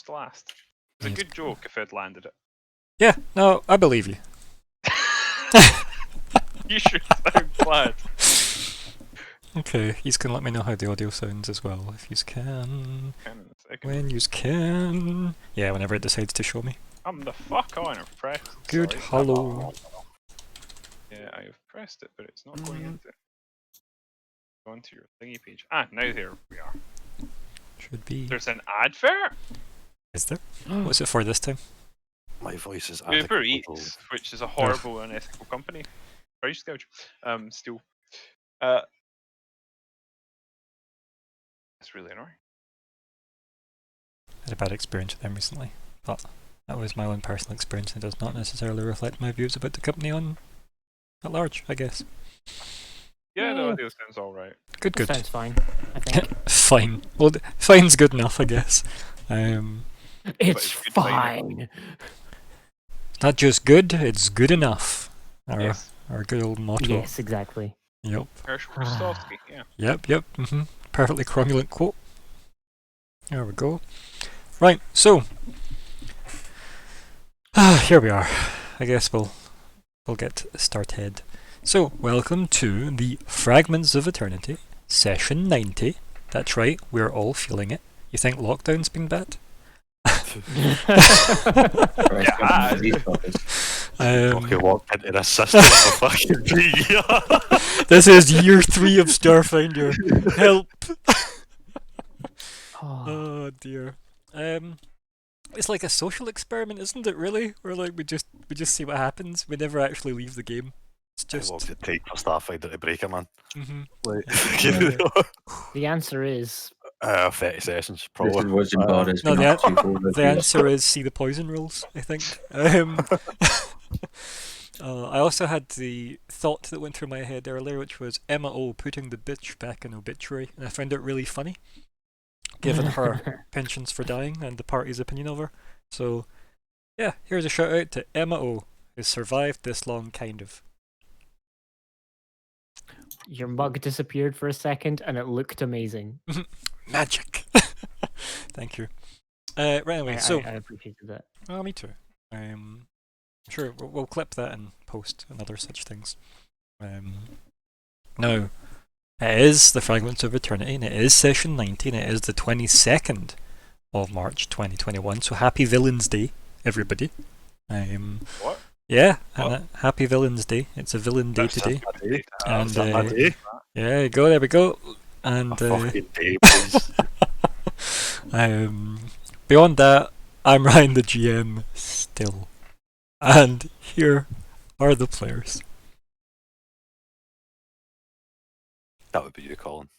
to last. It was a good joke if I'd landed it. Yeah, no, I believe you. You should sound glad. Okay, you can let me know how the audio sounds as well, if you can. When you can. Yeah, whenever it decides to show me. I'm the fuck on or press. Good, Sorry. hello. Yeah, I have pressed it, but it's not going into it. Go into your thingy page. Ah, now here we are. Should be. There's an advert? Is there? What's it for this time? My voice is Uber Eats, which is a horrible and unethical company. Price gouge. Still. It's really annoying. I had a bad experience with them recently, but that was my own personal experience and does not necessarily reflect my views about the company at large, I guess. Yeah, the audio sounds alright. Good. Sounds fine, I think. Fine. Well, fine's good enough, I guess. It's fine. Not just good, it's good enough. Yes. Our good old motto. Yes, exactly. Yep. Herschel Rostovsky, yeah. Yep. Perfectly cromulent quote. There we go. Right, so here we are. I guess we'll get started. So, welcome to the Fragments of Eternity, session 90. That's right, we're all feeling it. You think lockdown's been bad? Walked into this system for fucking 3 years. This is year 3 of Starfinder. Help! Oh dear. It's like a social experiment, isn't it? Really, where like we just see what happens. We never actually leave the game. It's just. How long did it take for Starfinder to break it, man? The answer is 30 sessions, probably. No, the answer is see the poison rules, I think. I also had the thought that went through my head earlier, which was Emma O putting the bitch back in obituary, and I found it really funny, given her penchants for dying and the party's opinion of her. So, yeah, here's a shout out to Emma O, who survived this long, kind of. your mug disappeared for a second, and it looked amazing. Magic. Thank you. Right, anyway, I appreciated that. Oh, me too. Sure, we'll clip that and post and other such things. Now, it is the Fragments of Eternity, and it is session 90, and it is the 22nd of March 2021, so happy Villains Day, everybody. What? Yeah, What? happy Villains Day. It's a villain day today. And day. yeah, there we go. And fucking day, please. Beyond that, I'm Ryan the GM still. And here are the players. That would be you, Colin.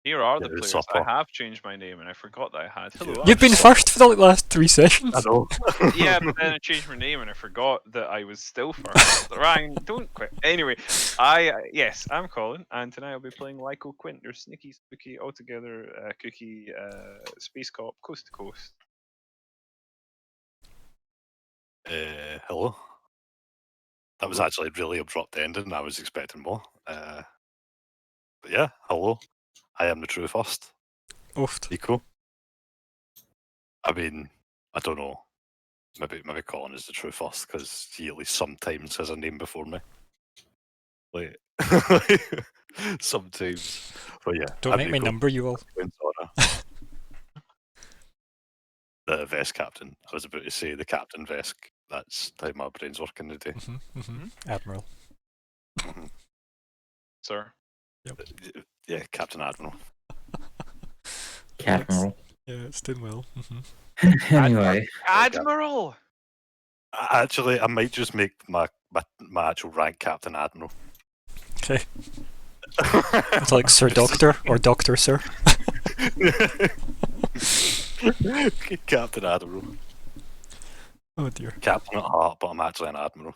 Here are the Yeah, players. supper. I have changed my name and I forgot that I had. Hello. You've been first for the last 3 sessions. I know. Yeah, but then I changed my name and I forgot that I was still first. Ryan, don't quit. Anyway, I'm Colin, and tonight I'll be playing Lyco Quint, your sneaky, spooky, altogether cookie space cop, coast to coast. Hello. That was actually a really abrupt ending. I was expecting more. But yeah, hello. I am the true first. Oofed. Nico. I mean, I don't know. Maybe Colin is the true first because he at least sometimes has a name before me. Like sometimes. But yeah. Don't I'm make me Nico. number you all. The vest captain. I was about to say the captain vest. That's how my brain's working today. Admiral. Sir. Yep. Yeah, Captain Admiral. Admiral. Yeah, it's doing well. Anyway. Admiral! Actually, I might just make my actual rank Captain Admiral. Okay. It's like Sir Doctor or Doctor Sir. Captain Admiral. Oh dear. Captain at heart, but I'm actually an Admiral.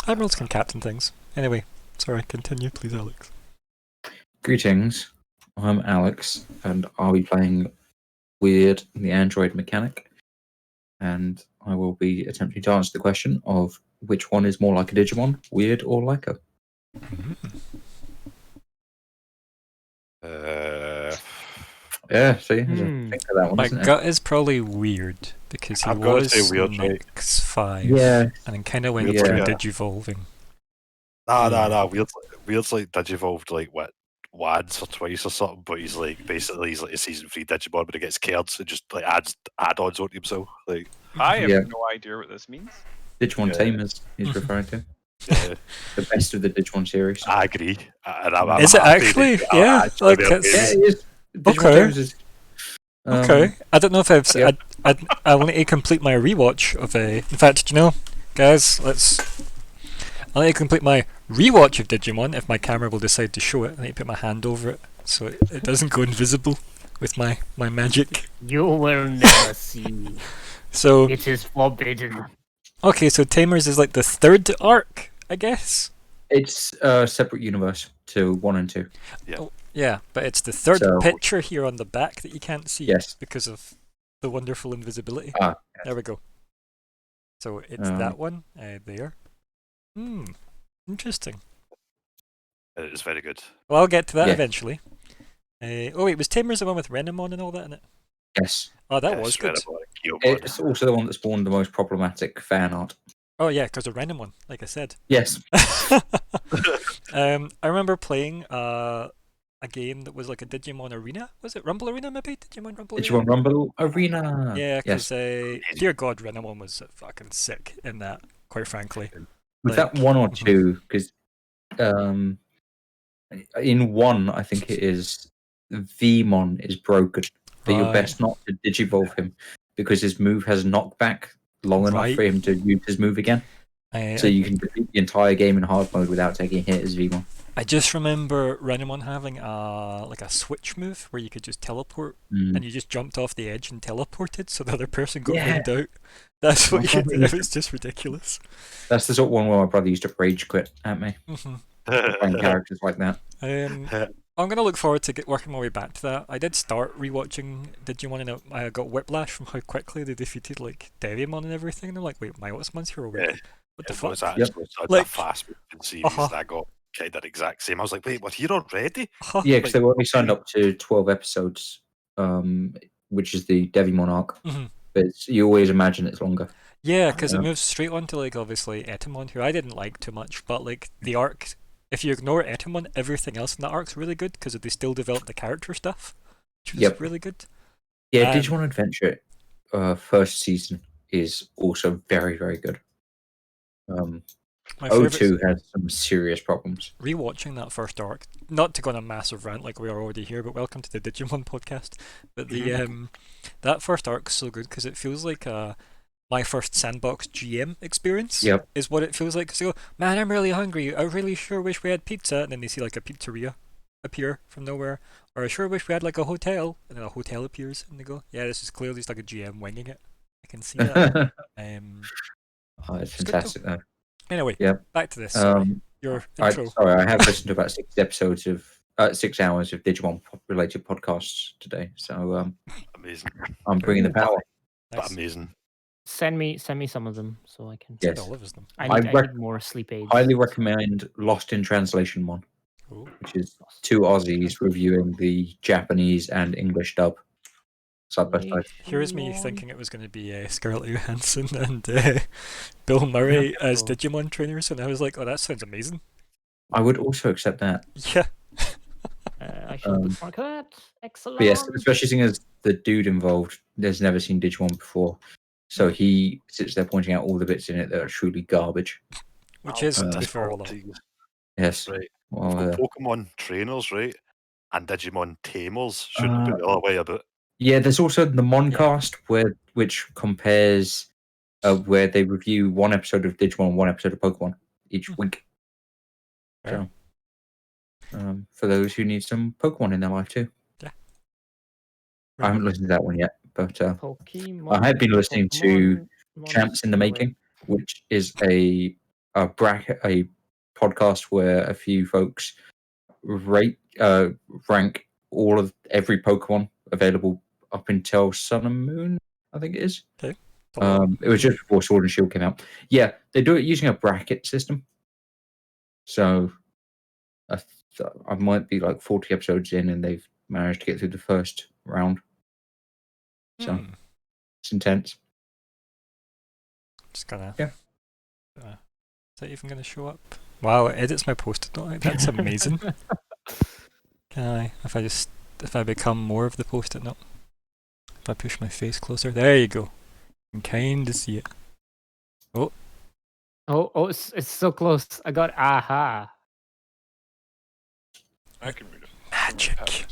Admirals can captain things. Anyway, sorry, continue please, Alex. Greetings. I'm Alex, and I'll be playing Weird, the android mechanic. And I will be attempting to answer the question of which one is more like a Digimon, Weird or Lyco. Yeah, see, there's a Hmm. thing for that one, My isn't there? gut is probably weird because he I've got to was say weird, right? Nyx 5 Yeah, and then kind of went Weird's through like a- digivolving. Nah. Weird's like digivolved like what once or twice or something, but he's like a season 3 Digimon, but he gets cared, so just like adds add-ons onto himself. Like I have Yeah. no idea what this means. Digimon Yeah. Tamers he's Mhm. referring to. yeah, The best of the Digimon series. I agree. And I'm Is it happy actually? that- Yeah, actually like they're it's- Yeah, maybe- it is. Digimon Okay. Tamers is. Okay, I don't know if I've. yeah. I will need to complete my rewatch of a. In fact, do you know, guys, I'll need to complete my rewatch of Digimon if my camera will decide to show it. I need to put my hand over it so it doesn't go invisible with my magic. You will never see. So It is forbidden. okay, so Tamers is like the third arc, I guess. It's a separate universe to 1 and 2. Yeah, but it's the third So- picture here on the back that you can't see Yes. because of the wonderful invisibility. Ah, There we go. So it's that one there. Interesting. It is very good. Well, I'll get to that Yeah. eventually. Oh wait, was Tamers the one with Renamon and all that in it? Yes. Oh, that Yeah, was good. Shredder, Gyomon. It's also the one that spawned the most problematic fan art. Oh yeah, because of Renamon, like I said. Yes. I remember playing a game that was like a Digimon Arena. Was it Rumble Arena maybe? Digimon Rumble Arena? Digimon Rumble Arena. Yeah, Yes. because dear God, Renamon was fucking sick in that. Quite frankly. Was like- that 1 or Mhm. 2? Because in 1, I think it is Vmon is broken. But you're Right. best not to digivolve him because his move has knockback long enough Right. for him to use his move again. So you can defeat the entire game in hard mode without taking a hit as Vmon. I just remember Renamon having like a switch move where you could just teleport and you just jumped off the edge and teleported so the other person got Yeah. rained out. That's what My you brother did. used It was just ridiculous. That's the sort of one where my brother used to rage quit at me playing characters like that. I'm going to look forward to working my way back to that. I did start rewatching Digimon and I got whiplash from how quickly they defeated like Devimon and everything. And I'm like, wait, my Ottomon's here already? Yeah. What the It fuck? was actually such Like- a fast moving series Uh-huh. that got kind of exact same. I was like, wait, what, here already? Huh? Yeah, because Like, they were only signed up to 12 episodes, which is the Devimon arc. Mhm. But you always imagine it's longer. yeah, because it Yeah. moves straight on to like obviously Etemon, who I didn't like too much, but like the arc, if you ignore Etemon, everything else in that arc's really good because they still develop the character stuff, which was Yep. really good. Yeah, Um, Digimon Adventure first season is also very, very good. My favourite O2 has some serious problems. rewatching that first arc, not to go on a massive rant like we are already here, but welcome to the Digimon podcast. But the that first arc's so good because it feels like my first sandbox GM experience. Yep. Is what it feels like. Because you go, man, I'm really hungry. I really sure wish we had pizza, and then they see like a pizzeria appear from nowhere, or I sure wish we had like a hotel, and then a hotel appears, and they go, yeah, this is clearly just like a GM winging it. I can see that. Oh, it's It's good fantastic though. Anyway, Yep. back to this. Sorry. Your intro. I have listened to about 6 hours of Digimon related podcasts today. So Amazing. I'm bringing the power. But Nice. amazing. Send me some of them so I can. Yes. All of them. I I need, I need more sleep aids. Highly recommend Lost in Translation one, Ooh. which is 2 Aussies reviewing the Japanese and English dub side by side. Here's me thinking it was going to be Scarlett Johansson and Bill Murray as Oh. Digimon trainers, and I was like, oh, that sounds amazing. I would also accept that. Yeah. I shall bookmark that. Excellent. But yes, especially seeing as the dude involved has never seen Digimon before. So he sits there pointing out all the bits in it that are truly garbage. Which is, to be That's fair, a all lot. teams. Yes. Right. Well, We've got Pokemon trainers, right? And Digimon tamers. Shouldn't have been the other way about. yeah, there's also the Moncast which compares where they review one episode of Digimon and one episode of Pokemon each week. Fair. So, for those who need some Pokemon in their life too. Yeah. I haven't listened to that one yet, but Pokemon, I have been listening to Pokemon Champs in the Monster Making, which is a podcast where a few folks rank all of every Pokemon available up until Sun and Moon, I think it is. Okay. It was just before Sword and Shield came out. Yeah, they do it using a bracket system. So I might be like 40 episodes in, and they've managed to get through the first round. So Hmm. it's intense. Just gonna. Yeah. Is that even gonna show up? Wow, it edits my post-it note. That's amazing. Can I? If I become more of the post-it note, if I push my face closer, there you go. You can kind of see it. Oh, it's so close. I got aha. I can read it. Magic.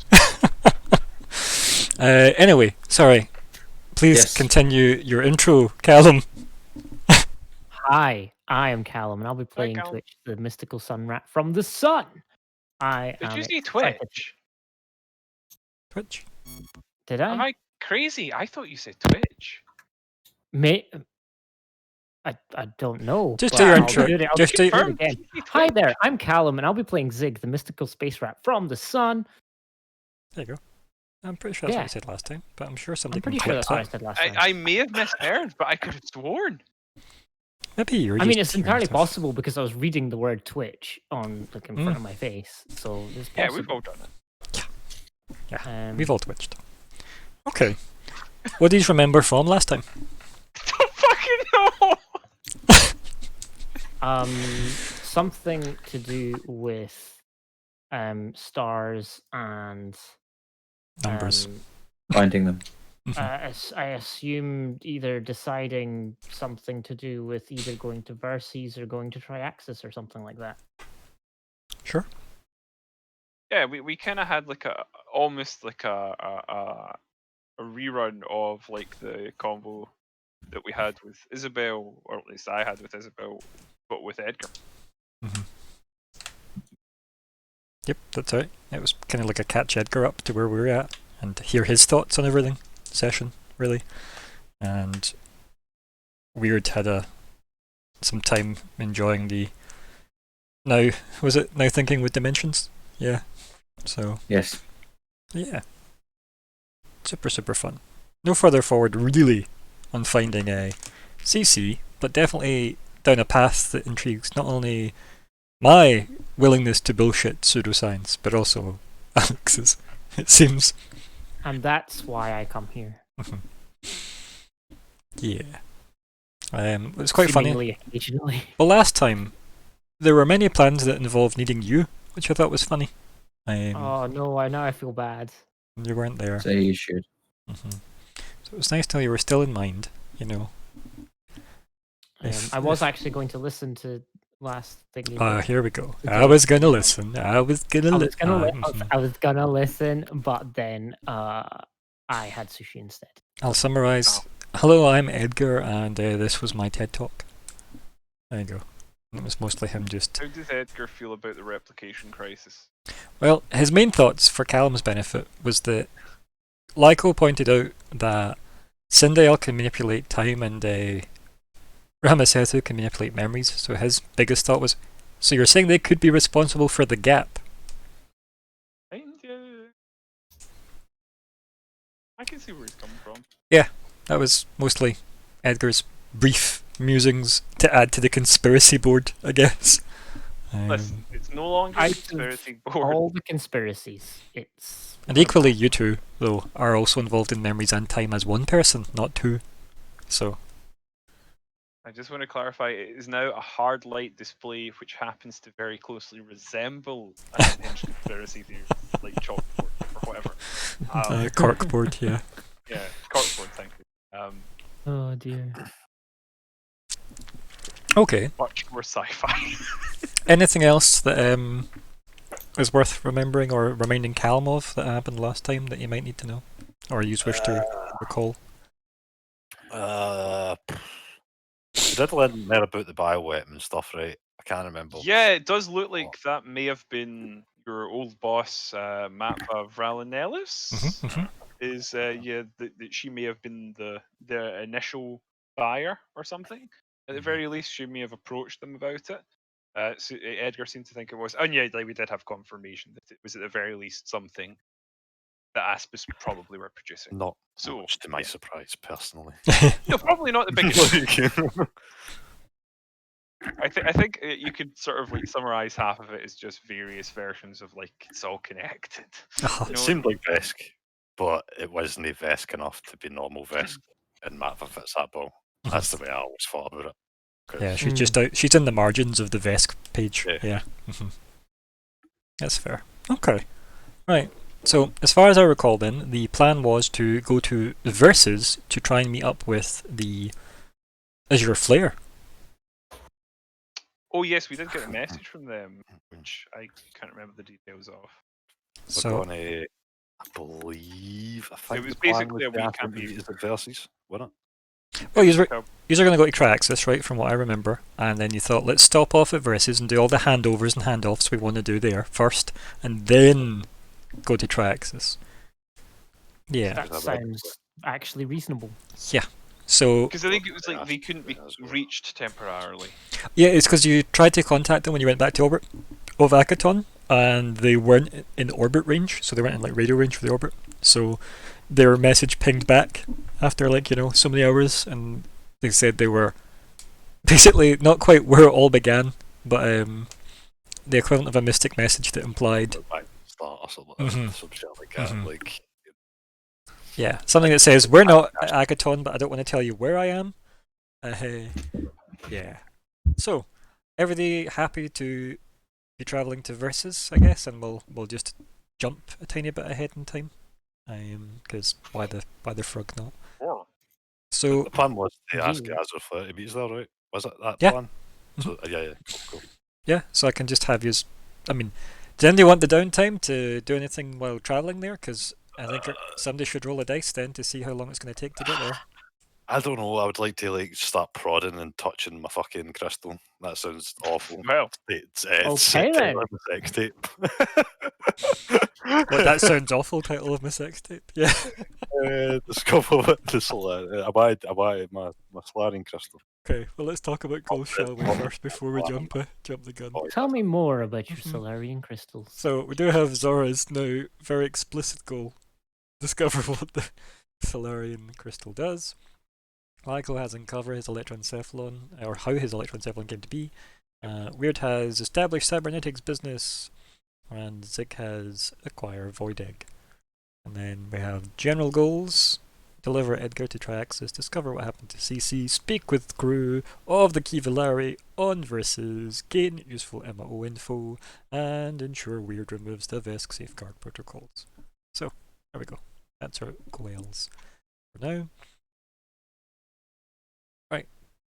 Anyway, sorry. Please Yes. continue your intro, Callum. Hi, I am Callum, and I'll be playing Callum. Twitch, the mystical sun rat from the sun. I Did am you say excited. Twitch? Twitch. Did Am I? I crazy? I thought you said Twitch. May I don't know. Just but do your I'll intro. do it- I'll Just do it do- Confirmed. again. Did you say Hi Twitch? there, I'm Callum, and I'll be playing Zig, the mystical space rat from the sun. There you go. I'm pretty sure that's what Yeah. you said last time, but I'm sure somebody I'm pretty can sure clip that's what I that. said last time. I may have misheard, but I could have sworn. Maybe you're I mean, just it's hearing entirely stuff. possible because I was reading the word Twitch on in front of my face, so it's possible. Yeah, we've all done it. We've all twitched. Okay. What do you remember from last time? Don't fucking know. Something to do with stars and Numbers. Finding them. I assumed either deciding something to do with either going to Verces or going to Triaxis or something like that. Sure. Yeah, we kind of had like almost like a rerun of like the combo that we had with Isabel, or at least I had with Isabel, but with Edgar. Yep, that's right. It was kind of like a catch Edgar up to where we were at and hear his thoughts on everything session, really. And Weird had some time enjoying the now thinking with dimensions? Yeah. So Yes. yeah. Super fun. No further forward really on finding a CC, but definitely down a path that intrigues not only my willingness to bullshit pseudoscience, but also Alex's, it seems. And that's why I come here. Yeah. It was quite funny. Seemingly occasionally. Well, last time, there were many plans that involved needing you, which I thought was funny. Oh no, now I feel bad. You weren't there. So you should. So it was nice to know you were still in mind, you know. I was actually going to listen to last thing. Here we go. Okay. I was gonna listen. I was gonna I was gonna listen, but then I had sushi instead. I'll summarize. Hello, I'm Edgar, and this was my TED Talk. There you go. It was mostly him just... How does Edgar feel about the replication crisis? Well, his main thoughts, for Callum's benefit, was that Lyko pointed out that Sindel can manipulate time and Ramasetu can manipulate memories, so his biggest thought was, so you're saying they could be responsible for the gap? I can see where he's coming from. Yeah, that was mostly Edgar's brief musings to add to the conspiracy board, I guess. Listen, it's no longer a Out of conspiracy board. all the conspiracies, it's And equally, you two, though, are also involved in memories and time as one person, not two. So, I just want to clarify, it is now a hard light display which happens to very closely resemble an unhinged conspiracy theory, like chalkboard or whatever. corkboard, yeah. Yeah, corkboard, thank you. oh dear. Okay. Much more sci-fi. Anything else that is worth remembering or reminding Callum of that happened last time that you might need to know? Or you wish to recall? We did learn more about the bioweapon stuff, right? I can't remember. Yeah, it does look like that may have been your old boss, Mappa Vralinellis. Is that she may have been the initial buyer or something. At the very least, she may have approached them about it. So Edgar seemed to think it was, and yeah, like we did have confirmation that it was at the very least something that Aspis probably were producing. Not So, much to my yeah. surprise, personally. No, probably not the biggest. I think you could sort of like summarize half of it as just various versions of like it's all connected. Oh, It seemed like Vesk. but it wasn't Vesk enough to be normal Vesk in Matva fits that bill. That's the way I always thought about it. 'Cause- Yeah, she's just out. She's in the margins of the Vesk page. Yeah. Yeah. That's fair. Okay. Right. So, as far as I recall, then the plan was to go to Versus to try and meet up with the Azure Flare. Oh yes, we did get a message from them, which I can't remember the details of. We're So, going to, I believe, I think was the plan basically a was to wee ask them to campaign. meet us at Versus, wasn't well, It was you're like going to go to Triaxis, right? From what I remember, and then you thought, let's stop off at Versus and do all the handovers and handoffs we want to do there first, and then go to Triaxis. Yeah. That sounds actually reasonable. Yeah. So, because I think it was like they couldn't be reached temporarily. yeah, it's because you tried to contact them when you went back to orbit of Akaton, and they weren't in orbit range, so they weren't in like radio range for the orbit. So their message pinged back after like so many hours, and they said they were basically not quite where it all began, but the equivalent of a mystic message that implied it? Back to the start or something, some shit like that. Like, yeah, something that says we're not at Akaton, but I don't want to tell you where I am. Yeah. So, everybody happy to be travelling to Versus, I guess, and we'll just jump a tiny bit ahead in time, because why the frog not? Yeah. So the plan was to ask Gee. Azure Flare to meet us there, right? Was it that Yeah. plan? So, yeah, cool. yeah, so I can just have yous. I mean, does anybody want the downtime to do anything while travelling there? Because I think somebody should roll a dice then to see how long it's going to take to get there. I don't know. I would like to like start prodding and touching my fucking crystal. That sounds awful. Well, It's Okay, then. a sex tape. Well, that sounds awful. Title of my sex tape. Yeah. Discover what the Solarian. I buy my Solarian crystal. Okay. Well, let's talk about goals, shall we, first before we jump the gun. Oh, Tell me more about your Mhm. Solarian crystals. So we do have Zora's now very explicit goal: discover what the Solarian crystal does. Lyco has uncovered his electroencephalon, or how his electroencephalon came to be. Weird has established cybernetics business, and Zig has acquire Void Egg. And then we have general goals: deliver Edgar to Triaxis, discover what happened to CC, speak with crew of the Kivillari on Versus, gain useful MO info, and ensure Weird removes the Vesk safeguard protocols. So, there we go. That's our goals for now. Right.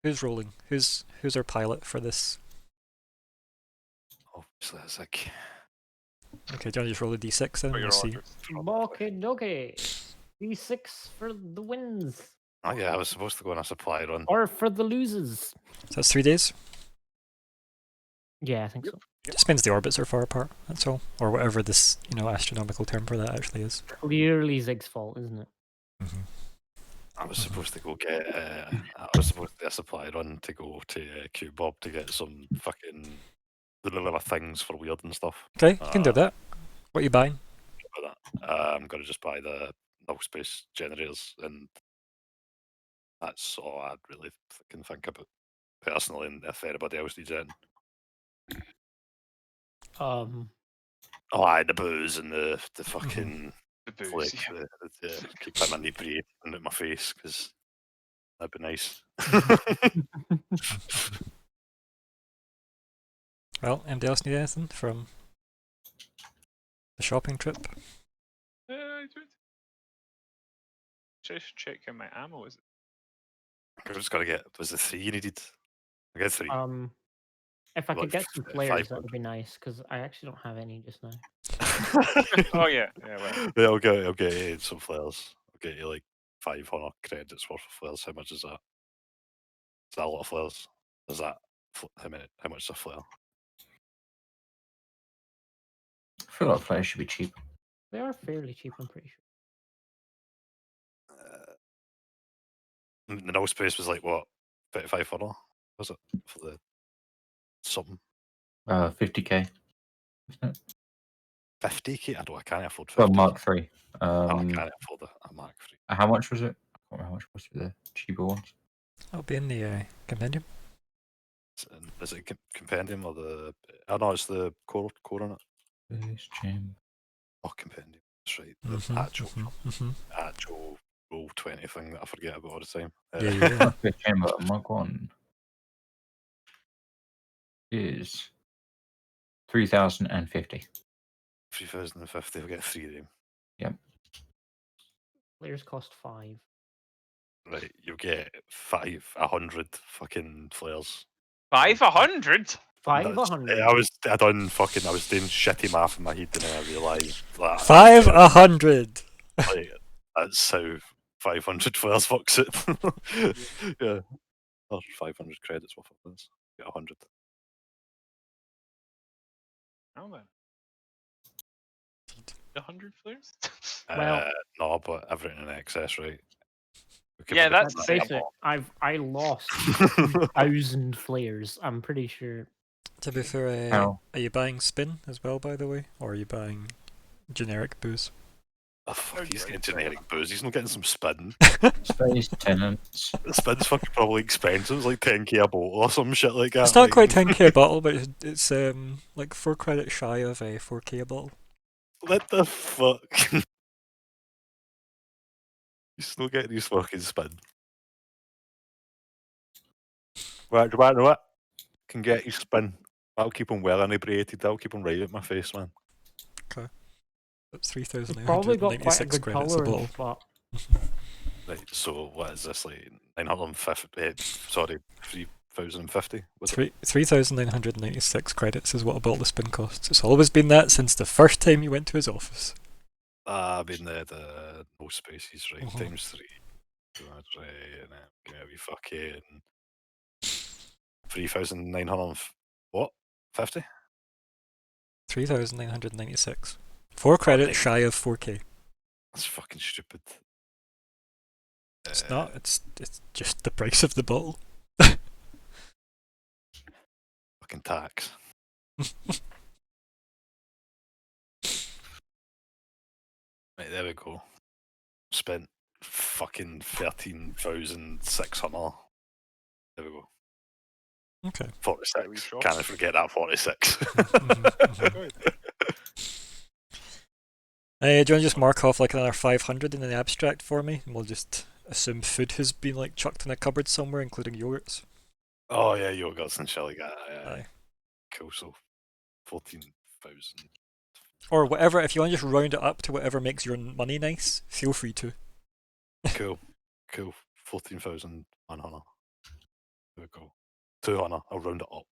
Who's rolling? Who's our pilot for this? Obviously, it's like Okay, do you want to just roll a d6 then? for We'll your see. orders. Okay, dokie. D6 for the wins. oh yeah, I was supposed to go on a supply run. Or for the losers. So that's 3 days. Yeah, I think so. Just means the orbits are far apart, that's all. Or whatever this, astronomical term for that actually is. Clearly Zig's fault, isn't it? Mm-hmm. I was supposed to go get. I was supposed to get a supply run to go to Q Bob to get some fucking the things for Weird and stuff. Okay, you can do that. What are you buying? About that. I'm gonna just buy the null space generators, and that's all I'd really can think about personally. And if anybody else needs it, Um, oh, I had the booze and the fucking The booze. flakes, Yeah. keep my inebriated into my face because that'd be nice. Well, anybody else need anything from the shopping trip? I do it. Just check how my ammo is. I just gotta get. Was the 3 you needed? I get 3. if I Like could get some 500. flares, that would be nice, because I actually don't have any just now. Oh yeah, well. Yeah, I'll get you some flares. I'll get you like 500 credits worth of flares. How much is that? Is that a lot of flares? Is that how much is a flare? I feel like players should be cheap. They are fairly cheap, I'm pretty sure. The null space was like what? 3500? Was it for the something? 50k. 50k? I can't afford 50. Well, Mark 3. I can't afford a Mark 3. How much was it? I can't remember how much was it, the cheaper ones. That'll be in the compendium. Is it compendium or the? Oh no, it's the core on it. Space Gem. Oh, compendium. That's right. The actual roll 20 thing that I forget about all the time. Yeah. The chamber Mark 1 is 3,050. 3,050. We get 3 of them. Players cost 5. Right, you'll get 100 fucking flares. 500? 500. I was doing shitty math in my head, and then I realised that 500. like, that's how 500 flares works it. Yeah, or 500 credits worth of flares. Get 100. Oh man. 100 flares? Well- No, but everything in excess, right? We could Yeah, forget that's Let's the face same. it, I lost 2,000 flares. I'm pretty sure. To be fair, How? are you buying spin as well, by the way? Or are you buying generic booze? Oh, fuck, he's getting generic booze. He's not getting some spin. Space tenants. The spin's fucking probably expensive. It's like 10k a bottle or some shit like that. It's not like, quite 10k a bottle, but it's like 4 credits shy of a 4k a bottle. What the fuck? He's not getting his fucking spin. Right, do you know what? Can get his spin. That'll keep him well inebriated. That'll keep him right at my face, man. That's It's probably got quite a 3,996 good credits a bottle. tolerance, but Right, so what is this, like 950? Sorry, 3,050? 3,996 credits is what a bottle of spin costs. It's always been that since the first time you went to his office. I mean, the no spaces, right? Mhm. Times 3. Right, and then give me a wee fucking 3,900. What? 50? 3,996. 4 credits right. shy of 4k. That's fucking stupid. It's not. It's just the price of the bottle. Fucking tax. Right, there we go. Spent fucking 13,600. There we go. Okay. 46. shop. Can't forget that 46. Do you want to just mark off like another 500 in the abstract for me, and we'll just assume food has been like chucked in a cupboard somewhere, including yogurts. Oh yeah, yogurts and shit like that. Aye. Cool. So 14,000. Or whatever. If you want to just round it up to whatever makes your money nice, feel free to. Cool. 14,100. There we go. 200. I'll round it up.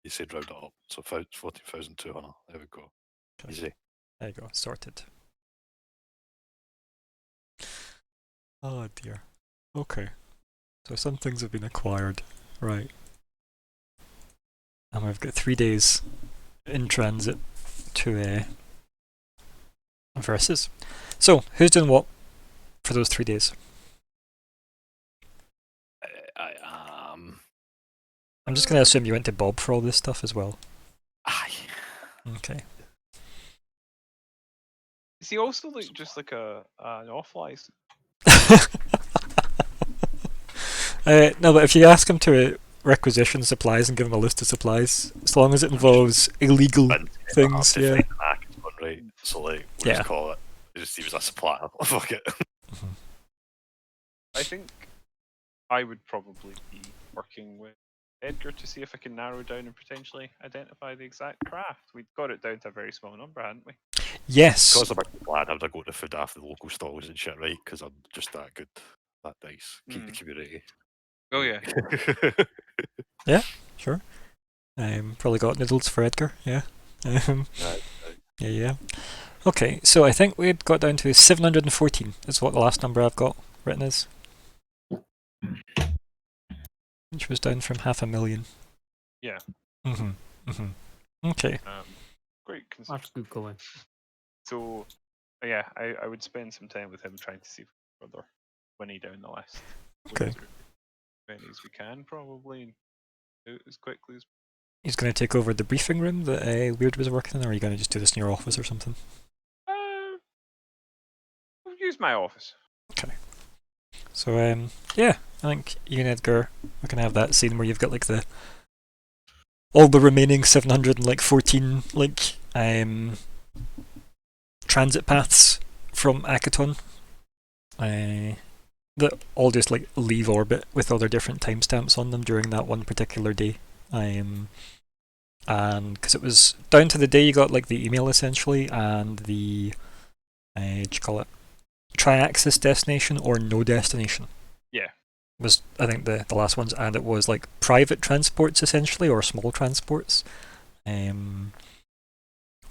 You said round it up. So 14,200. There we go. Okay. Easy. There you go. Sorted. Oh dear. Okay. So some things have been acquired. Right. And we've got 3 days in transit to versus. So, who's doing what for those 3 days? I I'm just going to assume you went to Bob for all this stuff as well. Aye. Okay. Is he also like just like an off license? No, but if you ask him to requisition supplies and give him a list of supplies, as long as it involves illegal things, yeah. Right. So like, we'll Yeah. just call it. He was a supplier. Fuck it. I think I would probably be working with Edgar to see if I can narrow down and potentially identify the exact craft. We'd got it down to a very small number, hadn't we? Yes. Because I'm a lad, I would go to food after the local stalls and shit, right? Because I'm just that good, that nice. Keep the community. Oh yeah. Sure. Probably got noodles for Edgar, yeah. Right. Yeah. Okay, so I think we'd got down to 714 is what the last number I've got written is. Which was down from 500,000. Yeah. Okay. Great. that's good going. So, yeah, I would spend some time with him trying to see if we can further Winnie down the list. Okay. As many as we can, probably, and do it as quickly as. He's going to take over the briefing room that Weird was working in, or are you going to just do this in your office or something? I'll use my office. Okay. So, yeah, I think you and Edgar, we can have that scene where you've got like all the remaining 714 like transit paths from Akaton. That all just like leave orbit with all their different timestamps on them during that one particular day. And because it was down to the day you got like the email essentially, and the what you call it, tri-axis destination or no destination. Yeah. Was I think the last ones, and it was like private transports essentially, or small transports,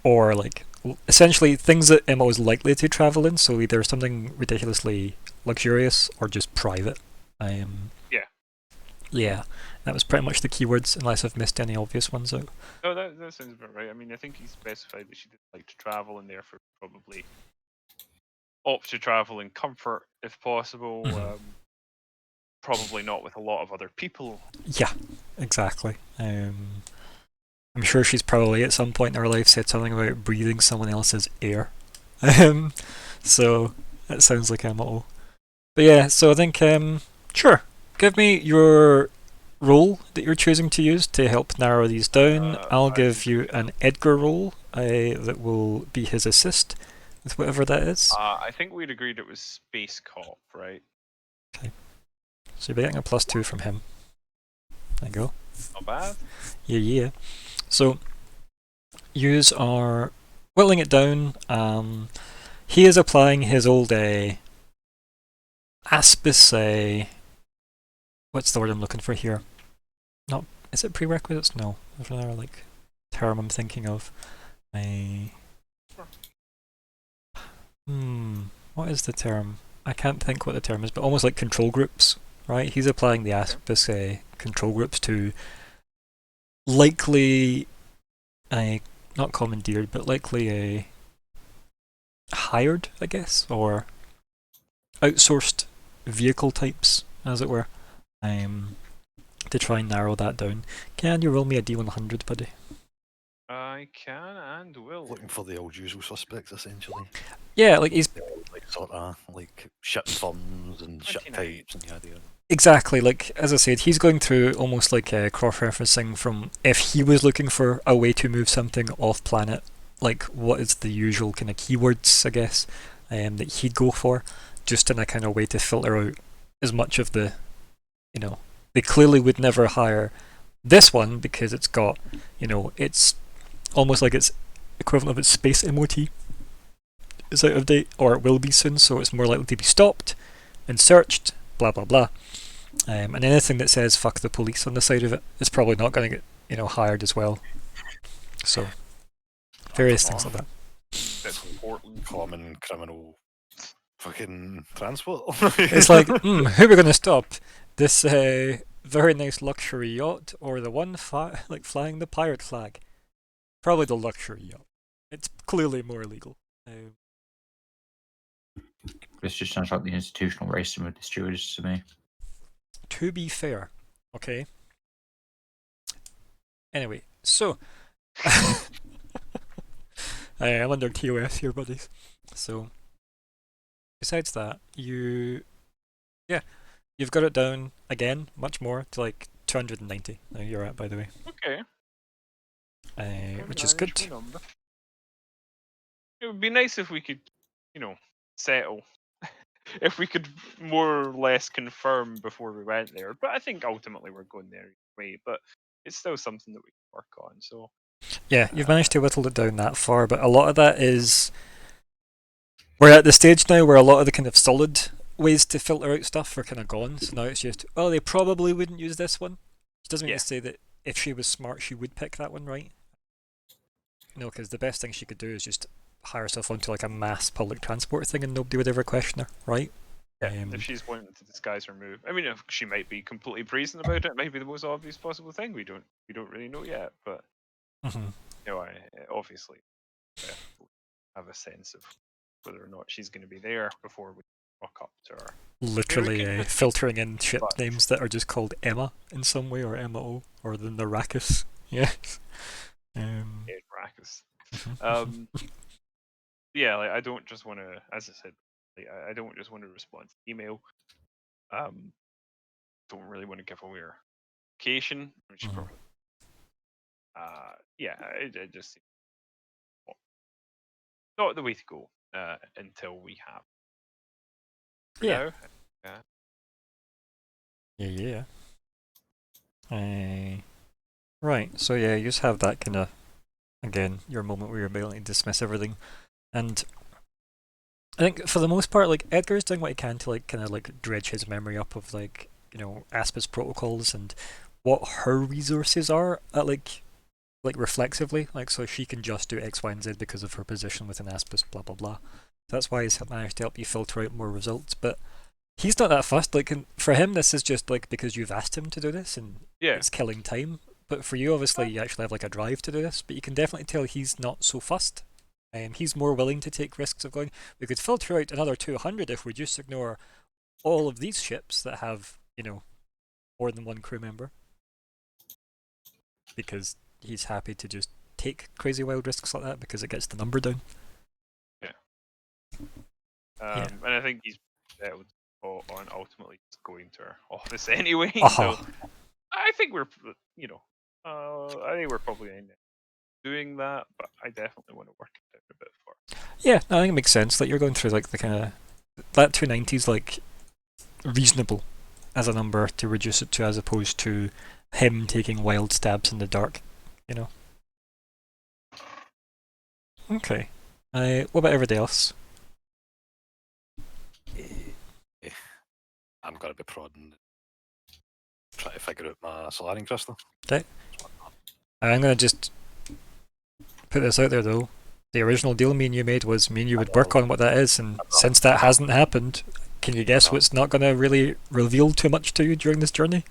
or like essentially things that Emma was likely to travel in. So either something ridiculously luxurious or just private. Yeah, that was pretty much the keywords, unless I've missed any obvious ones out. No, that sounds about right. I mean, I think he specified that she did like to travel, and therefore probably opt to travel in comfort if possible. Mhm. Probably not with a lot of other people. Yeah, exactly. I'm sure she's probably at some point in her life said something about breathing someone else's air. So that sounds like MO. But yeah, so I think sure. Give me your role that you're choosing to use to help narrow these down. I'll give you an Edgar role that will be his assist with whatever that is. I think we'd agreed it was Space Cop, right? Okay. So you'll be getting a +2 from him. There you go. Not bad. Yeah. So yous are whittling it down. He is applying his old Aspis. What's the word I'm looking for here? Not, is it prerequisites? No, there's another like term I'm thinking of. What is the term? I can't think what the term is, but almost like control groups, right? He's applying the Aspis control groups to likely not commandeered, but likely hired, I guess, or outsourced vehicle types, as it were, to try and narrow that down. Can you roll me a D100, buddy? I can and will. Looking for the old usual suspects, essentially. Yeah, like he's Like sort of like ship funds and ship 29. types and the idea. exactly like, as I said, he's going through almost like cross-referencing from if he was looking for a way to move something off planet, like what is the usual kind of keywords, I guess, that he'd go for, just in a kind of way to filter out as much of the, they clearly would never hire this one because it's got, it's almost like its equivalent of its space MOT is out of date, or it will be soon, so it's more likely to be stopped and searched, blah blah blah. And anything that says "fuck the police" on the side of it is probably not going to get hired as well. So various things like that. That's important. Common criminal fucking transport. It's like, who are we going to stop? This very nice luxury yacht, or the one flying the pirate flag? Probably the luxury yacht. It's clearly more illegal. This just sounds like the institutional racism of the stewardess to me. To be fair, okay. Anyway, so I'm under TOS here, buddies. So besides that, you've got it down again, much more, to like 290. Now you're at, by the way. Okay. Which is good. It would be nice if we could, settle. If we could more or less confirm before we went there. But I think ultimately we're going there anyway. But it's still something that we can work on. So Yeah, you've managed to whittle it down that far, but a lot of that is, we're at the stage now where a lot of the kind of solid ways to filter out stuff are kind of gone. So now it's just, they probably wouldn't use this one. Which doesn't mean to say that if she was smart, she would pick that one, right? Because the best thing she could do is just hire herself onto like a mass public transport thing and nobody would ever question her, right? if she's wanting to disguise her move, I mean, if she might be completely brazen about it, it might be the most obvious possible thing. We don't really know yet, but I obviously have a sense of whether or not she's going to be there before we walk up to her. Literally filtering in ship names that are just called Emma in some way, or MO, or the Narakis. Yes. Narakis. Yeah, like I don't just want to, as I said, I don't just want to respond to email. Don't really want to give away our location, which probably. I just not the way to go until we have. For Yeah. now, Yeah. Right, so yeah, you just have that kind of, again, your moment where you're able to dismiss everything. And I think for the most part, like, Edgar's doing what he can to, like, kind of, like, dredge his memory up of, like, you know, Aspa's protocols and what her resources are at, like reflexively, like, so she can just do X, Y, and Z because of her position within Aspas, blah, blah, blah. That's why he's managed to help you filter out more results, but he's not that fussed. Like, for him, this is just, like, because you've asked him to do this, and yeah. it's killing time. But for you, obviously, you actually have, like, a drive to do this, but you can definitely tell he's not so fussed. He's more willing to take risks of going, we could filter out another 200 if we just ignore all of these ships that have, you know, more than one crew member. Because he's happy to just take crazy wild risks like that because it gets the number down. And I think he's settled on ultimately just going to our office anyway. Uh-huh. So I think we're, you know, I think we're probably doing that, but I definitely want to work it out a bit first. Yeah, I think it makes sense. Like, you're going through, like, the kind of that 290's, like, reasonable as a number to reduce it to, as opposed to him taking wild stabs in the dark, you know. Okay. What about everybody else? I'm gonna be prodding, try to figure out my Solarian crystal. Okay. I'm gonna just put this out there though. The original deal me and you made was me and you would work on what that is, and since that hasn't happened, can you guess what's not gonna really reveal too much to you during this journey?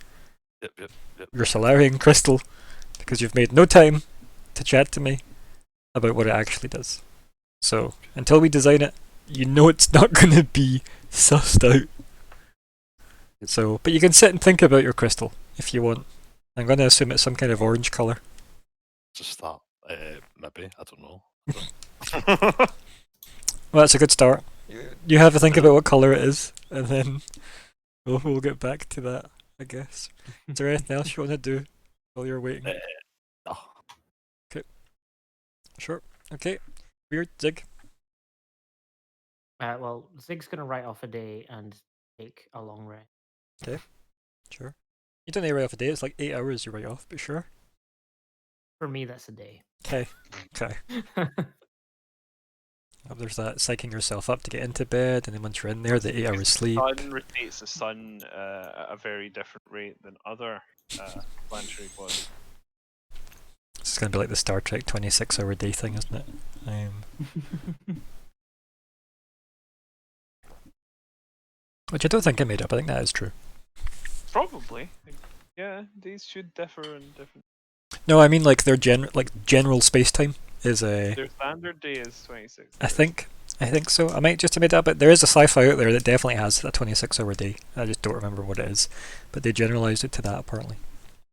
Yep. Your Solarian crystal, because you've made no time to chat to me about what it actually does. So until we design it, you know it's not gonna be sussed out. So, but you can sit and think about your crystal if you want. I'm gonna assume it's some kind of orange color. Just that. Maybe, I don't know. Well, that's a good start. You have to think about what color it is, and then we'll get back to that, I guess. Is there anything else you want to do while you're waiting? No. Sure. Okay. Weird. Zig. Well, Zig's gonna write off a day and take a long rest. Sure. You don't need to write off a day. It's like 8 hours you write off, but sure. For me, that's a day. Okay. There's that psyching yourself up to get into bed, and then once you're in there, the 8 hours sleep. Sun rotates the sun at a very different rate than other planetary bodies. It's gonna be like the Star Trek 26-hour day thing, isn't it? Which I don't think I made up. I think that is true. Probably. Yeah, these should differ in different. No, I mean like their general space time is a. Their standard day is 26. I think so. I might just have made that, but there is a sci-fi out there that definitely has a 26-hour day. I just don't remember what it is, but they generalized it to that apparently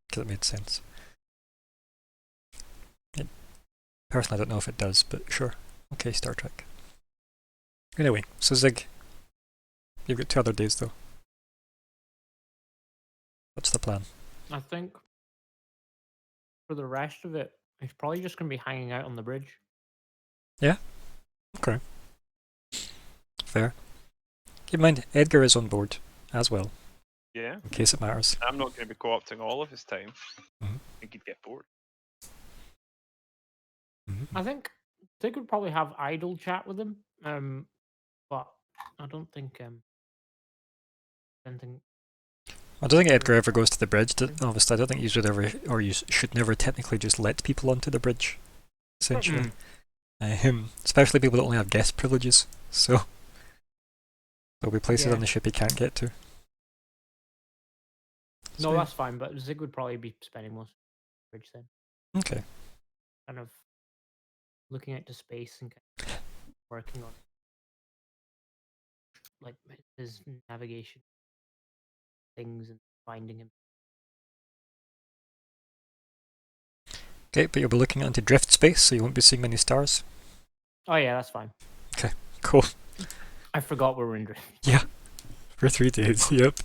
because it made sense. Personally, I don't know if it does, but sure. Okay, Star Trek. Anyway, so Zig, you've got 2 other days though. What's the plan? I think for the rest of it, he's probably just gonna be hanging out on the bridge. Okay. Fair. Keep in mind, Edgar is on board as well, Yeah, in case it matters. I'm not going to be co-opting all of his time. Mhm. I think he'd get bored. I think Zig would probably have idle chat with him. But I don't think anything. I don't think Edgar ever goes to the bridge. Obviously, I don't think you should ever, or you should never technically just let people onto the bridge, essentially. Especially people that only have guest privileges. So there'll be places on the ship he can't get to. No, that's fine. But Zig would probably be spending most of the bridge then, Okay. kind of looking out to space and kind of working on like his navigation things and finding him. Okay, but you'll be looking into drift space, so you won't be seeing many stars. Oh yeah, that's fine. Cool. I forgot we were in drift. For 3 days. Yep.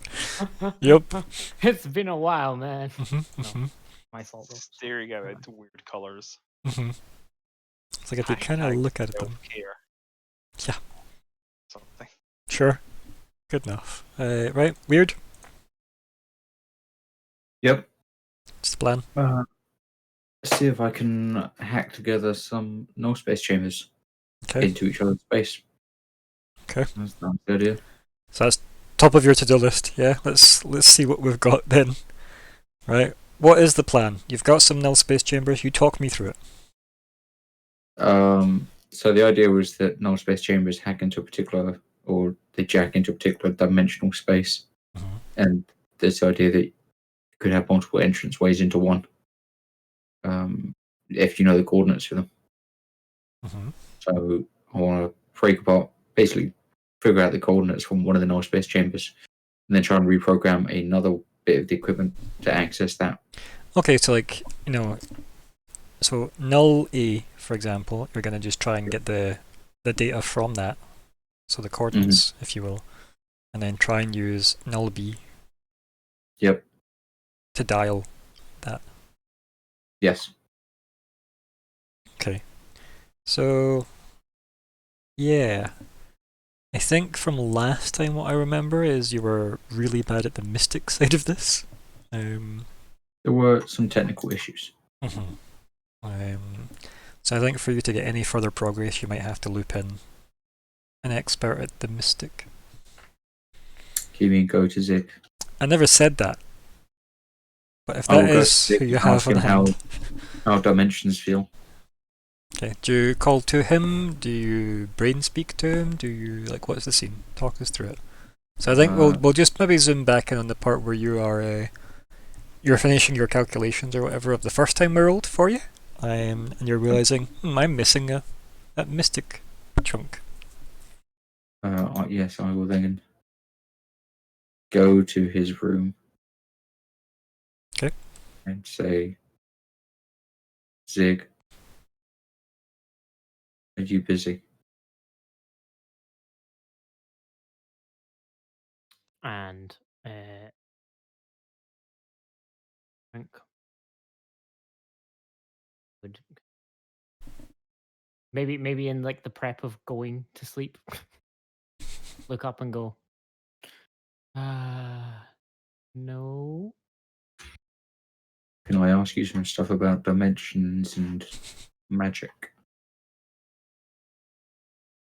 Yep. It's been a while, man. Mhm. My fault though. Staring out into weird colours. Mhm. It's like if you kind of look at it, then self-care. Yeah. Something. sure, good enough. Right, weird. Yep. What's the plan? Let's see if I can hack together some null space chambers Okay, into each other's space. Okay. That's a good idea. so that's top of your to-do list. Yeah, let's see what we've got then. Right, what is the plan? You've got some null space chambers. You talk me through it. So the idea was that null space chambers hack into a particular, or they jack into a particular dimensional space, Mhm. and there's the idea that you could have multiple entrance ways into one. If you know the coordinates for them. Mm-hmm. So I want to break apart, basically figure out the coordinates from one of the null space chambers, and then try and reprogram another bit of the equipment to access that. Okay, so like, so null A, for example, you're going to just try and get the data from that, so the coordinates, if you will, and then try and use null B Yep. to dial that. Yes. Okay. So, yeah. I think from last time what I remember is you were really bad at the mystic side of this. There were some technical issues. Mhm. So I think for you to get any further progress, you might have to loop in an expert at the mystic. Keep and go to Zig. I never said that. But if I will that go to is Zig who you and have ask on him hand. how dimensions feel. Okay. Do you call to him? Do you brain speak to him? Do you what's the scene? Talk us through it. So I think we'll just maybe zoom back in on the part where you are you're finishing your calculations or whatever of the first time we rolled for you, and you're realizing I'm missing that mystic chunk. Yes, I will then go to his room. Okay. And say, Zig, are you busy? And I think would maybe in like the prep of going to sleep, look up and go, no. Can I ask you some stuff about dimensions and magic?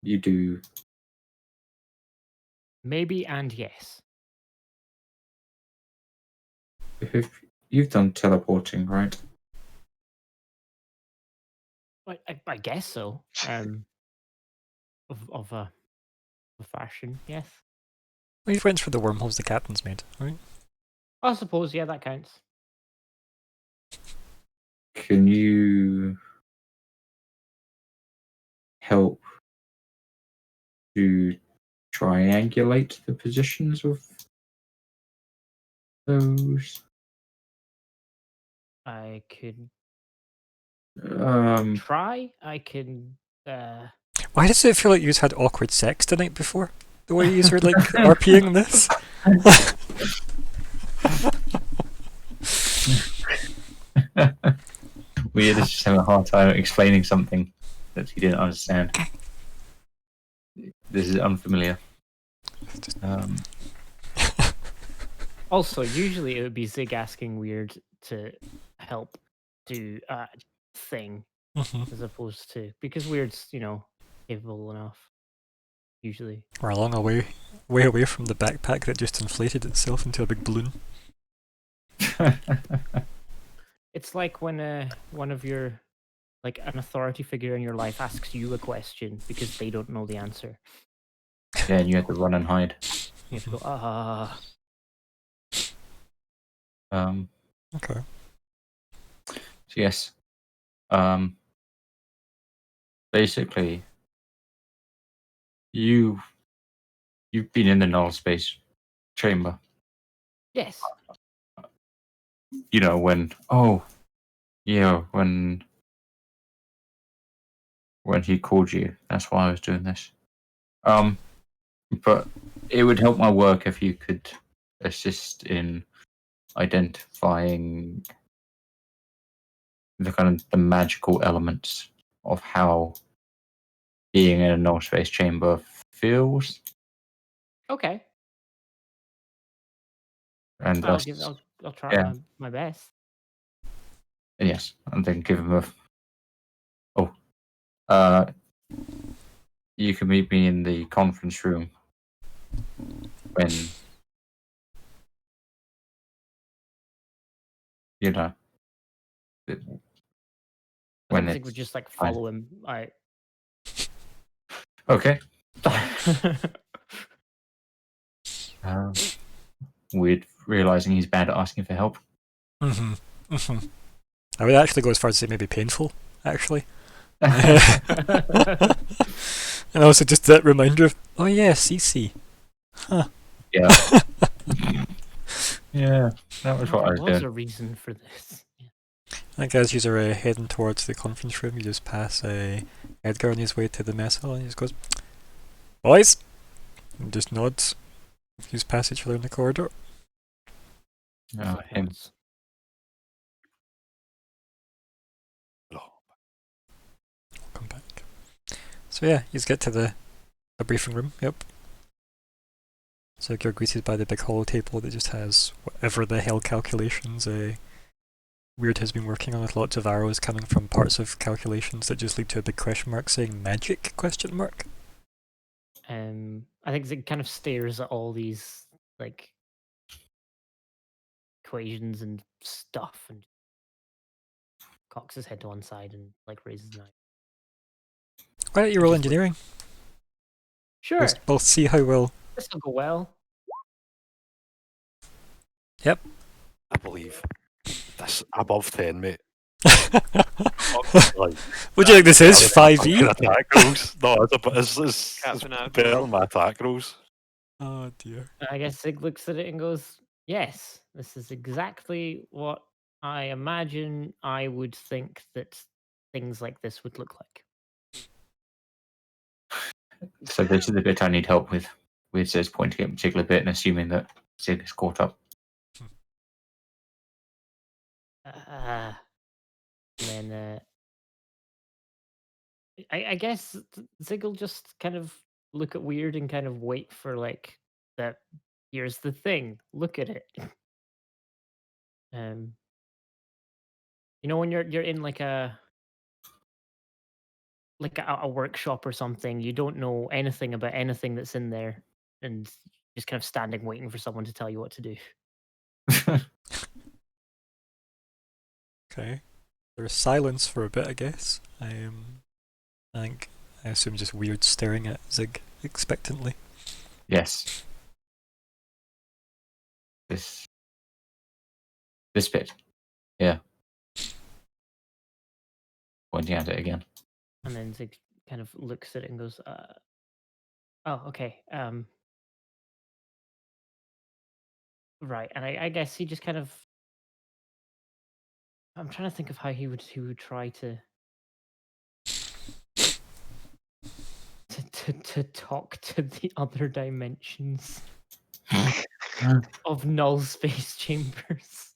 You do. Maybe and yes. If you've done teleporting, right? I guess so. Of a fashion, yes. Well, you went through the wormholes the captain's made, right? I suppose, yeah, that counts. Can you help to triangulate the positions of those? I could Um, try. I can. Why does it feel like you had awkward sex the night before? The way you were RPing this? Weird is just having a hard time explaining something that he didn't understand. This is unfamiliar. Also, usually it would be Zig asking Weird to help do a thing, Mhm. as opposed to because Weird's capable enough. Usually, We're a long way away from the backpack that just inflated itself into a big balloon. it's like when one of your an authority figure in your life asks you a question because they don't know the answer. Yeah, and you have to run and hide. You have to go, Okay. So yes. Basically, you've been in the null space chamber. yes. You know when when he called you. That's why I was doing this. But it would help my work if you could assist in identifying the magical elements of how being in a null space chamber feels. Okay. And I'll try yeah. my best. Yes, and then give him a. You can meet me in the conference room when you know. I When think would it's just like fine. follow him out. Okay. Weird realizing he's bad at asking for help. Mm-hmm. Mm-hmm. I would actually go as far as to say maybe painful, actually. And also just that reminder of, oh yeah, CC. Huh. Yeah. Yeah, that was what I There was was doing. a reason for this. Yeah. I think as you're heading towards the conference room, you just pass Edgar on his way to the mess hall, and he just goes, "Boys," and just nods. You just pass each other in the corridor. Him. Once. No. Come back. So yeah, you just get to the briefing room. Yep. So you're greeted by the big hollow table that just has whatever the hell calculations Weird has been working on, with lots of arrows coming from parts of calculations that just lead to a big question mark saying magic question mark. I think it kind of stares at all these like equations and stuff, and cocks his head to one side and like raises an eye. Why don't you roll engineering? Sure, We'll see how well. this will go well. Yep. I believe that's above 10, mate. What Like, do you think this is? 5e? attack rolls. No, it's Captain better Admiral. than my attack rolls. Oh dear. I guess Sig looks at it and goes, "Yes, this is exactly what I imagine I would think that things like this would look like." So this is the bit I need help with. Weird says pointing at a particular bit and assuming that Sid is caught up. And then I guess Zig will just kind of look at Weird and kind of wait for like that. Here's the thing. Look at it. You know when you're in like a workshop or something, you don't know anything about anything that's in there, and just kind of standing waiting for someone to tell you what to do. Okay. There's silence for a bit, I guess. I assume just Weird staring at Zig expectantly. Yes. This bit. Yeah. Pointing at it again. And then Zig kind of looks at it and goes, "Oh, okay. Right." And I guess he just kind of. I'm trying to think of how he would try to talk to the other dimensions of null space chambers.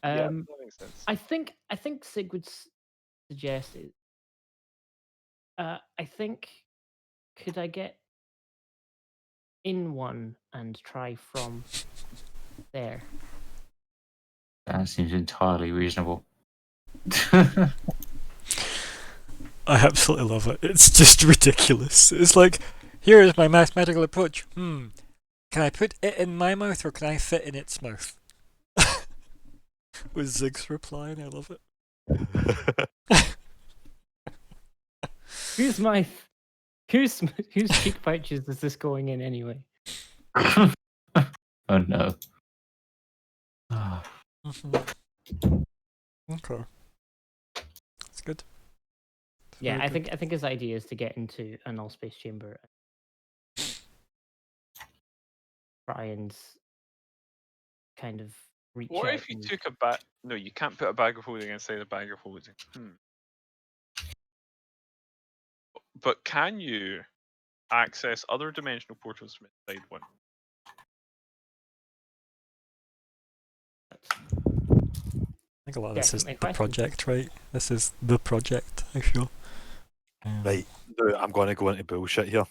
Yeah, that makes sense. I think Sig would suggest it. I think, could I get in one and try from there? That seems entirely reasonable. I absolutely love it. It's just ridiculous. It's like, here is my mathematical approach. Can I put it in my mouth or can I fit in its mouth? Was Zig's reply, and I love it. Whose cheek pouches is this going in anyway? Oh no. Ah, Okay. That's good. That's Yeah, very I good. think his idea is to get into a null space chamber and try and kind of reach What out. if you and- took a bag? No, you can't put a bag of holding inside a bag of holding. But can you access other dimensional portals from inside one? I think a lot of this is Definitely the questions. project, right? This is the project, I feel. Right, no, I'm going to go into bullshit here.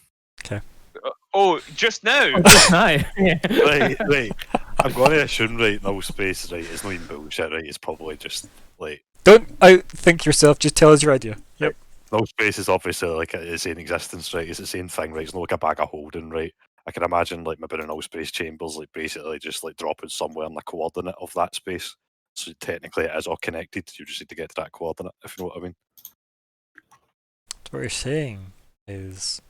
Oh, just now. No. Yeah. Right. I'm going to assume, right, null space, right, it's not even bullshit, right, it's probably just, like, Don't outthink yourself, just tell us your idea. Yep. null space is obviously, like, it's in existence, right, it's the same thing, right, it's not like a bag of holding, right. I can imagine, like, maybe the null space chambers, like, basically just, like, dropping somewhere in the coordinate of that space. So technically it is all connected, you just need to get to that coordinate, if you know what I mean. So what you're saying is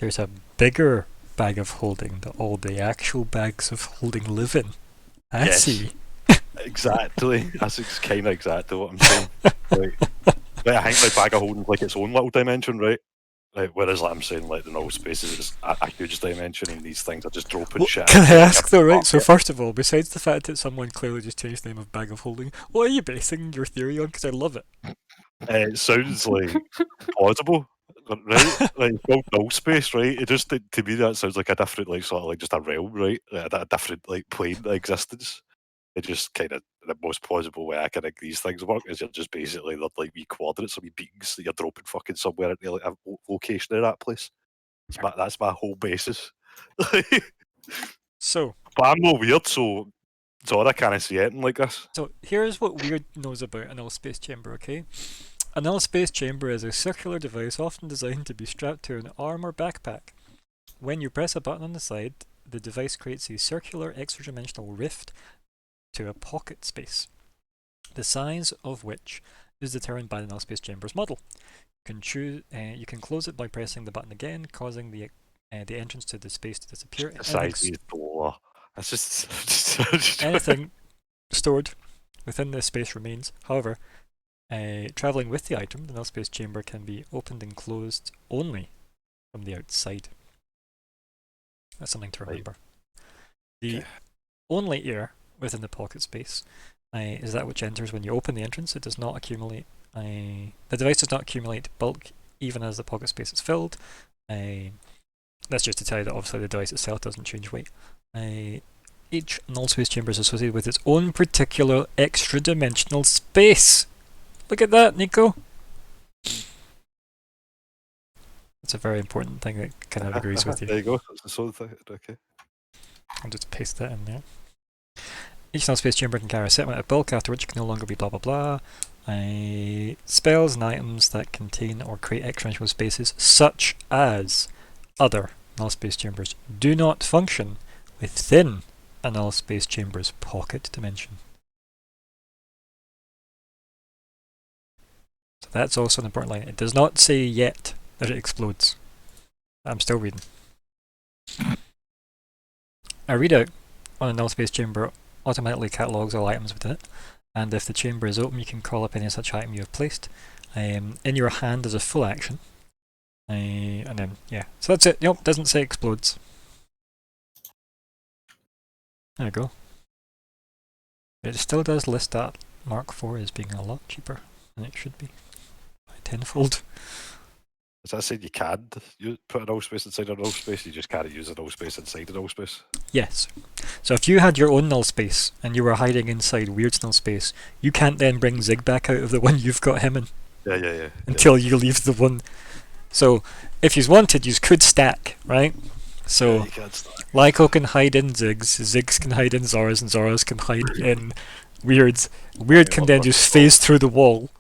there's a bigger bag of holding that all the actual bags of holding live in. I Yes. see. Exactly. That's kind of exactly what I'm saying. Right. I think my bag of holding's like its own little dimension, right? Like, whereas like, I'm saying like the null space is a huge dimension, and these things are just dropping Well, shit. can I into, like, ask a though, right? So bucket. first of all, besides the fact that someone clearly just changed the name of bag of holding, what are you basing your theory on? Because I love it. It sounds like plausible, right? Like it's called null space, right? It just to me that sounds like a different, like sort of like just a realm, right? Like, a different like plane of existence. It just kind of the most plausible way I can think these things work is you're just basically they're like wee coordinates or wee beacons that you're dropping fucking somewhere into like a location of that place. That's my whole basis. So, But I'm no weird, so I kind of see anything like this. so here's what Weird knows about a null space chamber, okay? A null space chamber is a circular device often designed to be strapped to an arm or backpack. When you press a button on the side, the device creates a circular extra-dimensional rift to a pocket space, the size of which is determined by the null space chamber's model. You can close it by pressing the button again, causing the entrance to the space to disappear. The size is door. That's just Anything stored within this space remains. However, traveling with the item, the null space chamber can be opened and closed only from the outside. That's something to remember. The only air within the pocket space is that which enters when you open the entrance. It does not accumulate. The device does not accumulate bulk even as the pocket space is filled. That's just to tell you that obviously the device itself doesn't change weight. Each null space chamber is associated with its own particular extra-dimensional space. Look at that, Nico. That's a very important thing that kind of agrees with you. There you go. That's the sort of thing. Okay. I'll just paste that in there. Each null space chamber can carry a set amount of bulk, after which it can no longer be blah blah blah. Spells and items that contain or create extra-dimensional spaces, such as other null space chambers, do not function within a null space chamber's pocket dimension. So that's also an important line. It does not say yet that it explodes. I'm still reading. A readout on a null space chamber automatically catalogues all items within it, and if the chamber is open, you can call up any such item you have placed in your hand as a full action. And then, yeah. So that's it. Nope, doesn't say explodes. There we go. It still does list that Mark IV as being a lot cheaper than it should be. By tenfold. As I said, you can put a null space inside a null space, you just can't use a null space inside a null space. Yes. So if you had your own null space and you were hiding inside Weird's null space, you can't then bring Zig back out of the one you've got him in. Yeah. Until you leave the one. So if you wanted, you could stack, right? So you can't stack. Lyko can hide in Ziggs, Ziggs can hide in Zoras, and Zoras can hide in Weird's. Weird can then just phase through the wall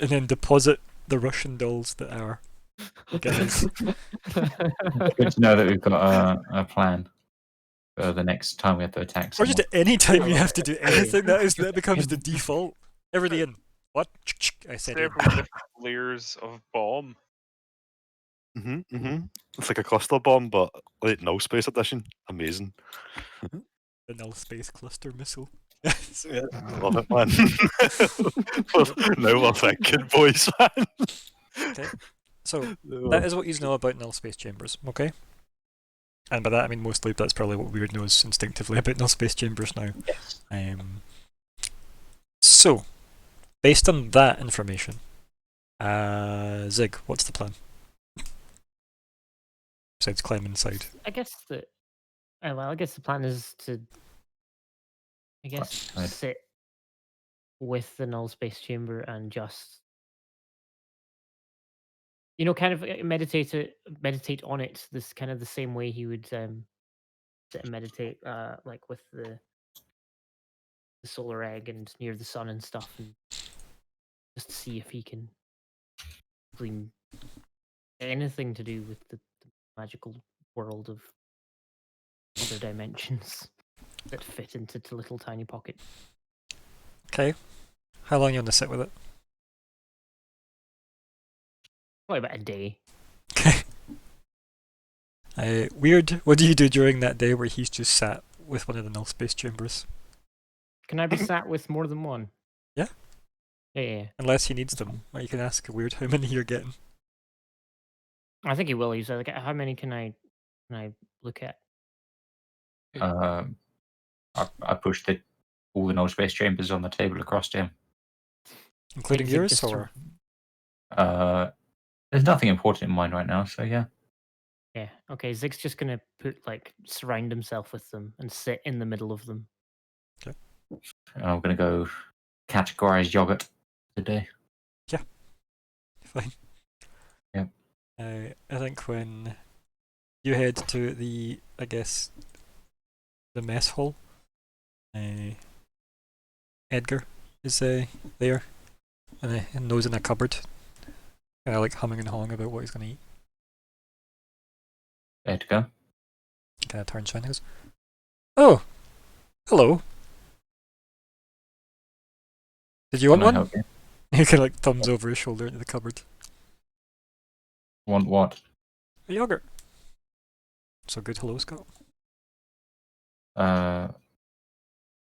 and then deposit the Russian dolls that are guys. Good to know that we've got a plan for the next time we have to attack Or someone. just any time you have to do anything, that becomes the default. Everything in. What? I said in. Several different layers of bomb. It's like a cluster bomb, but like null space edition. Amazing. The null space cluster missile. Love it, man. Now we're thinking, boys, man. Okay. So that is what you know about null space chambers, okay? And by that I mean mostly that's probably what Weird knows instinctively about null space chambers now. So, based on that information, Zig, what's the plan? Besides climb inside. I guess that. Oh well, I guess the plan is to. I guess Right. sit with the null space chamber and just kind of meditate on it. This kind of the same way he would sit and meditate, like with the solar egg and near the sun and stuff, and just see if he can glean anything to do with the magical world of other dimensions that fit into the little tiny pocket. Okay. How long you want to sit with it? Probably about a day. Okay. Weird. What do you do during that day where he's just sat with one of the null space chambers? Can I be sat with more than one? Yeah. Yeah. Unless he needs them. Or you can ask Weird how many you're getting. I think he will. He's like, how many can I look at? I pushed all the null space chambers on the table across to him. Including Is it yours, just or? There's nothing important in mind right now, so yeah. Yeah. Okay. Zig's just gonna surround himself with them and sit in the middle of them. And I'm gonna go categorize yogurt today. Fine. Yep. I think when you head to the mess hall, Edgar is there, and nose in a cupboard, kind of like humming and hawing about what he's gonna eat. Edgar. Kind of turns around and goes, "Oh, hello. Did you want Can I one?" help you? He kind of like thumbs over his shoulder into the cupboard. Want what? A yogurt. So good, hello, Scott.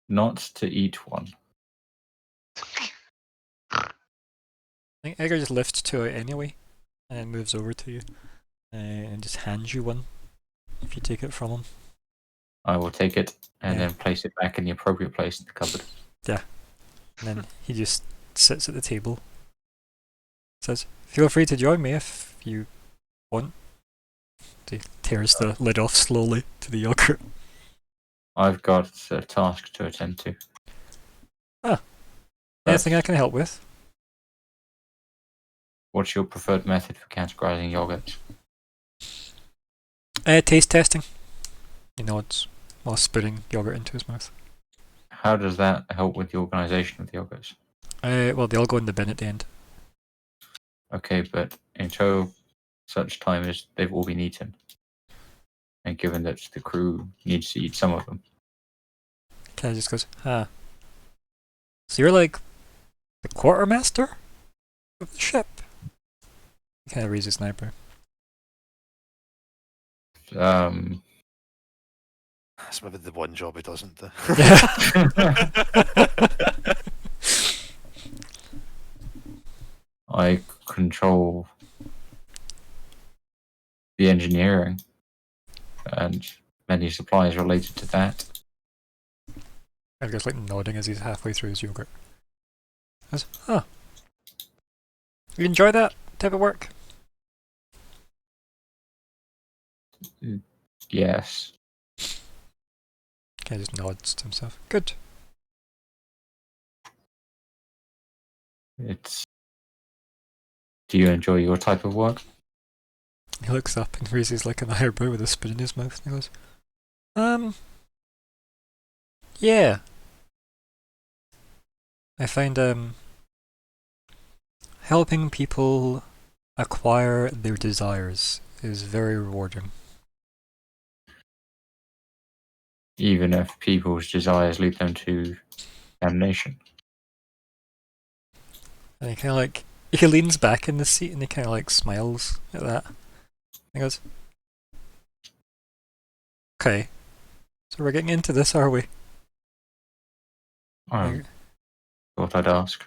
Not to eat one. I think Edgar just lifts two out anyway, and moves over to you, and just hands you one. If you take it from him. I will take it and Yeah. then place it back in the appropriate place in the cupboard. And then he just sits at the table. Says, "Feel free to join me if you want." He tears the lid off slowly to the yogurt. I've got a task to attend to. Anything I First, can help with? what's your preferred method for categorizing yogurt? Taste testing. He nods while spitting yogurt into his mouth. How does that help with the organization of the yogurts? Well, they all go in the bin at the end. Okay, but until such time as they've all been eaten, and given that the crew needs to eat some of them, Kind of just goes, "Ah. So you're like the quartermaster of the ship?" He kind of raises an eyebrow. That's maybe the one job he doesn't do. I control the engineering and many supplies related to that. Edgar's like nodding as he's halfway through his yogurt. He goes, "Oh. You enjoy that type of work?" Yes. Kind of just nods to himself. Good. It's. Do you enjoy your type of work? He looks up and raises like an eyebrow with a spoon in his mouth and he goes, yeah. I find helping people acquire their desires is very rewarding. Even if people's desires lead them to damnation. And he leans back in the seat and he kind of like smiles at that. He goes, "Okay, so we're getting into this, are we?" I thought I'd ask.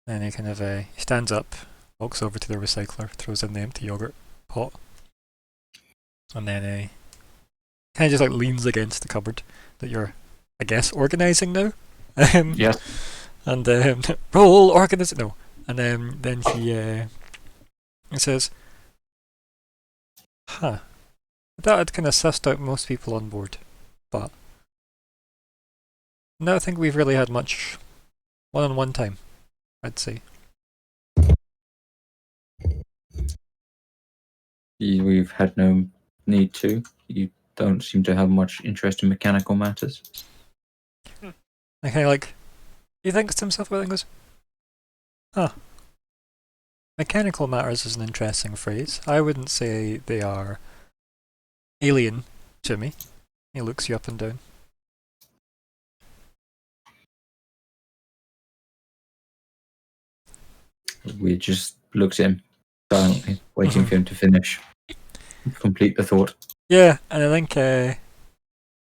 Then he kind of he stands up, walks over to the recycler, throws in the empty yogurt pot, and then kind of just like leans against the cupboard that you're, I guess, organising now. Yes. And roll organize no, and then he says, "Huh, I thought I'd kind of sussed out most people on board, but No, I think we've really had much one-on-one time, I'd say. We've had no need to. You don't seem to have much interest in mechanical matters. I kind of like, he thinks to himself about it and goes, huh. Mechanical matters is an interesting phrase. I wouldn't say they are alien to me. He looks you up and down. We just looked at him silently, waiting for him to finish, complete the thought. Yeah, and I think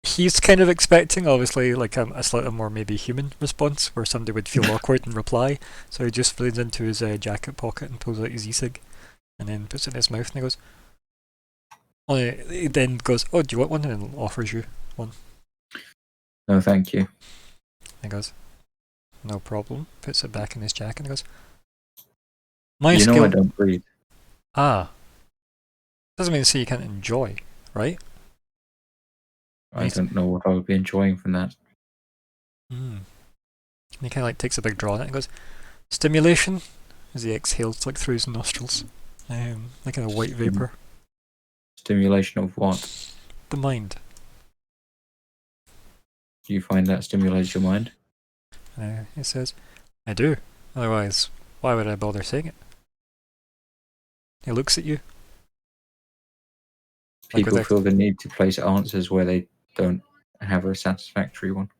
he's kind of expecting, obviously, like a slightly more maybe human response, where somebody would feel awkward and reply. So he just leans into his jacket pocket and pulls out his e-cig, and then puts it in his mouth, and he goes. He then goes, "Oh, do you want one?" and then offers you one. No, thank you. And goes, "No problem." Puts it back in his jacket and goes, "My You skill." know I don't breathe. Ah, doesn't mean to say you can't enjoy, right? I don't know what I would be enjoying from that. And he kind of like takes a big draw on it and goes, "Stimulation," as he exhales like through his nostrils, like in a white vapor. Stimulation of what? The mind. Do you find that stimulates your mind? He says, "I do. Otherwise, why would I bother saying it?" He looks at you. People feel the need to place answers where they don't have a satisfactory one.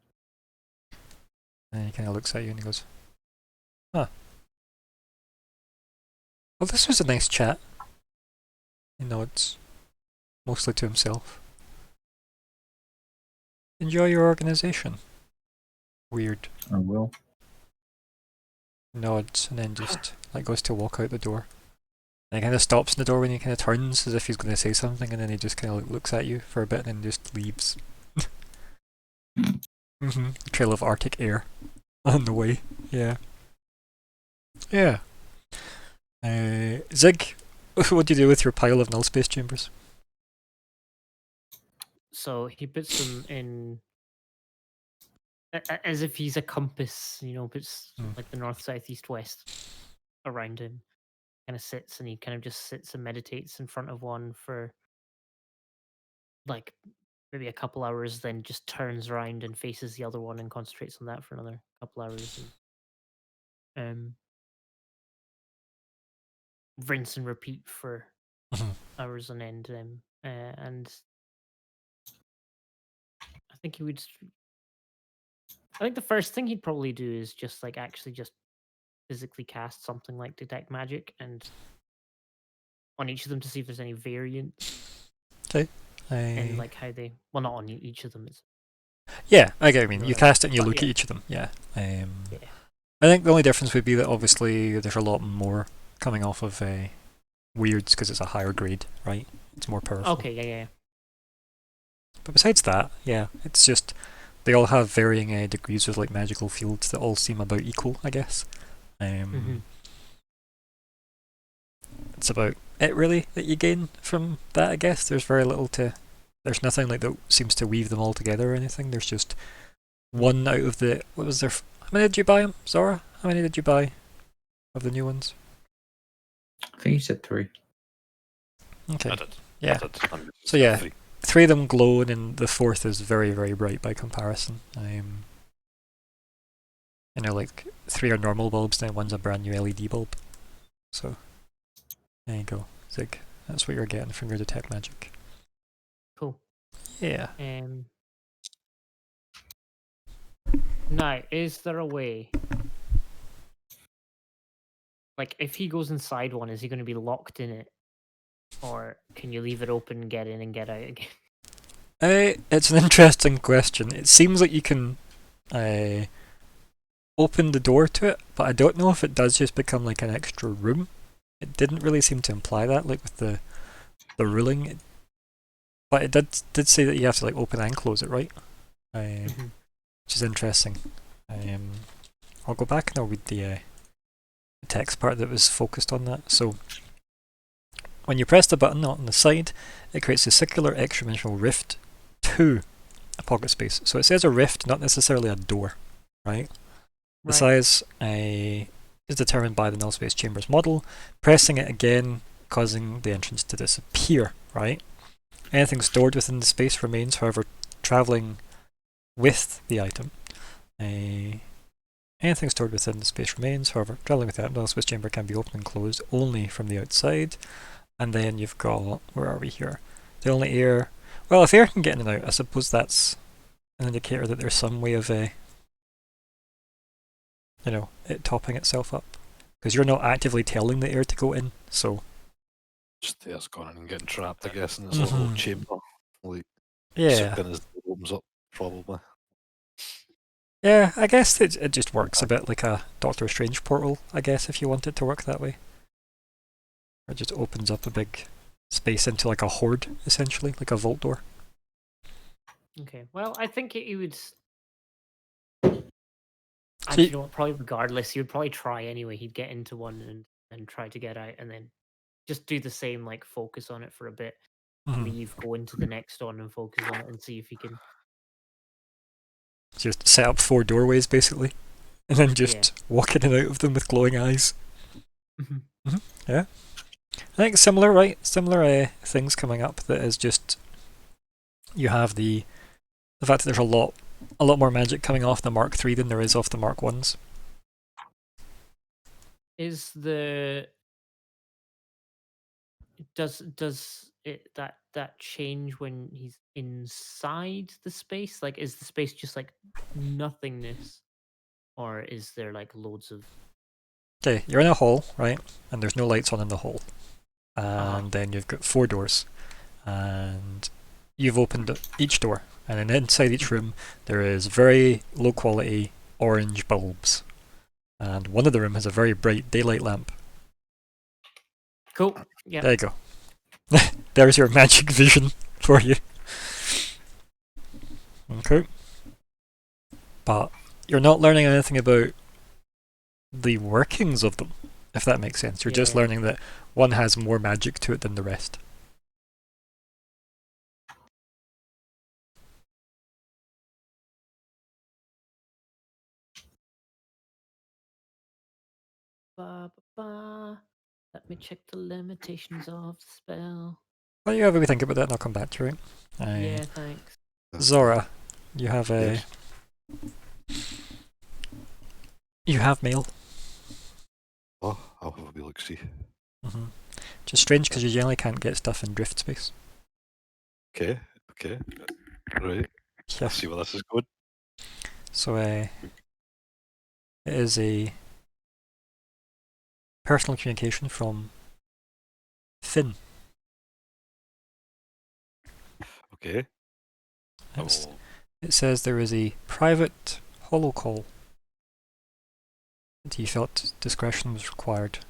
And he kind of looks at you and he goes, "Huh. Well, this was a nice chat." He nods, mostly to himself. "Enjoy your organization." Weird. I will. Nods and then just like goes to walk out the door. And he kind of stops in the door when he kind of turns as if he's going to say something, and then he just kind of like looks at you for a bit and then just leaves. A trail of Arctic air on the way. Yeah. Yeah. Zig, what do you do with your pile of null space chambers? So he puts them in as if he's a compass, puts like the north, south, east, west around him. Kind of sits, and he kind of just sits and meditates in front of one for like maybe a couple hours, then just turns around and faces the other one and concentrates on that for another couple hours, and rinse and repeat for hours on end. And I think he would. I think the first thing he'd probably do is just like actually just physically cast something like detect magic and on each of them to see if there's any variance. Okay. And like how they not on each of them. Yeah, I get what you mean. You Right. cast it and you But look at yeah. each of them. Yeah. Yeah. I think the only difference would be that obviously there's a lot more coming off of weirds because it's a higher grade, right? It's more powerful. Okay, yeah. But besides that, yeah, it's just they all have varying degrees of like magical fields that all seem about equal, I guess. It's about it really that you gain from that, I guess. There's very little to. There's nothing like that seems to weave them all together or anything. There's just one out of the. What was there? How many did you buy them, Zora? How many did you buy of the new ones? I think you said 3. Okay. I did. Yeah. I did. So yeah, 3 of them glow, and then the 4th is very, very bright by comparison. Like 3 are normal bulbs, then one's a brand new LED bulb. So there you go, Zig. That's what you're getting from your detect magic. Cool. Yeah. Now, is there a way? Like, if he goes inside one, is he going to be locked in it, or can you leave it open, get in, and get out again? It's an interesting question. It seems like you can open the door to it, but I don't know if it does just become like an extra room. It didn't really seem to imply that, like with the ruling. But it did say that you have to like open and close it, right? Which is interesting. I'll go back and I'll read the text part that was focused on that. So, when you press the button on the side, it creates a circular extra-dimensional rift 2 a pocket space. So it says a rift, not necessarily a door, right? The size is determined by the null space chamber's model. Pressing it again, causing the entrance to disappear, right? Anything stored within the space remains, however, traveling with the item. Anything stored within the space remains, however, traveling with the item. The null space chamber can be opened and closed only from the outside. And then you've got, where are we here? The only air. Well, if air can get in and out, I suppose that's an indicator that there's some way of it topping itself up, because you're not actively telling the air to go in, so Just the air's gone in and getting trapped, I guess, in this little chamber. Like, yeah, sucking as it opens up, probably. yeah. I guess it just works a bit like a Doctor Strange portal, I guess, if you want it to work that way. It just opens up a big space into like a horde, essentially, like a vault door. Okay. Well, I think he would. So Actually, you know what? Probably regardless, he would probably try anyway. He'd get into one and try to get out, and then just do the same, like focus on it for a bit, leave, go into the next one and focus on it, and see if he can. Just set up 4 doorways basically, and then just walk in and out of them with glowing eyes. Yeah, I think similar, right? Similar things coming up. That is just you have the fact that there's a lot more magic coming off the Mark III than there is off the Mark I's. Is the does it that change when he's inside the space? Like, is the space just like nothingness, or is there like loads of? Okay, you're in a hall, right? And there's no lights on in the hall, and then you've got 4 doors, and you've opened each door, and then inside each room there is very low quality orange bulbs, and one of the room has a very bright daylight lamp. Cool. Yeah. There you go. There's your magic vision for you. Okay. But you're not learning anything about the workings of them, if that makes sense. You're just learning that one has more magic to it than the rest. Let me check the limitations of the spell. Well, you have a wee think about that and I'll come back to it. Yeah, thanks. Zora, you have a... Yes. You have mail. Oh, I'll have a wee look-see. Just strange because you generally can't get stuff in drift space. Okay, right. Yeah. Let's see where this is going. So, it is a personal communication from Finn. Okay. It says there is a private holocall. And he felt discretion was required.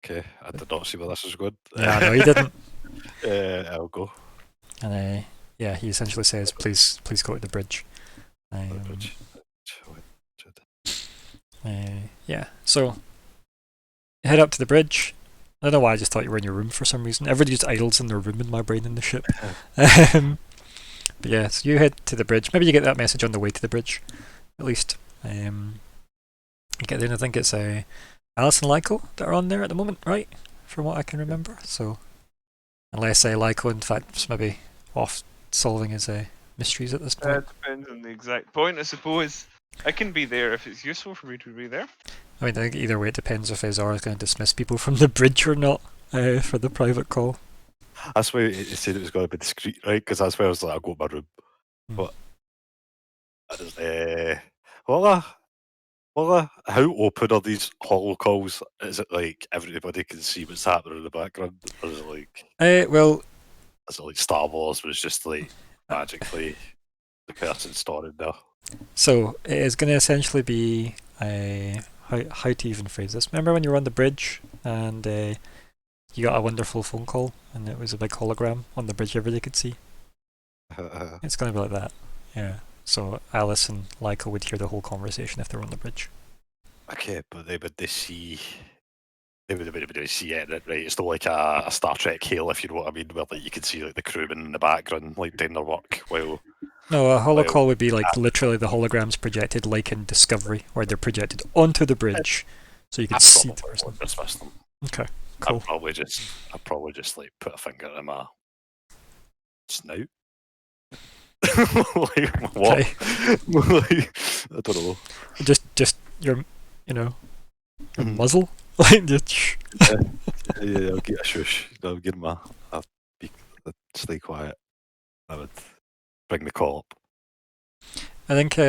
Okay, I did not see where this is going. Yeah, no, he didn't. I'll go. And yeah, he essentially says, "Please go to the bridge." Yeah, so head up to the bridge. I don't know why I just thought you were in your room for some reason. Everybody just idles in their room in my brain in the ship. But yeah, so you head to the bridge. Maybe you get that message on the way to the bridge, at least. You get there, and I think it's Alice and Lyko that are on there at the moment, right? From what I can remember. So, unless Lyko, in fact, is maybe off solving his mysteries at this point. It depends on the exact point, I suppose. I can be there if it's useful for me to be there. I mean, I think either way it depends if Zora is going to dismiss people from the bridge or not for the private call. That's why it said it was going to be discreet, right? Because that's why I was like, I'll go to my room. But I just, how open are these holo calls? Is it like everybody can see what's happening in the background? Or is it like... Well... Is it like Star Wars, but it's just like magically the person started there? So, it is going to essentially be how to even phrase this. Remember when you were on the bridge and you got a wonderful phone call and it was a big hologram on the bridge everybody could see? It's going to be like that, yeah. So Alice and Lyko would hear the whole conversation if they were on the bridge. Okay, but would they see See it, right? It's not like a Star Trek Hale, if you know what I mean, where like you can see like the crewmen in the background like doing their work while. No, a holocall Well, would be like literally the holograms projected, like in Discovery, where they're projected onto the bridge, so you can I see the probably person. would dismiss them. Okay, cool. I'd probably just like put a finger in my snout. Like what? Like, I don't know. Just your, your Mhm. muzzle, like just. Yeah, I'll get a shush. I'll give him I'd stay quiet. I would bring the call up. I think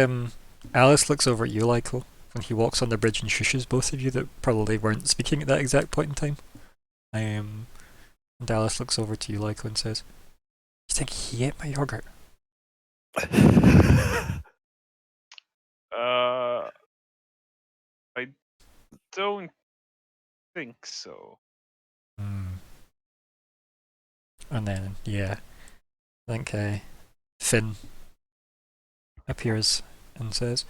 Alice looks over at you, Lyko, when he walks on the bridge and shushes both of you that probably weren't speaking at that exact point in time. And Alice looks over to you, Lyko, and says, "You think he ate my yogurt?" I don't think so. And then, yeah, I think Finn appears and says,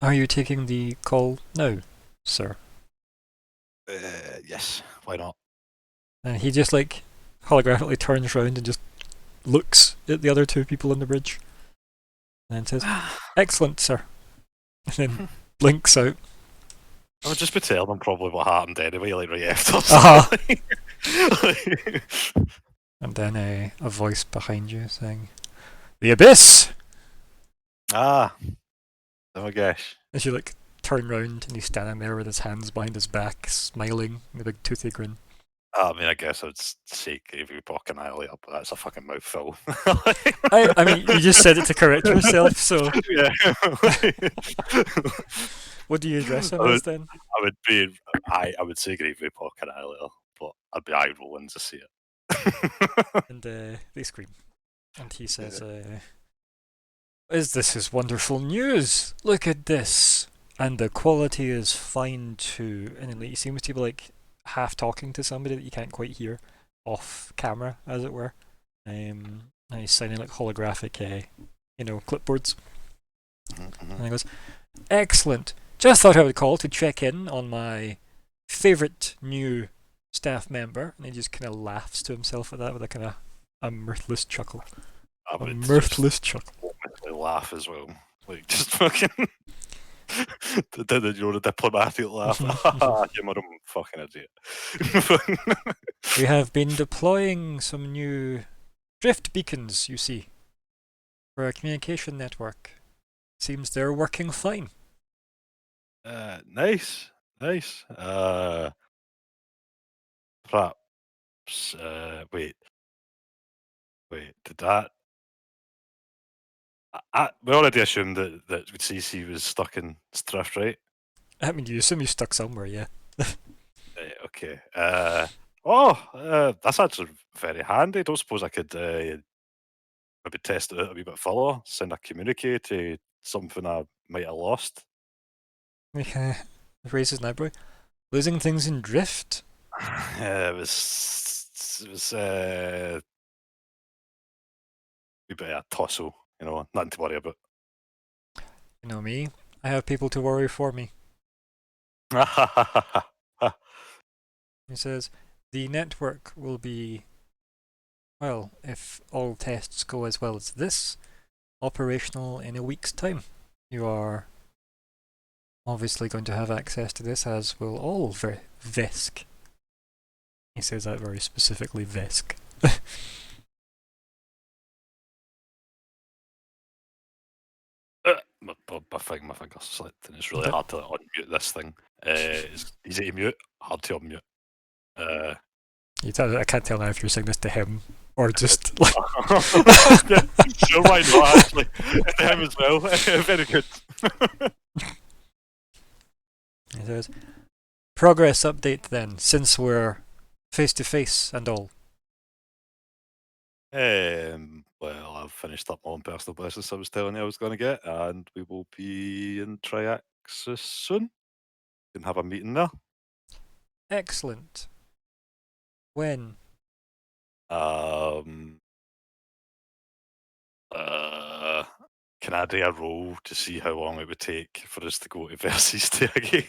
"Are you taking the call now, sir?" Yes, why not? And he just like holographically turns around and just looks at the other two people on the bridge and then says, "Excellent, sir." And then blinks out. I would just be telling them probably what happened anyway, like right after. Uh-huh. And then a voice behind you saying, "The abyss!" Oh my gosh. As you like turn round and he's standing there with his hands behind his back, smiling with a big toothy grin. I mean, I guess I'd say Gravy Pork Annihilator, but that's a fucking mouthful. I mean, you just said it to correct yourself, so Yeah. what do you address him I as then? I would say Gravy Pork Annihilator, but I'd be eye rolling to see it. And they scream. And he says, This is wonderful news! Look at this! And the quality is fine too. And then he seems to be like half talking to somebody that you can't quite hear off camera, as it were. And he's signing like holographic, clipboards. And he goes, "Excellent! Just thought I would call to check in on my favourite new staff member." And he just kind of laughs to himself at that with a kind of a mirthless chuckle. I A would mirthless chuckle. just laugh as well. Like, just fucking. The diplomatic laugh. You're my own fucking idiot. We have been deploying some new drift beacons, you see, for our communication network. Seems they're working fine. Nice. Perhaps. Wait. Did that? We already assumed that CC was stuck in Drift, right? I mean, you assume he's stuck somewhere, yeah. Okay. That's actually very handy. Don't suppose I could maybe test it out a wee bit further, send a communique to something I might have lost. He raises an eyebrow. Losing things in drift? It was a wee bit of a tussle, nothing to worry about. You know me. I have people to worry for me. He says, the network will be, well, if all tests go as well as this, operational in a week's time. You are obviously going to have access to this, as will all VESC. He says that very specifically, VESC. My finger slipped, and it's really hard to unmute this thing. It's easy to mute, hard to unmute. I can't tell now if you're saying this to him or just like. Sure, why not? Actually, to him as well. Very good. He says, "Progress update then, since we're face to face and all." Well, I've finished up my own personal business I was telling you I was going to get, and we will be in Triaxis soon. We can have a meeting there. Excellent. When? Can I do a roll to see how long it would take for us to go to Versus again?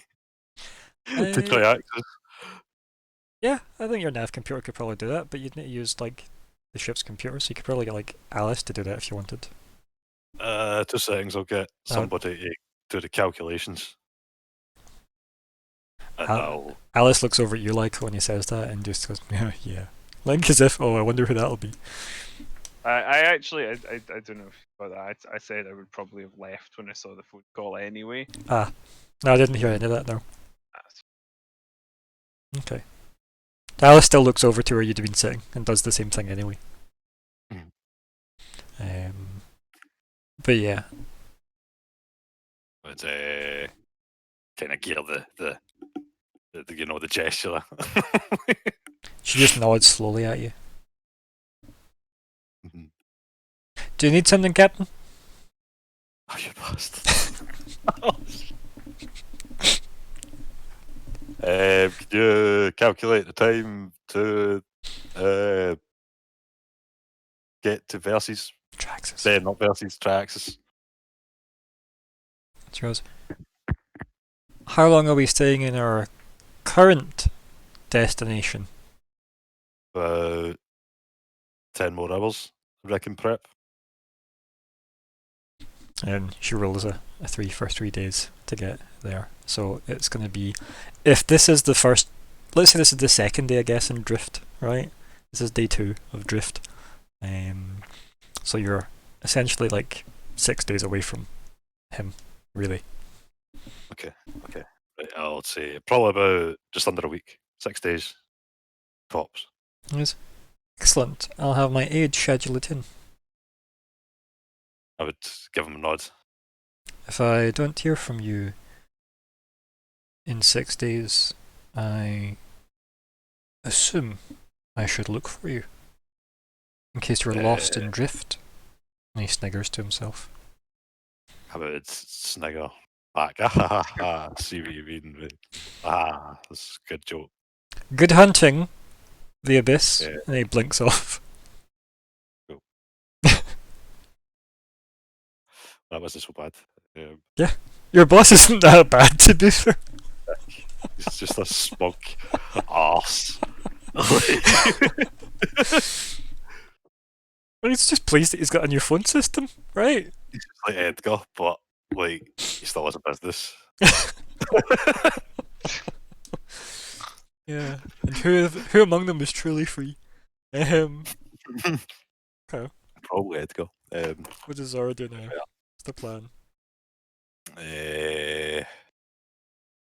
to try access. Yeah, I think your nav computer could probably do that, but you'd need to use like the ship's computer, so you could probably get like Alice to do that if you wanted. 2 seconds, I'll get somebody to do the calculations. And I'll... Alice looks over at you like when he says that and just goes, yeah. Like as if, oh, I wonder who that'll be. I actually, I don't know about that. I said I would probably have left when I saw the phone call anyway. Ah, no, I didn't hear any of that, no. That's- Okay. Alice still looks over to where you'd been sitting and does the same thing anyway. But yeah. But kind of gear the the gesture. She just nods slowly at you. Mhm. Do you need something, Captain? Oh, you bastard. Can you calculate the time to get to Versus? Traxxas. Not Versus, Traxxas. She goes, how long are we staying in our current destination? About 10 more hours, I reckon, prep. And she rolls a 3 for 3 days to get there. So it's going to be, if this is the first, let's say this is the second day, I guess, in Drift, right? This is day 2 of Drift. So you're essentially like 6 days away from him, really. Okay. Right, I'll say probably about just under a week. 6 days. Tops. Yes. Excellent. I'll have my aide schedule it in. I would give him a nod. If I don't hear from you in 6 days, I assume I should look for you. In case you're lost in Drift. And he sniggers to himself. I would snigger back. See what you mean. That's a good joke. Good hunting, the Abyss. Yeah. And he blinks off. Cool. That wasn't so bad. Your boss isn't that bad, to be fair. He's just a smug arse. Well, he's just pleased that he's got a new phone system, right? He's just like Edgar, but like he still has a business. Yeah. And who among them is truly free? Okay. Probably Edgar. What does Zara do now? What's the plan?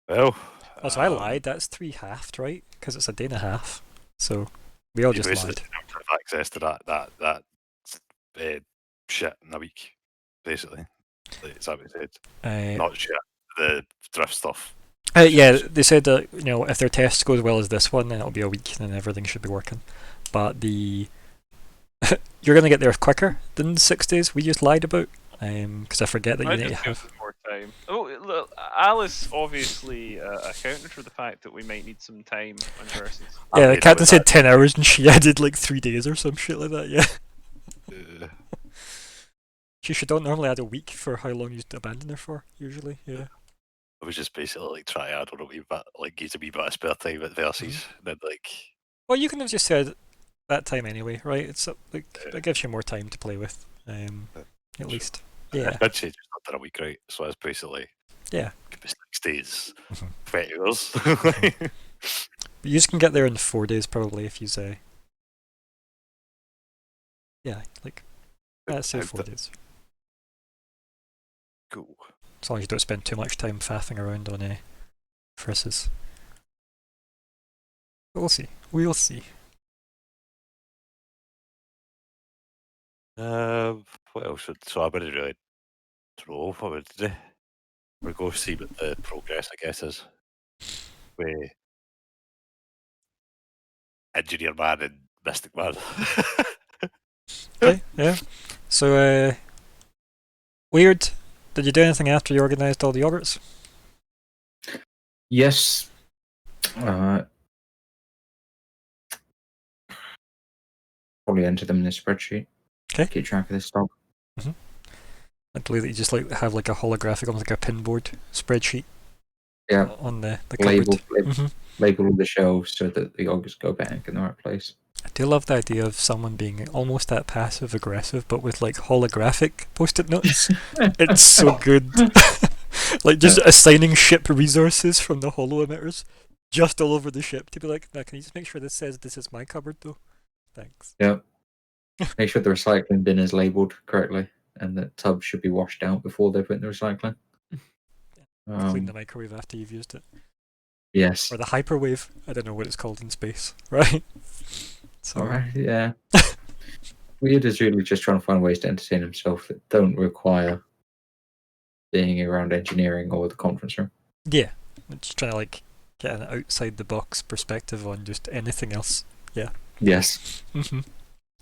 Well. Oh, so I lied. That's 3 halved, right? Because it's a day and a half. So we all You just basically lied. have access to that shit in a week, basically. Like, is that what it said? Not shit, the drift stuff. Yeah, they said that if their test goes well as this one, then it'll be a week, and then everything should be working. But you're gonna get there quicker than 6 days we just lied about. Because I forget that you need to have more time. Oh, look, Alice obviously accounted for the fact that we might need some time on Versus. Yeah, the captain said 10 hours and she added like 3 days or some shit like that, yeah. She should don't normally add a week for how long you abandon her for, usually, yeah. I was just basically like trying to add on a wee bit, like use a wee bit of spare time at Versus, then like... Well, you can have just said that time anyway, right? It's like, that gives you more time to play with, at least. Yeah. I did say just under a week, right? So that's basically... Yeah. 6 days, 20 hours. But you just can get there in 4 days probably if you say... Yeah, like, let's say 4 days. Cool. As long as you don't spend too much time faffing around on Versus. But we'll see. We'll see. What else should... So I wouldn't really know what would do. We'll go see what the progress, I guess, is. With Engineer Man and Mystic Man. Okay, yeah. So, Weird, did you do anything after you organised all the yogurts? Yes. Probably enter them in a spreadsheet. Okay. Keep track of this stock. I believe that you just have like a holographic, almost like a pinboard spreadsheet. Yeah. on the cupboard. Label all the shelves so that the ogres go back in the right place. I do love the idea of someone being almost that passive aggressive, but with like holographic post-it notes. It's so good. Like just assigning ship resources from the holo emitters just all over the ship to be like, now can you just make sure this says this is my cupboard though? Thanks. Yep. Make sure the recycling bin is labelled correctly and that tubs should be washed out before they put in the recycling. Clean the microwave after you've used it. Yes. Or the hyperwave. I don't know what it's called in space, right? So, Alright, yeah. Weird is really just trying to find ways to entertain himself that don't require being around engineering or the conference room. yeah, I'm just trying to like get an outside the box perspective on just anything else. Yeah. Yes.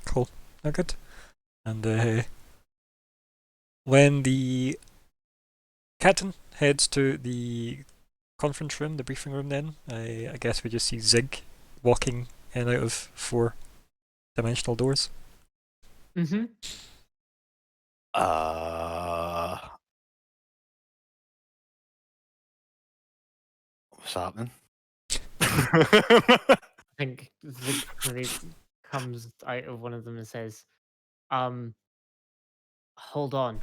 Cool. Oh, good. And when the captain heads to the conference room, the briefing room, then I guess we just see Zig walking in and out of 4-dimensional doors. What's happening? I think Zig really comes out of one of them and says, hold on.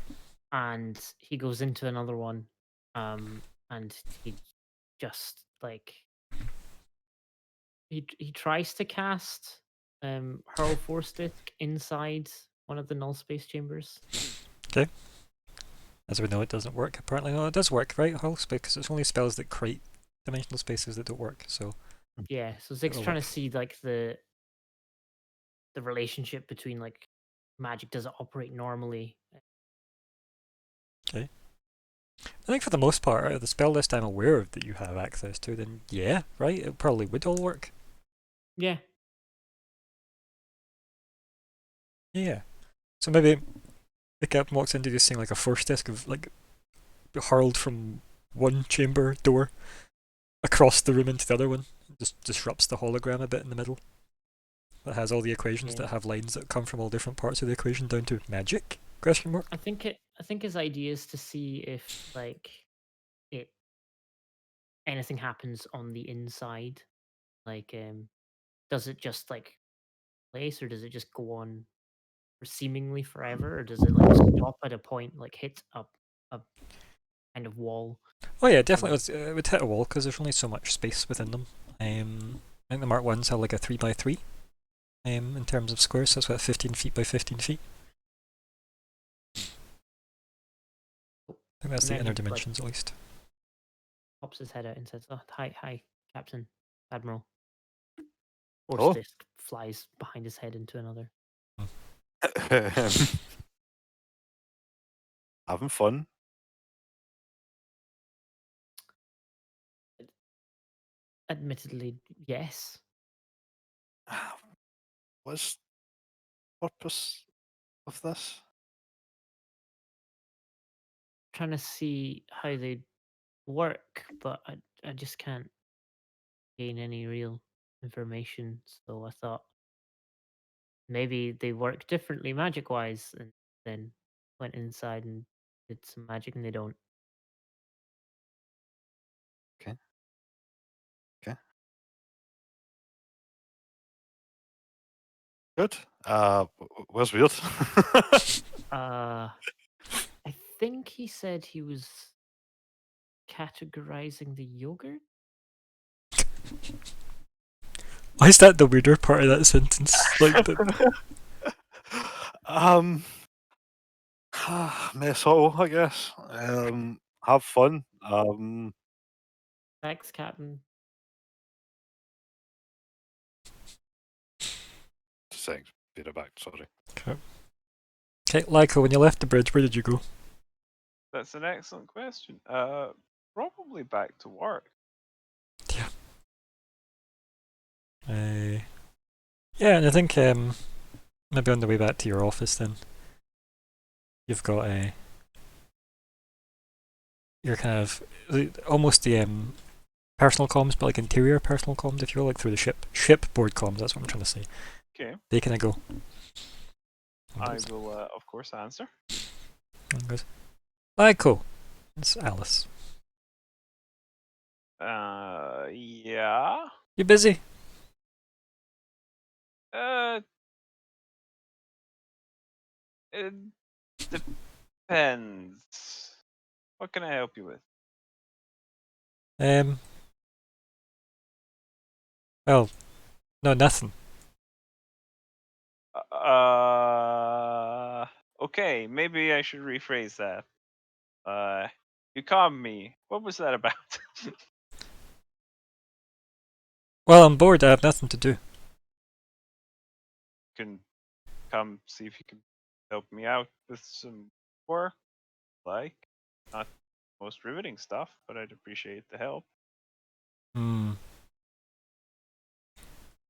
And he goes into another one, and he just like he tries to cast hurl force disc inside one of the null space chambers. Okay. As we know, it doesn't work. Apparently, no, it does work, right? Hull space, because it's only spells that create dimensional spaces that don't work. So Yeah, so Zig's It'll trying work. to see like the relationship between like magic, does it operate normally? I think for the most part, out of the spell list I'm aware of that you have access to, then yeah, right? It probably would all work. Yeah. Yeah. So maybe the captain walks into this thing like a force disc of like hurled from one chamber door across the room into the other one. Just disrupts the hologram a bit in the middle. That has all the equations that have lines that come from all different parts of the equation down to magic? Question mark. I think his idea is to see if like it anything happens on the inside. Like does it just like place, or does it just go on for seemingly forever, or does it like stop at a point, like hit a kind of wall? Oh yeah, definitely it would hit a wall because there's only so much space within them. I think the Mark 1s have like a 3x3 in terms of squares, so it's about 15 feet by 15 feet. I think that's the And then inner he, dimensions at least. pops his head out and says, "Oh, hi, Captain, Admiral." Oh. Force disc flies behind his head into another. Having fun. Admittedly, yes. What's the purpose of this? Trying to see how they work, but I just can't gain any real information. So I thought maybe they work differently magic wise, and then went inside and did some magic, and they don't. Good. Where's Weird? I think he said he was categorizing the yogurt. Why is that the weirder part of that sentence? Like the, mess hall, I guess. Have fun. Thanks, Captain. Thanks. Beat it back. Sorry. okay, Lyko, when you left the bridge, where did you go? That's an excellent question. Probably back to work. Yeah. Yeah, and I think maybe on the way back to your office, then you've got you're kind of almost the personal comms, but like interior personal comms, if you will, like through the shipboard comms. That's what I'm trying to say. Okay. They kind of go. I will, of course, answer. Good. Lyko, it's Alice. Yeah. You busy? It depends. What can I help you with? Well, no, nothing. Okay, maybe I should rephrase that. You calmed me. What was that about? Well, I'm bored. I have nothing to do. Can come see if you can help me out with some work. Like, not the most riveting stuff, but I'd appreciate the help.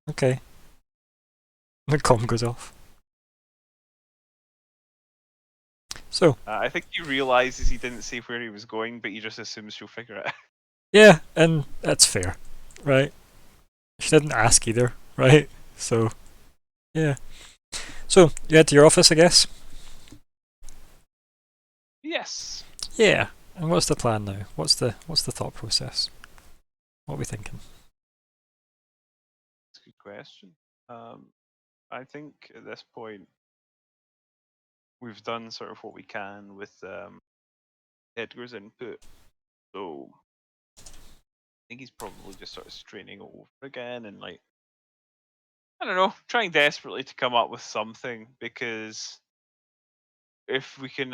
Okay. The comm goes off. So, I think he realizes he didn't say where he was going, but he just assumes she'll figure it out. yeah, and that's fair, right? She didn't ask either, right? So, yeah. So, you head to your office, I guess? Yes. Yeah. And what's the plan now? What's the thought process? What are we thinking? That's a good question. I think at this point we've done sort of what we can with Edgar's input. So I think he's probably just sort of straining it over again and like I don't know, trying desperately to come up with something because if we can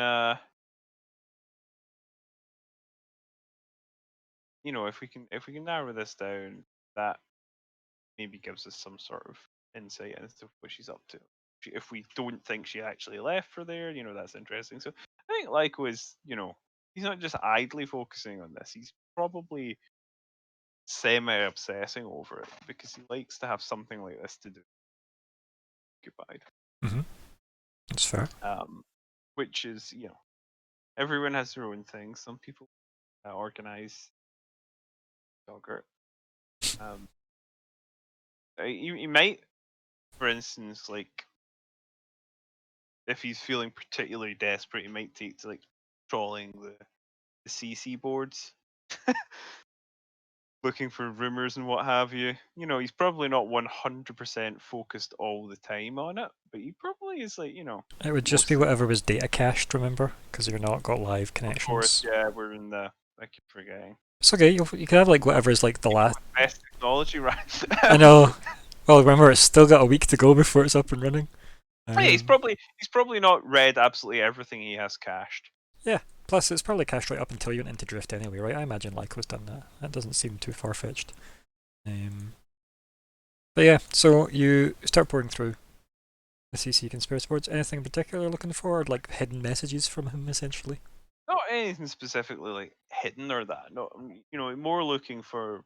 if we can narrow this down, that maybe gives us some sort of insight into what she's up to. If we don't think she actually left for there, that's interesting. So I think Lyko is, he's not just idly focusing on this. He's probably semi-obsessing over it because he likes to have something like this to do. Occupied. That's fair. Which is, everyone has their own thing. Some people organize yogurt. You might, for instance, like if he's feeling particularly desperate, he might take to like trawling the CC boards, looking for rumors and what have you. He's probably not 100% focused all the time on it, but he probably is like, It would just be most- whatever was data cached, remember? Because you're not got live Of connections. course, yeah, we're in the. I keep forgetting. It's okay. You can have like whatever is like the last. Best technology, right? I know. Well, remember, it's still got a week to go before it's up and running. Yeah, he's probably not read absolutely everything he has cached. Yeah. Plus, it's probably cached right up until you went into Drift anyway, right? I imagine Lyco's done that. That doesn't seem too far fetched. But yeah, so you start pouring through the CC conspiracy boards. Anything in particular looking for? Like hidden messages from him, essentially? Not anything specifically like hidden or that. No, more looking for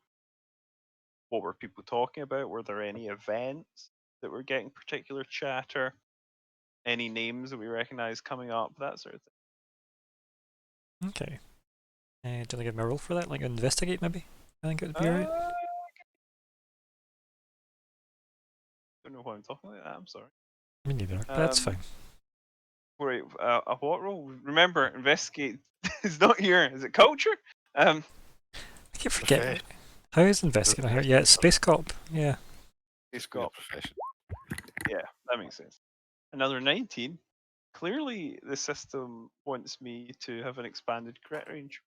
what were people talking about? Were there any events that were getting particular chatter? Any names that we recognize coming up? That sort of thing. Okay. Do you want to give me a roll for that? Like investigate, maybe? I think it would be alright. Don't know why I'm talking like that. I'm sorry. Me neither. That's fine. Wait, a what roll? Remember, investigate is not here. Is it culture? I keep forgetting. How is investigating here? Yeah, it's Space Cop. Yeah. He's got- got profession. Yeah, that makes sense. Another 19. Clearly, the system wants me to have an expanded crit range.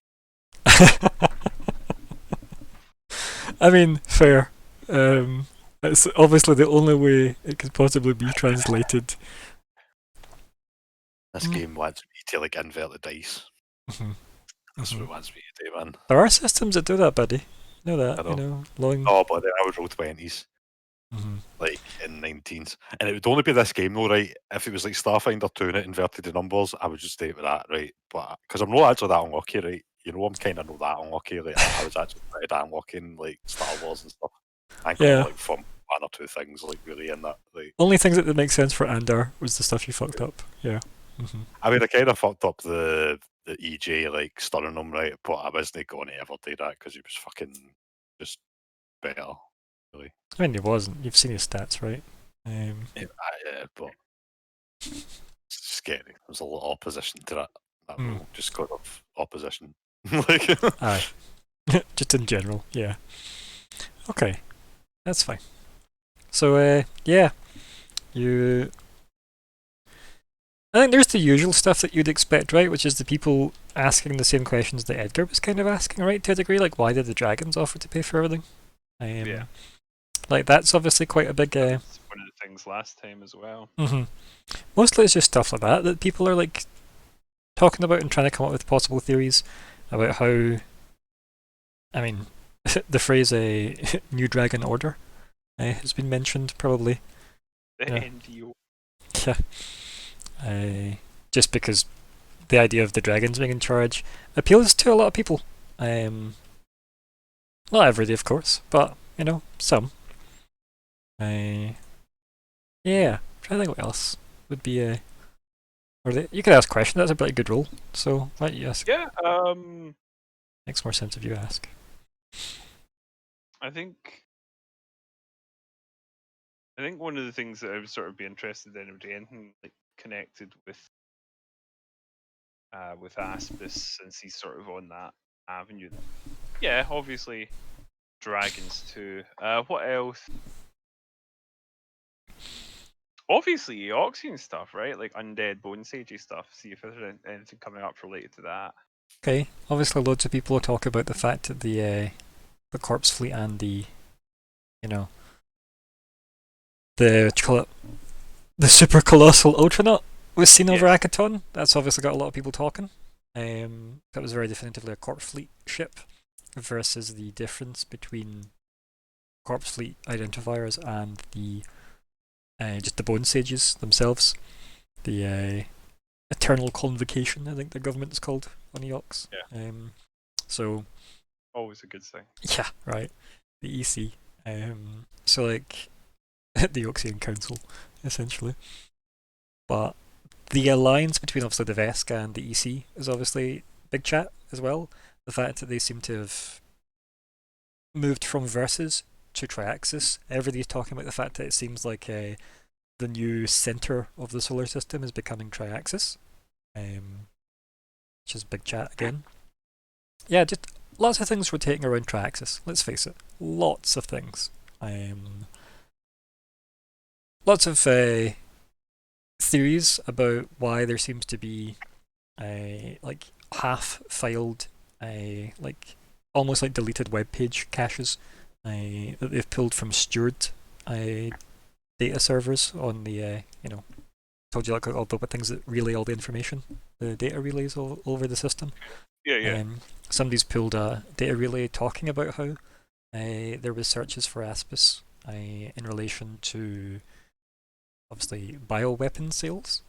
I mean, fair. It's obviously the only way it could possibly be translated. This game wants me to like invert the dice. Mhm. That's what it wants me to do, man. There are systems that do that, buddy. You know that, I know. long. Oh, but then I would roll 20s. Like in 19s. And it would only be this game though, right? If it was like Starfinder 2 and it inverted the numbers, I would just stay with that, right? But because I'm not actually that unlucky, right? I'm kind of not that unlucky. Like I was actually pretty damn lucky in like Star Wars and stuff. I got like from one or two things like really in that. Like only things that make sense for Andar was the stuff you fucked up. Yeah. I mean, I kind of fucked up the EJ like stunning him, right? But I wasn't going to ever do that because he was fucking just better. Really. I mean, he wasn't. You've seen his stats, right? Yeah, but it's scary. There's a lot of opposition to that rule, just because of opposition. Like, Aye. Just in general, yeah. Okay, that's fine. So, yeah, you. I think there's the usual stuff that you'd expect, right? Which is the people asking the same questions that Edgar was kind of asking, right? To a degree, like why did the dragons offer to pay for everything? Yeah. Like that's obviously quite a big. That's one of the things last time as well. Mostly it's just stuff like that people are like talking about and trying to come up with possible theories about how. I mean, the phrase "a new dragon order" has been mentioned probably. The Yeah. NDO. Yeah. Just because the idea of the dragons being in charge appeals to a lot of people. Not everybody, of course, but some. Yeah, I'm trying to think what else would be a. You could ask questions. That's a pretty good rule. So why don't you ask? Yeah. Makes more sense if you ask. I think one of the things that I would sort of be interested in would be anything like connected with Aspis, since he's sort of on that avenue. Yeah, obviously dragons too. What else? Obviously Eoxian stuff, right? Like undead bone sagey stuff. See if there's anything coming up related to that. Okay. Obviously, loads of people talk about the fact that the corpse fleet and the what you call it, the super colossal Ultranaut was seen over Akaton. That's obviously got a lot of people talking. That was very definitively a corpse fleet ship versus the difference between corpse fleet identifiers and the just the bone sages themselves. The eternal convocation, I think the government is called on Eox. Yeah. So always a good thing. Yeah, right. The EC. So like the Eoxian Council, essentially. But the alliance between obviously the Vesca and the EC is obviously big chat as well. The fact that they seem to have moved from Versus to Triaxis. Everybody's talking about the fact that it seems like the new center of the solar system is becoming Triaxis. Which is big chat again. Yeah, just lots of things rotating around Triaxis, let's face it. Lots of things. Lots of theories about why there seems to be like half-filed, like almost like deleted web page caches that they've pulled from steward data servers on the told you like all the things that relay all the information, the data relays all over the system. Yeah. Somebody's pulled a data relay talking about how there was searches for Aspis in relation to obviously bioweapon sales,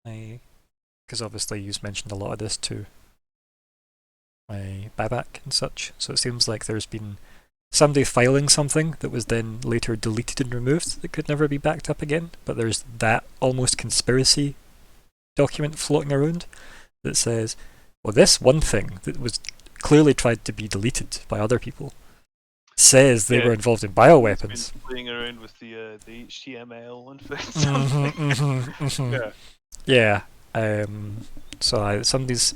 because obviously you've mentioned a lot of this to Babak and such. So it seems like there's been somebody filing something that was then later deleted and removed that could never be backed up again. But there's that almost conspiracy document floating around that says, well, this one thing that was clearly tried to be deleted by other people says they were involved in bioweapons. Been playing around with the HTML and things. Yeah. So somebody's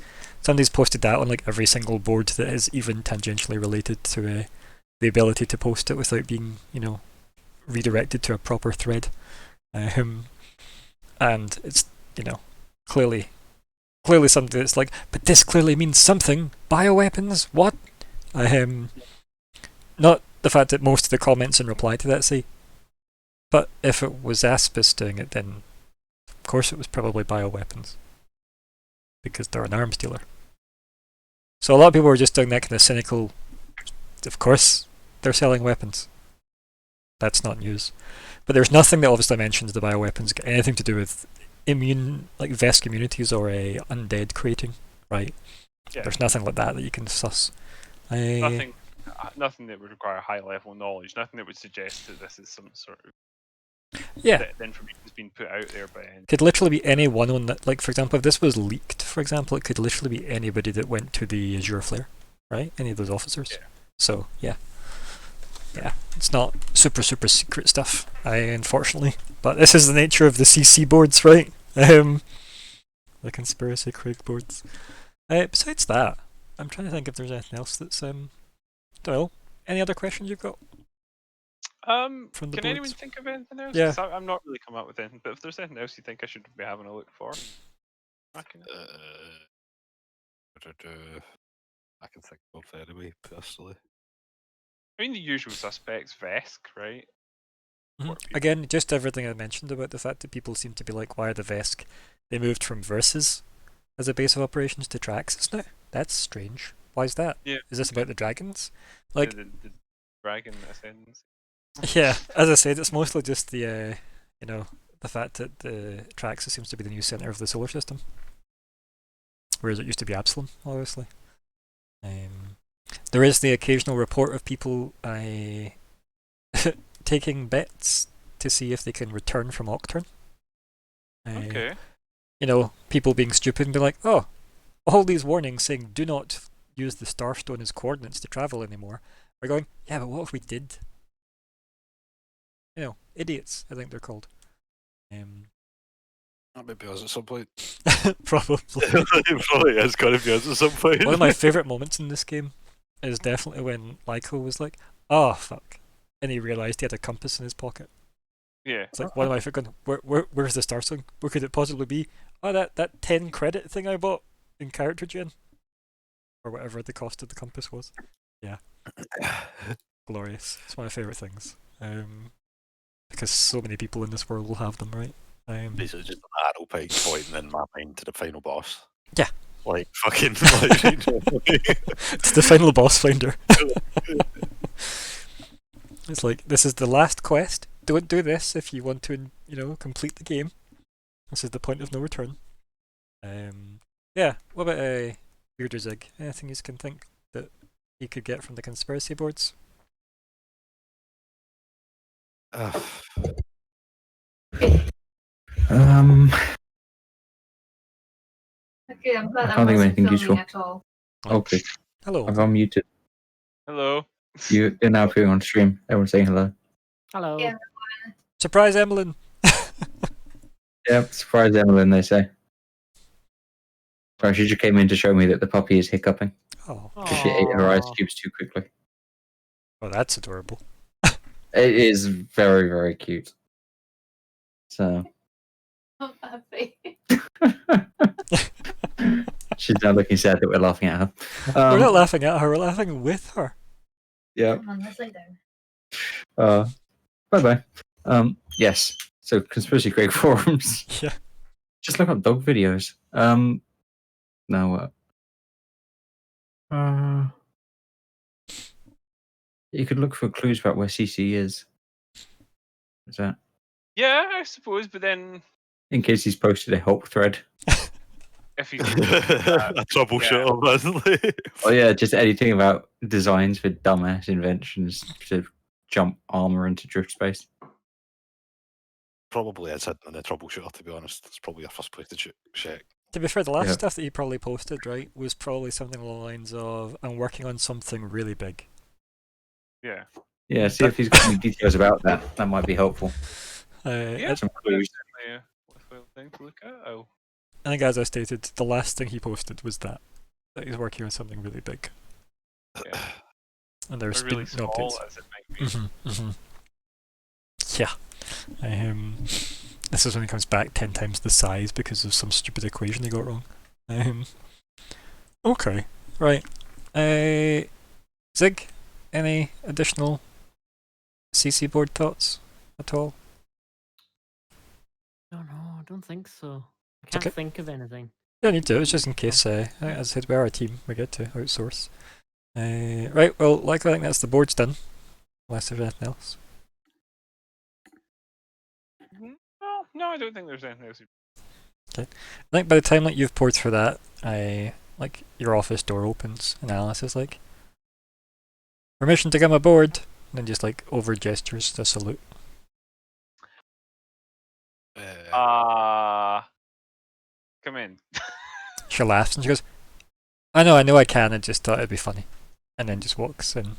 posted that on like every single board that is even tangentially related to the ability to post it without being redirected to a proper thread. And it's clearly something that's like, but this clearly means something. Bioweapons? What? Not the fact that most of the comments in reply to that say, but if it was Aspis doing it, then of course it was probably bioweapons. Because they're an arms dealer. So a lot of people were just doing that kind of cynical, of course they're selling weapons. That's not news. But there's nothing that obviously mentions the bioweapons got anything to do with like vest communities or a undead creating, right? Yeah. There's nothing like that you can suss. Nothing that would require high level knowledge, nothing that would suggest that this is some sort of the information has been put out there by could literally be anyone on that. Like for example, if this was leaked, for example, it could literally be anybody that went to the Azure Flare, right? Any of those officers. Yeah. So yeah, it's not super secret stuff, unfortunately. But this is the nature of the CC boards, right? The conspiracy Craig boards. Besides that, I'm trying to think if there's anything else that's Well, any other questions you've got? From the Can anyone boards? think of anything else? Yeah. 'Cause I'm not really come up with anything. But if there's anything else you think I should be having a look for, I can think of anyway, personally. I mean the usual suspects, Vesk, right? What people- Again, just everything I mentioned about the fact that people seem to be like, why are the Vesk? They moved from Versus as a base of operations to Traxxas now? That's strange. Why is that? Yeah. Is this about the dragons? Like, the dragon ascendance. yeah, as I said, it's mostly just the, you know, the fact that the Traxxas seems to be the new center of the solar system. Whereas it used to be Absalom, obviously. There is the occasional report of people taking bets to see if they can return from Octurne. Okay. You know, people being stupid and be like, oh, all these warnings saying do not use the Starstone as coordinates to travel anymore. We're going, yeah, but what if we did? You know, idiots, I think they're called. That may be us at some point. Probably. It probably is going to be us at some point. One of my favourite moments in this game is definitely when Lyko was like, oh, fuck. And he realised he had a compass in his pocket. Yeah. It's like, what am I thinking? Where's the Starstone? Where could it possibly be? Oh, that 10 credit thing I bought in character gen. Or whatever the cost of the compass was. Yeah. Glorious. It's one of my favourite things. Because so many people in this world will have them, right? Basically just an arrow pike pointing in my mind to the final boss. Yeah. Like, fucking... Like, It's the final boss finder. It's like, this is the last quest. Don't do this if you want to, you know, complete the game. This is the point of no return. Yeah, what about Bearder Zig? Anything you can think that you could get from the conspiracy boards? Okay, I'm glad I I can't think of wasn't anything filming useful. at all. Okay, Hello. I've unmuted. Hello. You're now appearing on stream. Everyone's saying hello. Hello. Yeah. Surprise, Emlyn! Yep, surprise Emmeline, they say. Sorry, she just came in to show me that the puppy is hiccuping. Oh, She ate her ice Aw. cubes too quickly. well, that's adorable. It is very, very cute. So, I'm happy. she's now looking sad that we're laughing at her. We're not laughing at her, we're laughing with her. Yeah. Come on, let's lay down. Bye bye. Yes. So conspiracy Craig forums. Yeah. Just look up dog videos. Now you could look for clues about where CC is. Is that Yeah, I suppose, but then in case he's posted a help thread? if he's a troubleshooter, basically. Oh yeah, just anything about designs for dumbass inventions to jump armor into drift space. Probably is hidden in the troubleshooter, to be honest. It's probably our first place to check. To be fair, the last Yeah. stuff that he probably posted, right, was probably something along the lines of, I'm working on something really big. yeah. Yeah, see if he's got any details about that. That might be helpful. Yeah. Some clues. Definitely a worthwhile thing to look at. Oh. I think, as I stated, the last thing he posted was that he's working on something really big. Yeah. And there's Or really been no small updates. as it might be. Yeah. This is when he comes back 10 times the size because of some stupid equation he got wrong. Okay, right. Zig, any additional CC board thoughts at all? No, I don't think so. I It's can't okay. think of anything. You don't need to, it's just in case, as I said, we are a team, we get to outsource. Right, well, I think that's the board's done. Unless there's anything else. No, I don't think there's anything else. I think by the time you've poured through that, your office door opens and Alice is like, permission to come aboard, and then just over gestures to salute. Come in. She laughs and she goes, I know I can, I just thought it'd be funny. And then just walks in.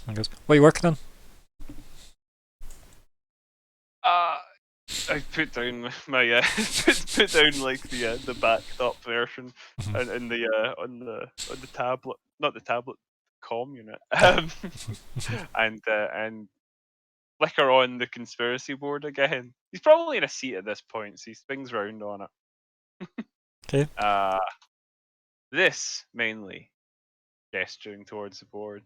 And goes, what are you working on? I put down my put down the backed up version and in the on the tablet, not the tablet, comm unit, and flicker on the conspiracy board again. He's probably in a seat at this point, so he spins round on it. Okay. This mainly gesturing towards the board.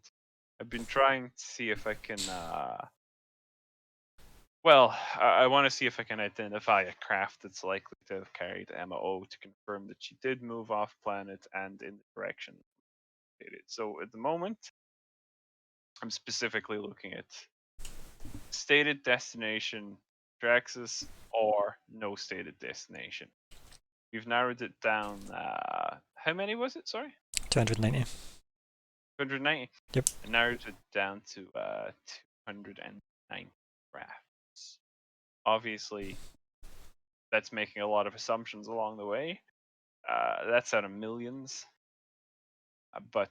I've been trying to see if I can. Well, I want to see if I can identify a craft that's likely to have carried Emma O to confirm that she did move off planet and in the direction stated. So at the moment, I'm specifically looking at stated destination, Draxus, or no stated destination. We've narrowed it down. How many was it? Sorry, 290. 290. Yep. I narrowed it down to 209 crafts. Obviously, that's making a lot of assumptions along the way. That's out of millions. But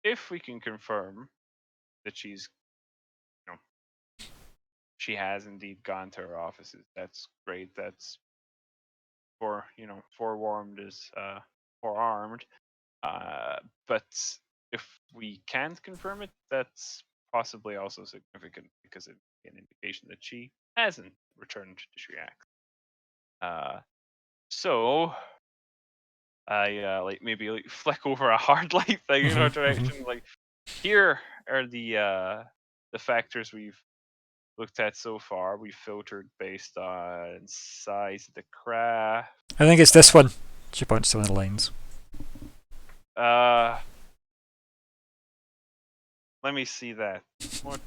if we can confirm that she's, she has indeed gone to her offices, that's great. That's forewarned is forearmed. But if we can't confirm it, that's possibly also significant because it's an indication that she hasn't returned to Shriak. So I maybe flick over a hard light thing in her direction. Like, here are the factors we've looked at so far. We filtered based on size of the craft. I think it's this one. She points to one of the lines. Let me see that. What?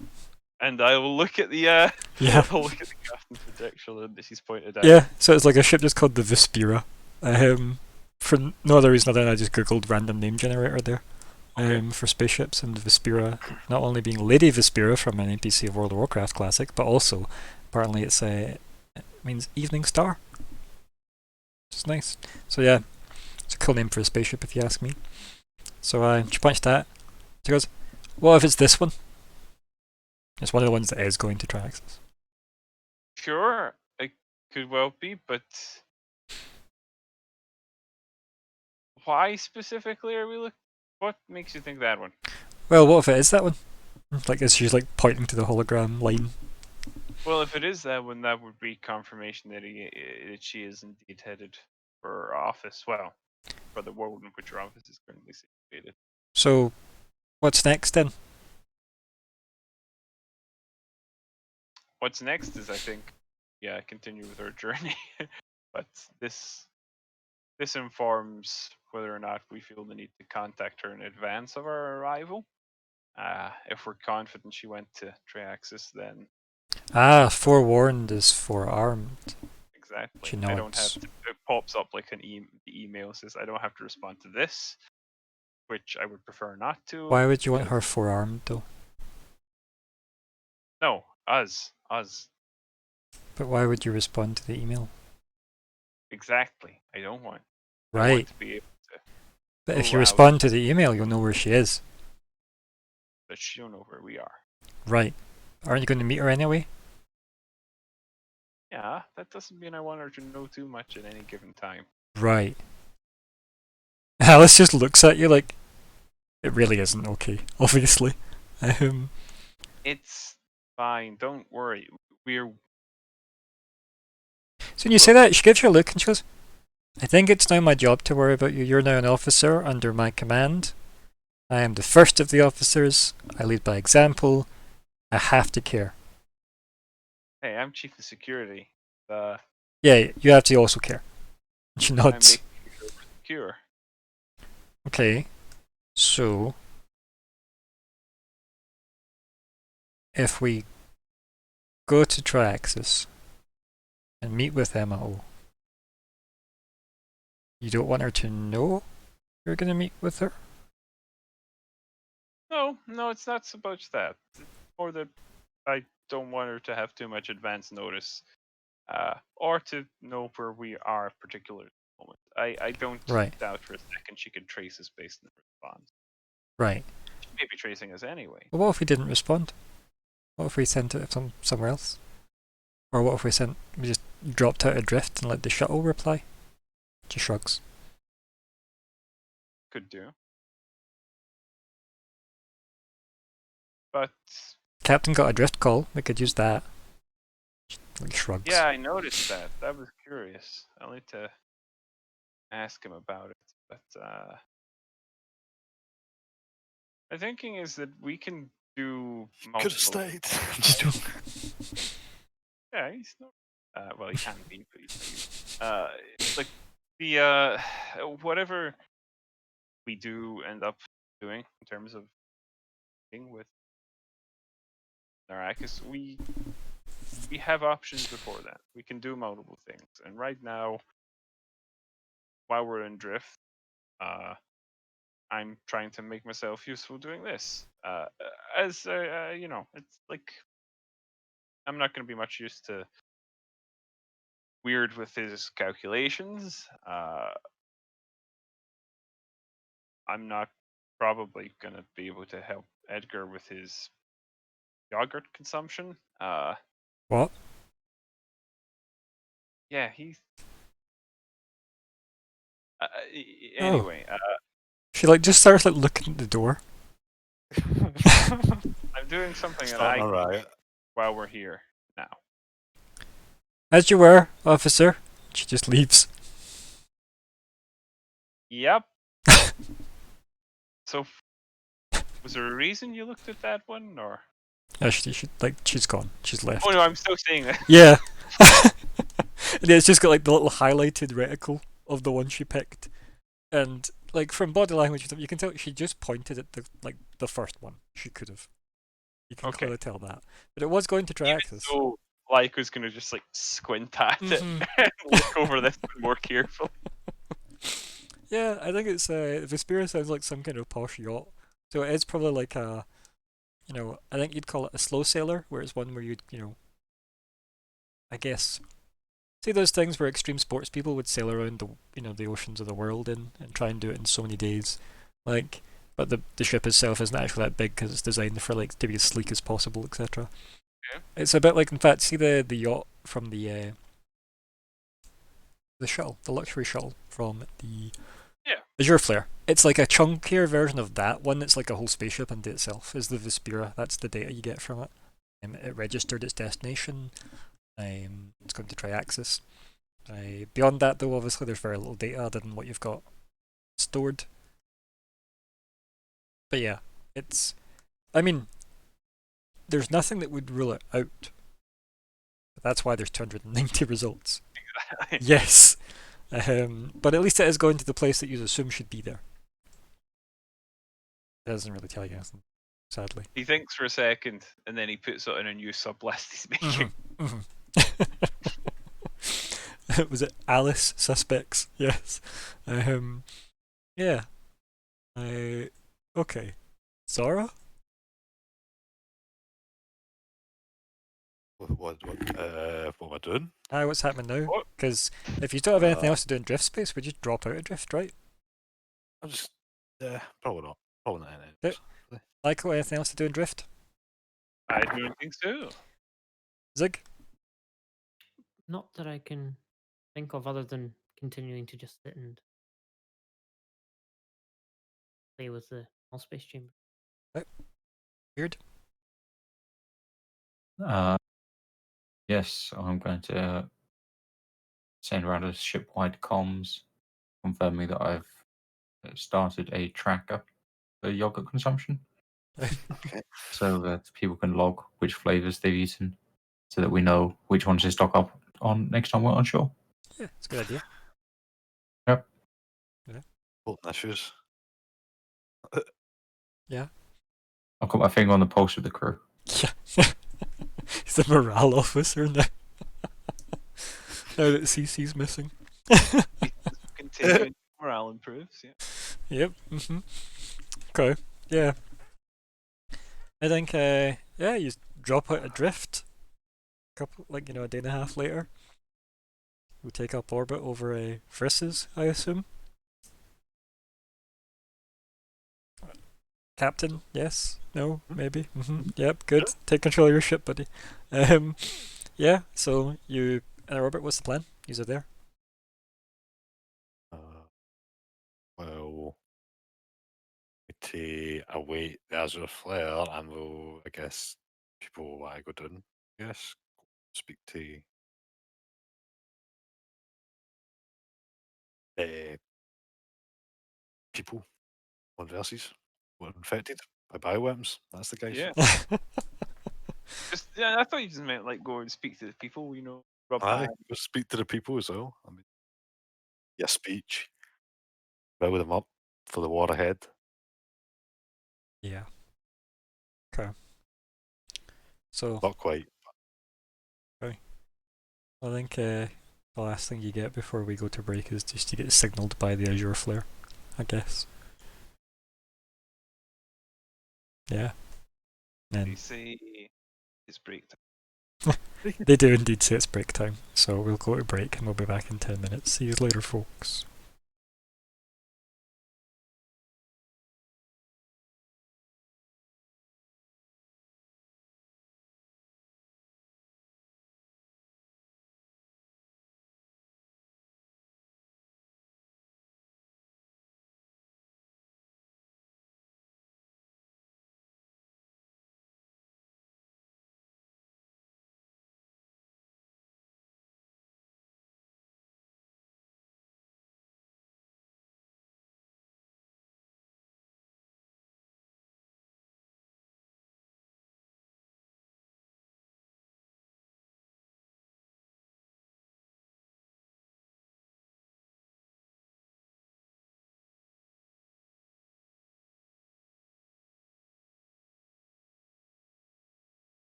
And I will look at the Yeah. I'll look at the captain's projection that she's pointed out. Yeah, so it's like a ship just called the Vespera. For no other reason other than I just googled random name generator there. Okay. For spaceships, and Vespera not only being Lady Vespera from an NPC of World of Warcraft classic, but also apparently it means evening star. It's nice. So yeah, it's a cool name for a spaceship if you ask me. So she points to that. She goes, "What if it's this one? It's one of the ones that is going to Traxxas." Sure, it could well be, but why specifically are we looking? What makes you think that one? Well, what if it is that one? Like, as she's like pointing to the hologram line. Well, if it is that one, that would be confirmation that she is indeed headed for her office. Well, for the world in which her office is currently situated. So, what's next then? What's next is, I think, continue with her journey. But this informs whether or not we feel the need to contact her in advance of our arrival. If we're confident she went to Triaxis, then Forewarned is forearmed. exactly. You know I don't have to, it pops up like the email says I don't have to respond to this, which I would prefer not to. Why would you want her forearmed though? No, us. But why would you respond to the email? Exactly. I don't want. I Right. want to be able to. But if go you out, respond to the email, you'll know where she is. but she'll know where we are. Right. Aren't you going to meet her anyway? Yeah, that doesn't mean I want her to know too much at any given time. Right. Alice just looks at you like, it really isn't okay, obviously. It's fine. Don't worry. We're So when you say that, she gives you a look and she goes, "I think it's now my job to worry about you. You're now an officer under my command. I am the first of the officers. I lead by example. I have to care." Hey, I'm chief of security. Yeah, you have to also care. She I'm nods. making sure we're secure. Okay, so if we go to Triaxis and meet with Emma O, you don't want her to know you're going to meet with her? No, it's not so much that. It's more that I don't want her to have too much advance notice, or to know where we are particularly at the moment. I don't Right. doubt for a second she could trace us based on the response. Right. She may be tracing us anyway. Well, what if we didn't respond? What if we sent it somewhere else? Or what if we just dropped out adrift and let the shuttle reply? She shrugs. Could do. but Captain got a drift call. We could use that. Like shrugs. yeah, I noticed that. That was curious. I'll need to ask him about it. But my thinking is that we can do Could have multiple. stayed. Just joking. Yeah, he's not. Well, he can be, but he's not. Like the whatever we do end up doing in terms of thing with Arrakis, we have options before that. We can do multiple things, and right now, while we're in drift, I'm trying to make myself useful doing this. As you know, it's like I'm not going to be much use to Weird with his calculations. I'm not probably going to be able to help Edgar with his yogurt consumption. What? Yeah, he's. Oh. Anyway, She like just starts like looking at the door. I'm doing something that I Starting a can riot. while we're here now. As you were, officer. She just leaves. Yep. So, was there a reason you looked at that one, or? She like she's gone. She's left. Oh no, I'm still seeing it. Yeah. And it's just got like the little highlighted reticle of the one she picked, and like from body language and stuff, you can tell she just pointed at the first one. She could have. You can Okay. clearly tell that. But it was going to Triaxis. So, Lyco's gonna just like squint at Mhm. it and look over this one more carefully. Yeah, I think it's Vesperia sounds like some kind of posh yacht. So it is probably like a, I think you'd call it a slow sailor, where it's one where you'd, I guess, see those things where extreme sports people would sail around the oceans of the world and try and do it in so many days, like. But the ship itself isn't actually that big because it's designed for like to be as sleek as possible, etc. Yeah. It's a bit like, in fact, see the yacht from the shuttle, the luxury shuttle from the Azure Flare. It's like a chunkier version of that one that's like a whole spaceship unto itself, is the Vespera. That's the data you get from it. It registered its destination. It's going to Triaxis. Beyond that, though, obviously there's very little data other than what you've got stored. But yeah, there's nothing that would rule it out. But that's why there's 290 results. Yes. But at least it is going to the place that you assume should be there. It doesn't really tell you anything, sadly. He thinks for a second, and then he puts it in a new sub list he's making. Was it Alice Suspects? Yes. Yeah. Okay. Zara? What am I doing? What's happening now? What? Because if you don't have anything else to do in Drift Space, would you drop out of Drift, right? I'm just, probably not. Probably not anything. Yeah. Michael, anything else to do in Drift? I don't think so. Zig? Not that I can think of, other than continuing to just sit and play with the small space chamber. Weird? Yes, I'm going to send around a ship-wide comms confirming that I've started a tracker for yogurt consumption. Okay. So that people can log which flavors they've eaten, so that we know which ones to stock up on next time we're on shore. Yeah, it's a good idea. Yep. Holding issues. Yeah. I've got my finger on the pulse of the crew. Yeah. He's the morale officer now. Now that CC's missing. Continuing morale improves, yeah. Yep. Okay. Yeah. I think you drop out adrift. A day and a half later. We take up orbit over Frisses, I assume. Captain, yes, no, maybe. Yep, good. Take control of your ship, buddy. Yeah. So you in orbit. What's the plan? You're there. Well, to await the Azure Flare, and we'll, I guess, people want to go down. Yes, speak to people on Versus who are infected by bioweapons. That's the guys. Yeah. Just yeah, I thought you just meant like go and speak to the people, you know, rub Aye, hands. go speak to the people as well. I mean, your speech, row them up for the war ahead. Yeah. Okay. So Not quite. I think the last thing you get before we go to break is just to get signaled by the Azure Flare, I guess. Yeah. They And say it's break time. they do indeed say it's break time, so we'll go to break and we'll be back in 10 minutes. See you later, folks.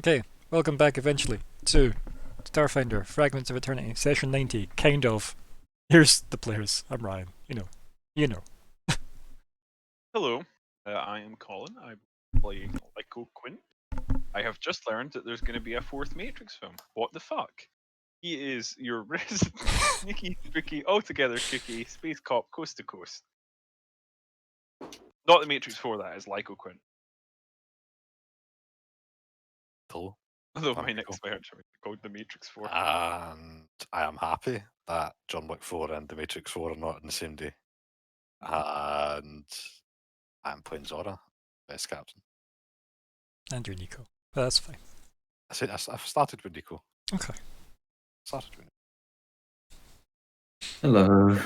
Okay, welcome back eventually to Starfinder, Fragments of Eternity, Session 90, kind of. Here's the players. I'm Ryan. You know. Hello, I am Colin. I'm playing Lyco Quint. I have just learned that there's going to be a fourth Matrix film. What the fuck? He is your resident sneaky, spooky, altogether kooky space cop coast to coast. Not the Matrix 4, that is Lyco Quint. Hello. Although I'm my Lyco. next merch will be called the Matrix 4. And I am happy that John Wick 4 and The Matrix 4 are not in the same day. And I'm playing Zora, best captain. And you're Nico. But that's fine. I've started with Nico. Okay. Started with Hello,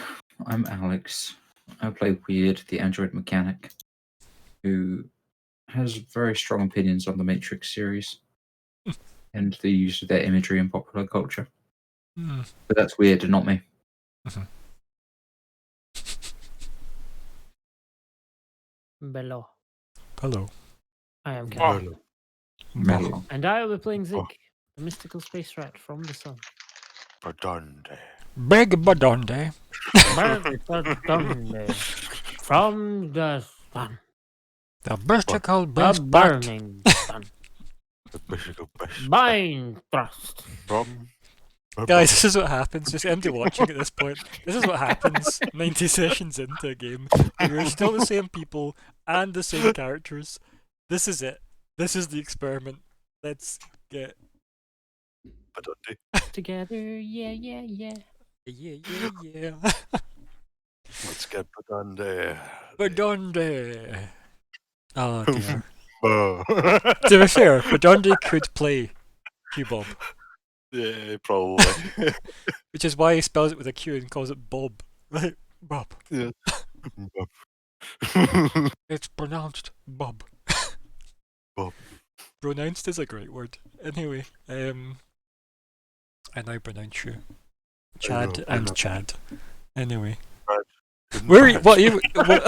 I'm Alex. I play Weird, the android mechanic, who has very strong opinions on the Matrix series and the use of their imagery in popular culture. Mm. But that's Weird and not me. Bello. Hello. I am Oh. Captain. Mellow. And I will be playing Zig, the mystical space rat from the sun. Verdunde. Big Badonde. From the sun. The mystical A best bat. burning sun. The mystical best Mind thrust. from Guys, this is what happens. Just empty watching at this point. This is what happens 90 sessions into a game. We're still the same people and the same characters. This is it. This is the experiment. Let's get... Verdunde. Together, yeah. Yeah. Let's get Verdunde. Badonde. Oh dear. Bah. To be fair, Badonde could play Q-Bob, Yeah, probably. which is why he spells it with a Q and calls it Bob. Right? Bob. Yeah. It's pronounced Bob. Bob. Pronounced is a great word. Anyway, I now pronounce you Chad know. and Chad. Anyway, Couldn't where are you? What pronounce you? What,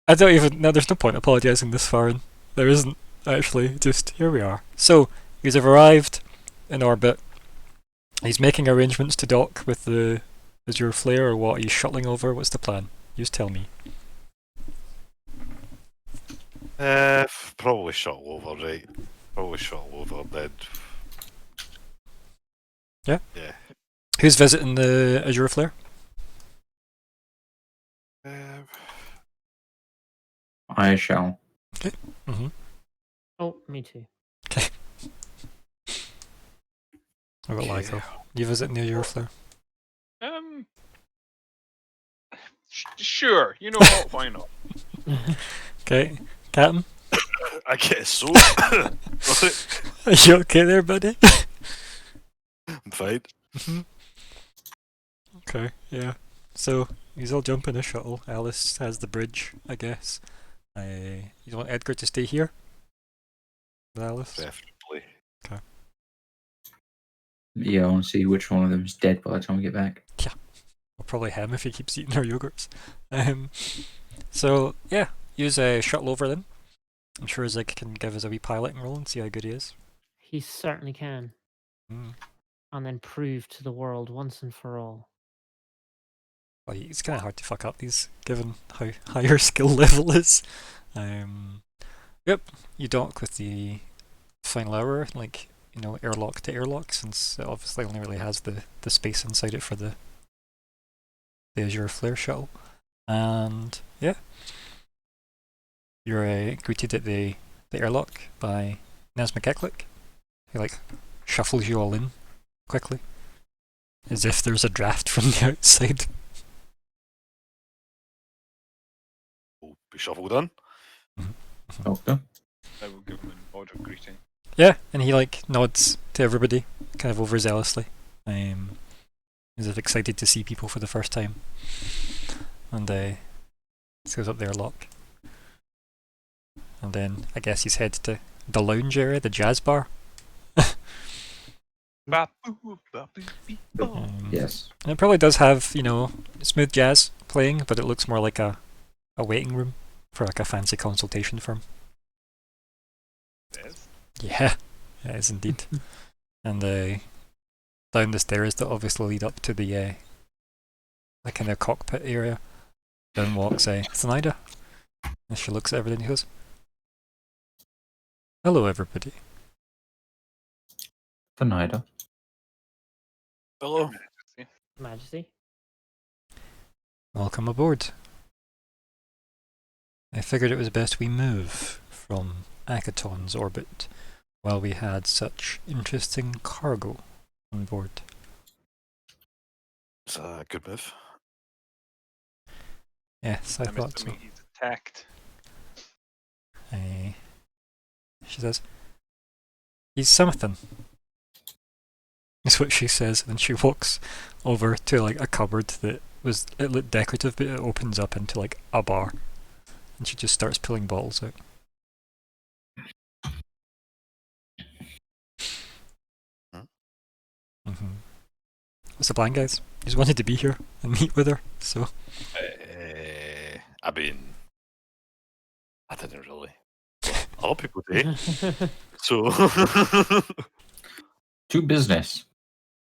I don't even. No, there's no point apologising this far in. There isn't actually. Just here we are. So he's have arrived in orbit. He's making arrangements to dock with the Azure Flare, or what? Are you shuttling over? What's the plan? You just tell me. Probably shuttle over, right? Probably shuttle over, then. Yeah? Yeah. Who's visiting the Azure Flare? I shall. Mm-hmm. Oh, me too. I've got Okay. Lyco. You visiting the Azure Flare? Sure. You know what? Why not? Okay, Captain. I get so. Are you okay there, buddy? I'm fine. Okay, yeah. So he's all jumping a shuttle. Alice has the bridge, I guess. You want Edgar to stay here? With Alice? Definitely. Yeah, I want to see which one of them is dead by the time we get back. Well, probably him if he keeps eating our yogurts. So yeah, use a shuttle over then. I'm sure Zig can give us a wee piloting roll and see how good he is. He certainly can. Mm. And then prove to the world once and for all. Well, it's kind of hard to fuck up these, given how high your skill level is. Yep, you dock with the final hour, like, you know, airlock to airlock, since it obviously only really has the space inside it for the Azure Flare shuttle. And yeah, you're greeted at the airlock by Naz McKechlick, who like shuffles you all in quickly, as if there's a draft from the outside. We'll be shuffled in. Doctor? I will give him an nod of greeting. Yeah, and he like nods to everybody, kind of overzealously, as if excited to see people for the first time. And goes up the airlock. And then I guess he's head to the lounge area, the jazz bar. Yes. And it probably does have, you know, smooth jazz playing, but it looks more like a waiting room for like a fancy consultation firm. It is. Yeah, it is indeed. And down the stairs that obviously lead up to the kind of cockpit area, down walks Thanaida. And she looks at everything and goes, "Hello, everybody." Thanaida. Hello. Majesty. Welcome aboard. I figured it was best we move from Akaton's orbit while we had such interesting cargo on board. It's a good move. Yes, I I'm thought so. assuming he's attacked. She says, "He's something." Is what she says, and she walks over to like a cupboard that it looked decorative, but it opens up into like a bar, and she just starts pulling bottles out. Mm-hmm. What's the plan, guys? You just wanted to be here and meet with her, so. I mean, I didn't really. A lot of people do. So. To business.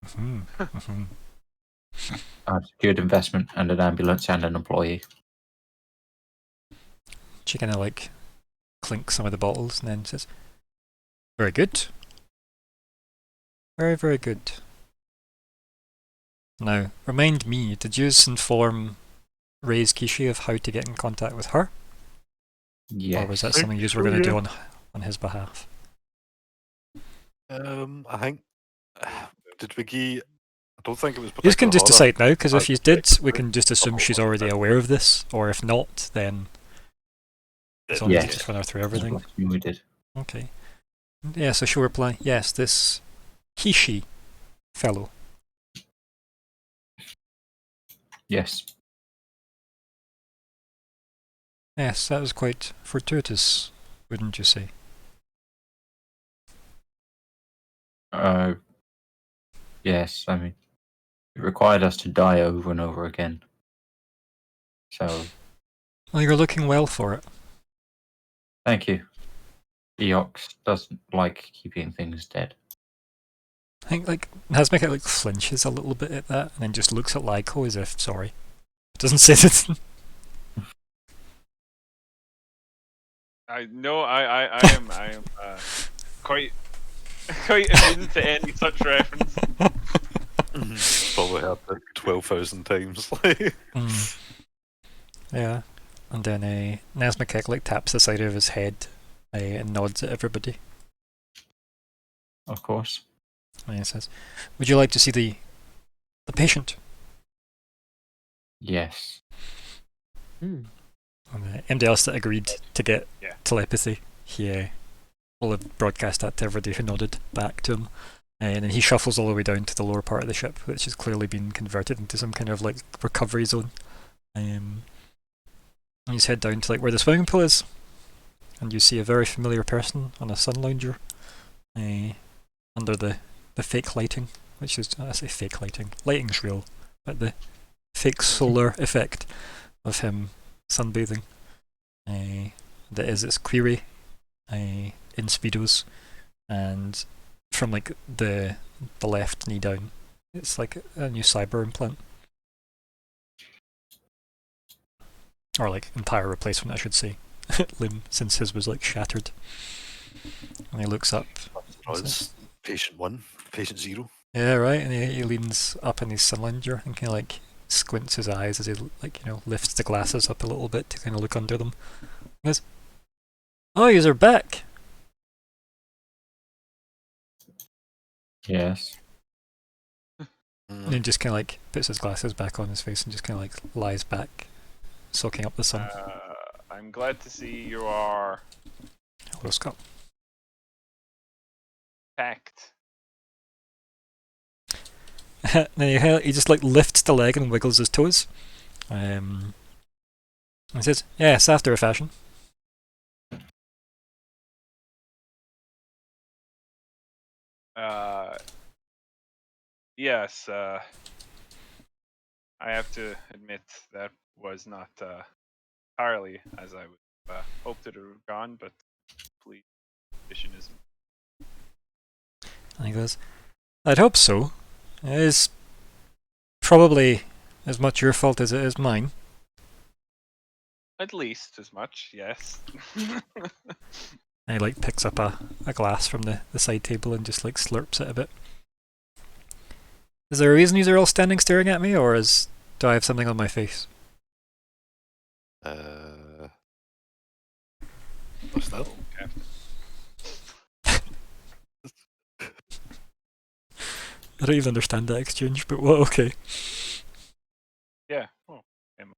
Mm-hmm. Mm-hmm. A good investment and an ambulance and an employee. She kind of like clinks some of the bottles and then says, "Very good. Very, very good. Now, remind me, did you inform Ray's Kishi of how to get in contact with her? Yes. Or was that something you were going to do on his behalf?" I think. Did we? I don't think it was. You can just particular decide now, because if you did, we can just assume horror. she's already aware of this, or if not, then as long as you Yes. just run her through everything. We did. Okay. Yeah, so she'll reply, "Yes, this Kishi fellow." Yes. Yes, that was quite fortuitous, wouldn't you say? Yes, I mean, it required us to die over and over again. So, Well, you're looking well for it. thank you. Eox doesn't like keeping things dead. I think like Hazmik like flinches a little bit at that, and then just looks at Lyko as if sorry. Doesn't say anything. I am quite immune to any such reference. Probably had that 12,000 times. Mm. Yeah, and then Nazmakek like taps the side of his head and nods at everybody. Of course. And he says, "Would you like to see the patient?" Yes. Hmm. And anybody else that agreed to get Yeah. telepathy, he will have broadcast that to everybody who nodded back to him. And then he shuffles all the way down to the lower part of the ship, which has clearly been converted into some kind of like recovery zone. And he's head down to like where the swimming pool is, and you see a very familiar person on a sun lounger under the fake lighting, which is, I say fake lighting, lighting's real, but the fake solar effect of him sunbathing. That is its query in speedos, and from like the left knee down, it's like a new cyber implant, or like entire replacement, I should say, limb, since his was like shattered. And he looks up. Us, patient 1, patient 0. Yeah, right. And he leans up in his sun lounger and kind of like squints his eyes as he like lifts the glasses up a little bit to kind of look under them. He goes, "Oh, you're back." Yes. And he just kind of like puts his glasses back on his face and just kind of like lies back, soaking up the sun. I'm glad to see you are Hello, Scott. packed. Then he just like lifts the leg and wiggles his toes. And he says, "Yes, after a fashion." Yes. I have to admit that was not entirely as I would hoped it would have gone, but please, edition isn't. And he goes, I'd hope so. It is probably as much your fault as it is mine. At least as much, yes. And he like picks up a glass from the side table and just like slurps it a bit. Is there a reason you're all standing staring at me, or do I have something on my face? What's that? I don't even understand that exchange, but well, okay. Yeah. Well,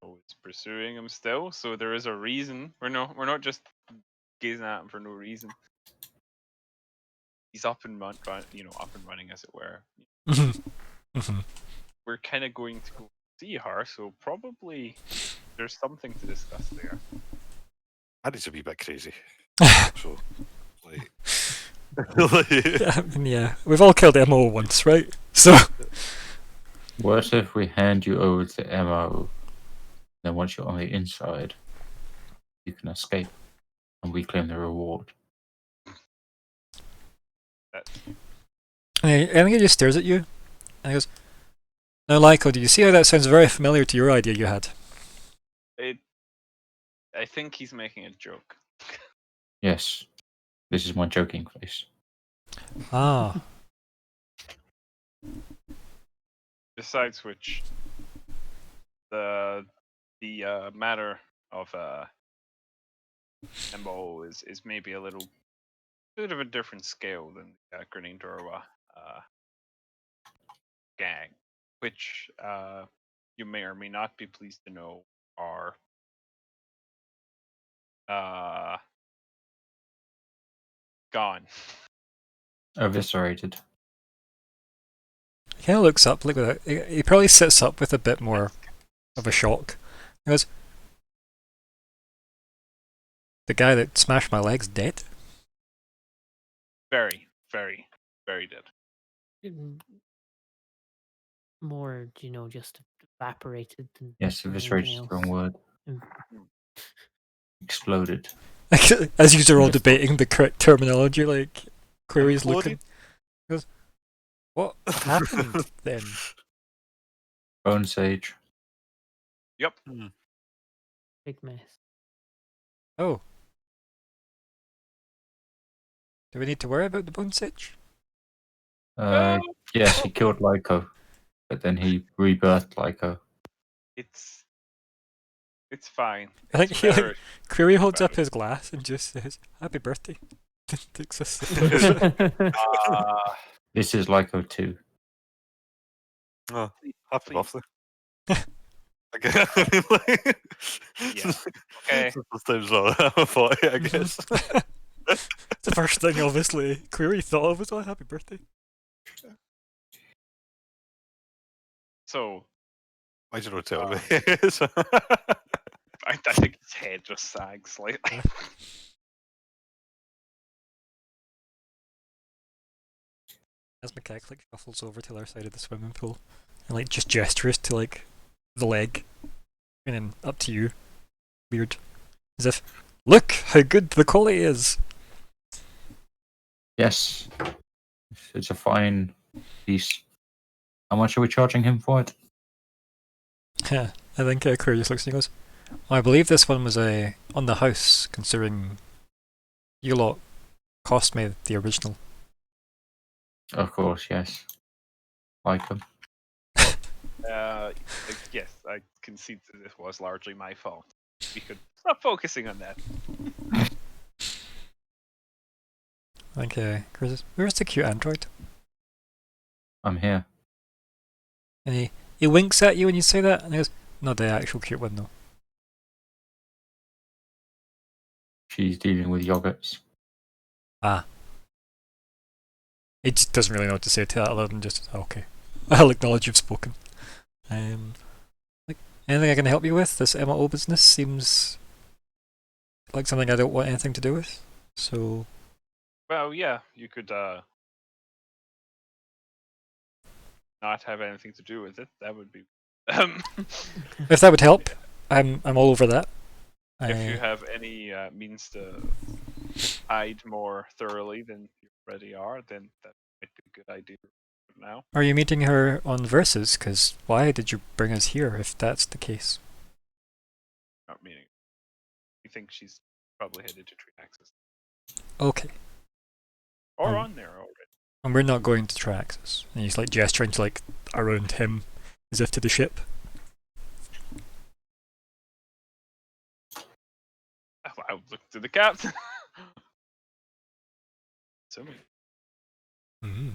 Mo is pursuing him still, so there is a reason. We're not just gazing at him for no reason. He's up and running, as it were. We're kind of going to go see her, so probably there's something to discuss there. That is a wee bit crazy. So, like, Yeah, we've all killed MO once, right? So What if we hand you over to MO, then once you're on the inside, you can escape, and we claim the reward? I think he just stares at you, and he goes, "Now, Lyko, do you see how that sounds very familiar to your idea you had?" I think he's making a joke. Yes. This is my joking face. Ah. Besides which, the matter of Mo is maybe a little bit of a different scale than the Grenindorwa gang, which you may or may not be pleased to know are gone. Eviscerated. He kind of looks up, like he probably sits up with a bit more of a shock. He goes, "The guy that smashed my legs dead?" Very, very, very dead. More, just evaporated. Yes, eviscerated is the wrong word. Exploded. As you're all debating the correct terminology, like Query's looking. He goes, "What happened then?" Bone Sage. Yep. Big mess. Oh. Do we need to worry about the bone sitch? Yes, he killed Lyko, but then he rebirthed Lyko. It's fine. I think It's he better Query holds about up his glass and just says, "Happy birthday." Takes a sip. This is Lyko 2. oh, happy Please. birthday. Okay. Yeah. Okay. Sometimes I thought, I guess. The first thing, obviously, Query thought of was, "Oh, happy birthday." So Why did you not tell me? I think his head just sags slightly. As Macaque like shuffles over to the other side of the swimming pool and like just gestures to like the leg and then up to you. Weird. As if, look how good the quality is. Yes. It's a fine piece. How much are we charging him for it? Yeah, I think Query just looks and he goes, "I believe this one was on the house, considering you lot cost me the original." Of course, yes. Like him. Yes, I concede that this was largely my fault. We could stop focusing on that. I think Chris says, "Where's the cute android?" I'm here. And he winks at you when you say that, and he goes, "Not the actual cute one though." She's dealing with yogurts. Ah. He just doesn't really know what to say to that other than just, "Okay. I'll acknowledge you've spoken." Like, anything I can help you with? This MO business seems like something I don't want anything to do with. So, Well, yeah, you could not have anything to do with it. That would be. if that would help, I'm all over that. If you I, have any means to hide more thoroughly than you already are, then that might be a good idea now. are you meeting her on Versus? Because why did you bring us here if that's the case? Not meaning. You think she's probably headed to Tree Axis. Okay. Or Oh. on there already. And we're not going to Traxxas. And he's like gesturing to like around him as if to the ship. I would look to the captain. Assuming. Mm.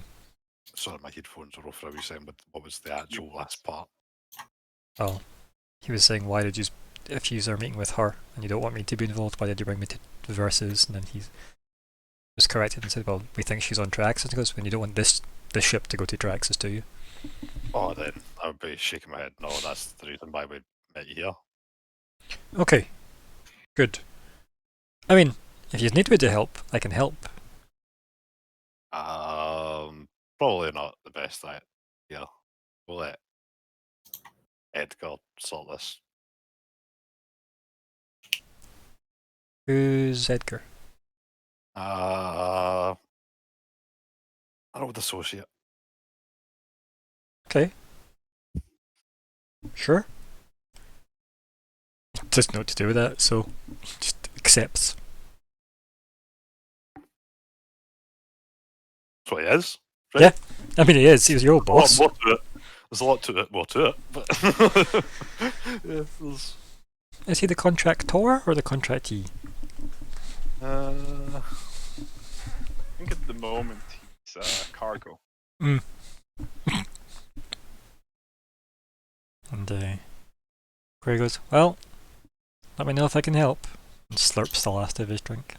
Sorry, my headphones are off for a wee second, but what was the actual last part? Oh. He was saying, why did you, if you are meeting with her and you don't want me to be involved, why did you bring me to Versus? And then he was corrected and said, well, we think she's on Traxxas. And he goes, when you don't want this ship to go to Traxxas, do you? Oh, then I would be shaking my head. No, that's the reason why we met you here. Okay. Good. I mean, if you need me to help, I can help. Probably not the best idea. We'll let Edgar sort this. Who's Edgar? An old associate. Okay. Sure. Doesn't know what to do with that, so just accepts. That's what he is. Right? Yeah. I mean, he is. He was your old boss. More to it. There's a lot to it. More to it. But yeah, there's... Is he the contractor or the contractee? I think at the moment he's cargo. Mm. And Gray goes, well, let me know if I can help. And slurps the last of his drink.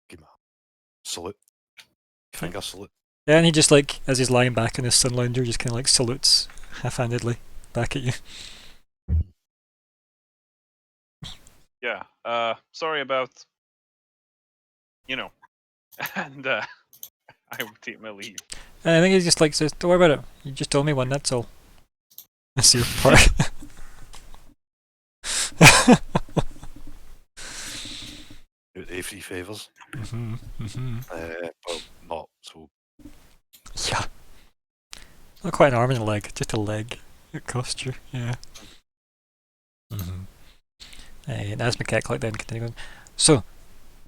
Give him a salute. Finger salute. Yeah, and he just like, as he's lying back in his sun lounger, just kind of like salutes half-handedly back at you. Yeah. Sorry about. And I will take my leave. And I think he just like says, don't worry about it. You just told me one, that's all. That's your part. A free favours. Well, not so. Yeah. Not quite an arm and a leg, just a leg. It cost you, yeah. And as McKechlock then continuing. So,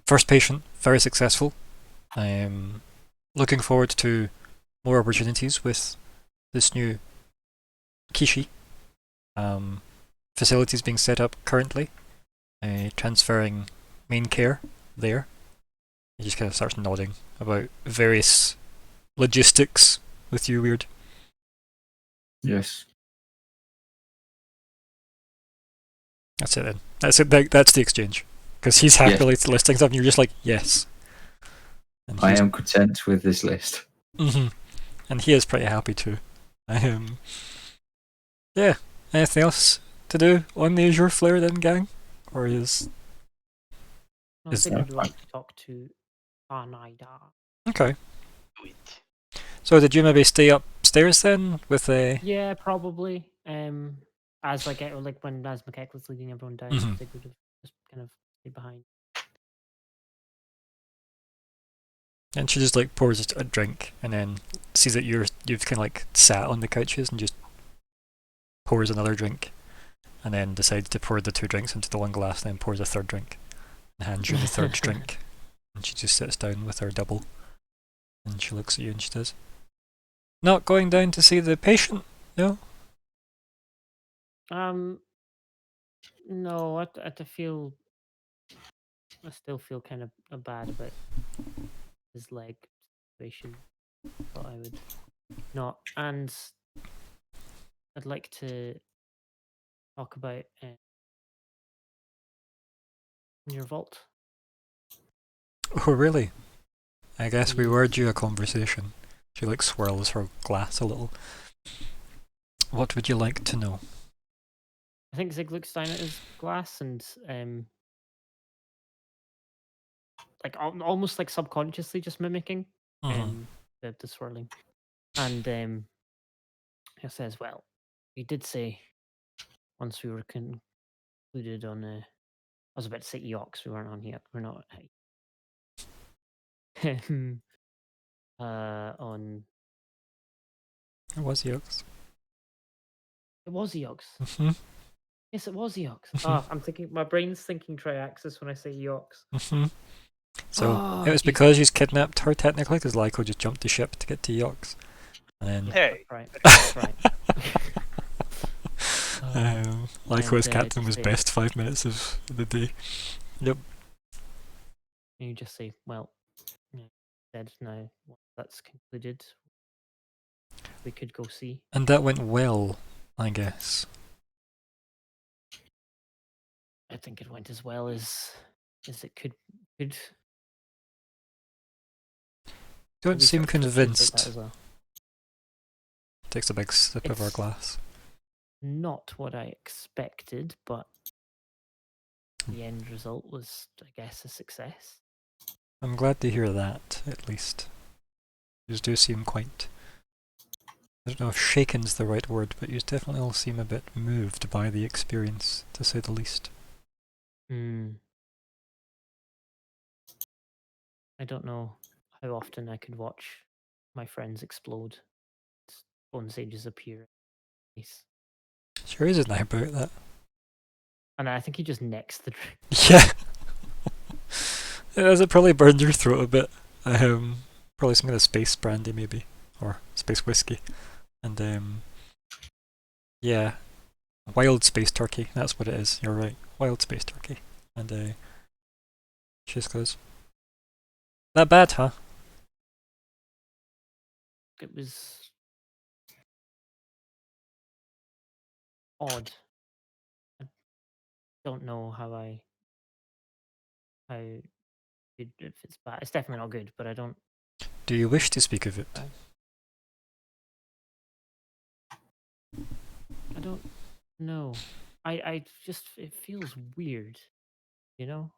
first patient, very successful. I'm looking forward to more opportunities with this new Kishi. Facilities being set up currently. Transferring main care there. He just kind of starts nodding about various logistics with you, Weird. Yes. That's it then. That's it. That's the exchange. Because he's happily listing stuff and you're just like, yes. And I am content with this list. And he is pretty happy too. Yeah. Anything else to do on the Azure Flare then, gang? Or is... I think I'd like to talk to Arnida. Okay. So did you maybe stay upstairs then with a... Yeah, probably. As when McKeck was leading everyone down, Mhm. they would have just kind of stayed behind. And she just like pours a drink and then sees that you've kind of like sat on the couches and just pours another drink and then decides to pour the two drinks into the one glass and then pours a third drink and hands you the third drink. And she just sits down with her double and she looks at you and she says, not going down to see the patient, no? No, I still feel kind of bad about his leg situation, but I would not. And I'd like to talk about your vault. Oh, really? I guess we were due a conversation. She like swirls her glass a little. What would you like to know? I think Zig looks down at his glass and like almost like subconsciously just mimicking the swirling. And he says, well, you did say once we were concluded on. I was about to say Eox. We weren't on here. We're not. On It was Yokes. it was Eox. Mm-hmm. Yes, it was Eox. Oh, I'm thinking. My brain's thinking Triaxis when I say Eox. Mm-hmm. So Oh, it was he's- because he's kidnapped her technically, because Lyko just jumped the ship to get to Yox. And then Yeah, Hey. right. That's right. Lyko as and, captain just was say- best 5 minutes of the day. Yep. And you just say, well, yeah, said now once that's concluded, we could go see. And that went well, I guess. I think it went as well as it could. Don't Maybe seem sort of touch about that convinced. as well. Takes a big sip of her It's- glass. Not what I expected, but the end result was, I guess, a success. I'm glad to hear that, at least. You do seem quite... I don't know if shaken's the right word, but you definitely all seem a bit moved by the experience, to say the least. Hmm. I don't know how often I could watch my friends explode. Bone sages appear. Nice. Sure isn't I about that? And I think he just necks the drink. Yeah! As it probably burned your throat a bit. Probably some kind of space brandy maybe, or space whiskey. And yeah, wild space turkey, that's what it is, you're right. Wild space turkey. And she just goes, that bad, huh? It was odd. I don't know how good if it's bad. It's definitely not good, but I don't. Do you wish to speak of it? I don't know. I just it feels weird, you know.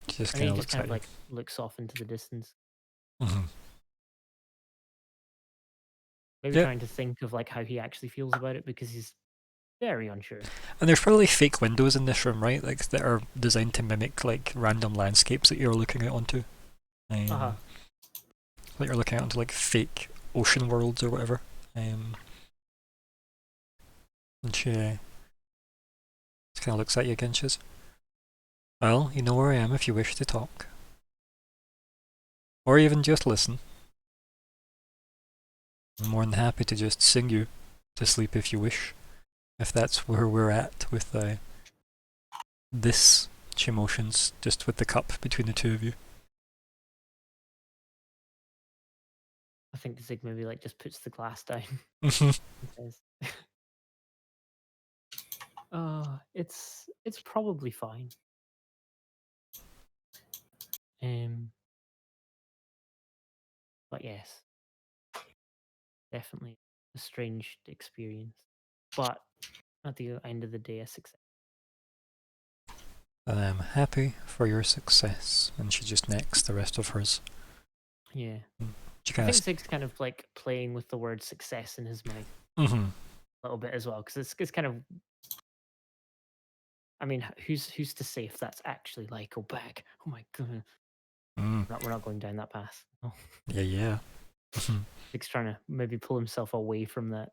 She just And kind he of just looks kind at of you. like looks off into the distance, Mhm. maybe Yeah. trying to think of like how he actually feels about it because he's very unsure. And there's probably fake windows in this room, right? Like that are designed to mimic like random landscapes that you're looking out onto. Uh-huh. Like you're looking out onto like fake ocean worlds or whatever. And she just kind of looks at you again. She says, "Well, you know where I am if you wish to talk, or even just listen. I'm more than happy to just sing you to sleep if you wish, if that's where we're at with this emotions, just with the cup between the two of you." I think Zig maybe like just puts the glass down Mhm. and says, it's probably fine. But yes, definitely a strange experience. But at the end of the day, a success. I'm happy for your success. And she just necks the rest of hers. Yeah. She I kind think of. Zig's kind of like playing with the word success in his mind Mm-hmm. a little bit as well, because it's kind of. I mean, who's to say if that's actually like, oh, back? Oh my god, Mm. we're not going down that path. Oh. Yeah. Mhm. Zig's trying to maybe pull himself away from that,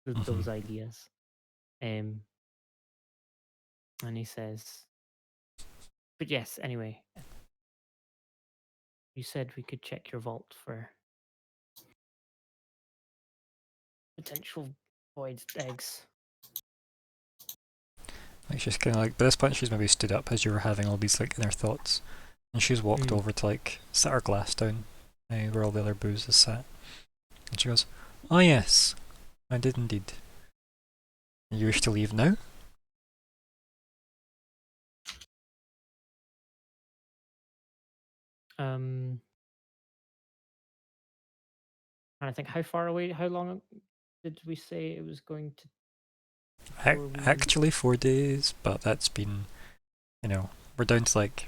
those ideas. And he says, but yes, anyway, you said we could check your vault for potential void eggs. Like she's kind of like, by this point she's maybe stood up as you were having all these like inner thoughts, and she's walked over to like set her glass down, where all the other booze is sat, and she goes, "Oh yes, I did indeed. You wish to leave now?" Trying to think how far away, how long did we say it was going to? Actually 4 days, but that's been, we're down to like,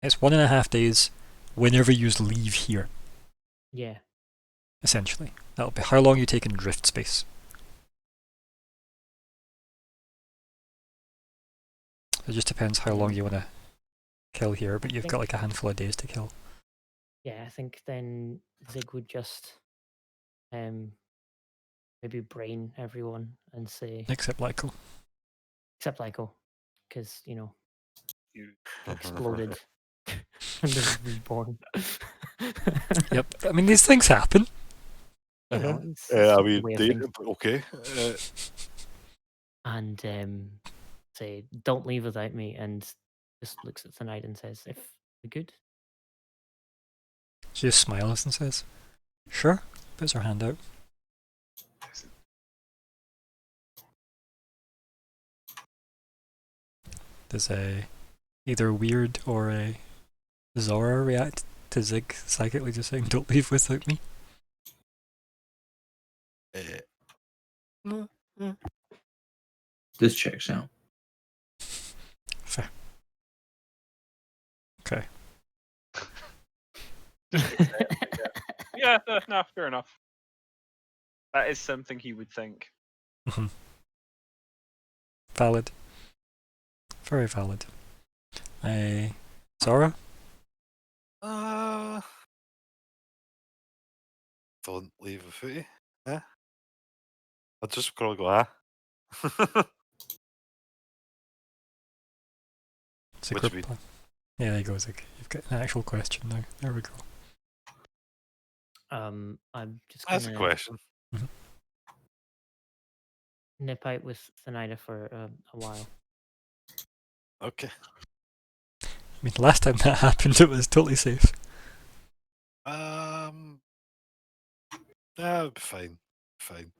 it's 1.5 days whenever you leave here. Yeah. Essentially. That'll be how long you take in drift space. It just depends how long you want to kill here, but you've got like a handful of days to kill. Yeah, I think then Zig would just maybe brain everyone and say Except Lyko. except Lyko, because You exploded and is reborn. Yep. I mean, these things happen. You know, it's I just a mean, way of thinking. okay. And say, "Don't leave without me," and just looks at Thanide and says, "If we good." She just smiles and says, "Sure." Puts her hand out. Does a either Weird or a Zora react to Zig psychically just saying, "Don't leave without me"? This checks out. Fair. Okay. Yeah, no, fair enough. That is something he would think. Valid. Very valid. Zora? Don't leave without you. Yeah. I'll just probably go, ah. Secret What do you plan. Yeah, there you go, Zig. You've got an actual question now. There we go. I'm just That's a gonna question. nip out with Thanida for a while. Okay. I mean, last time that happened, it was totally safe. Yeah, fine. Fine.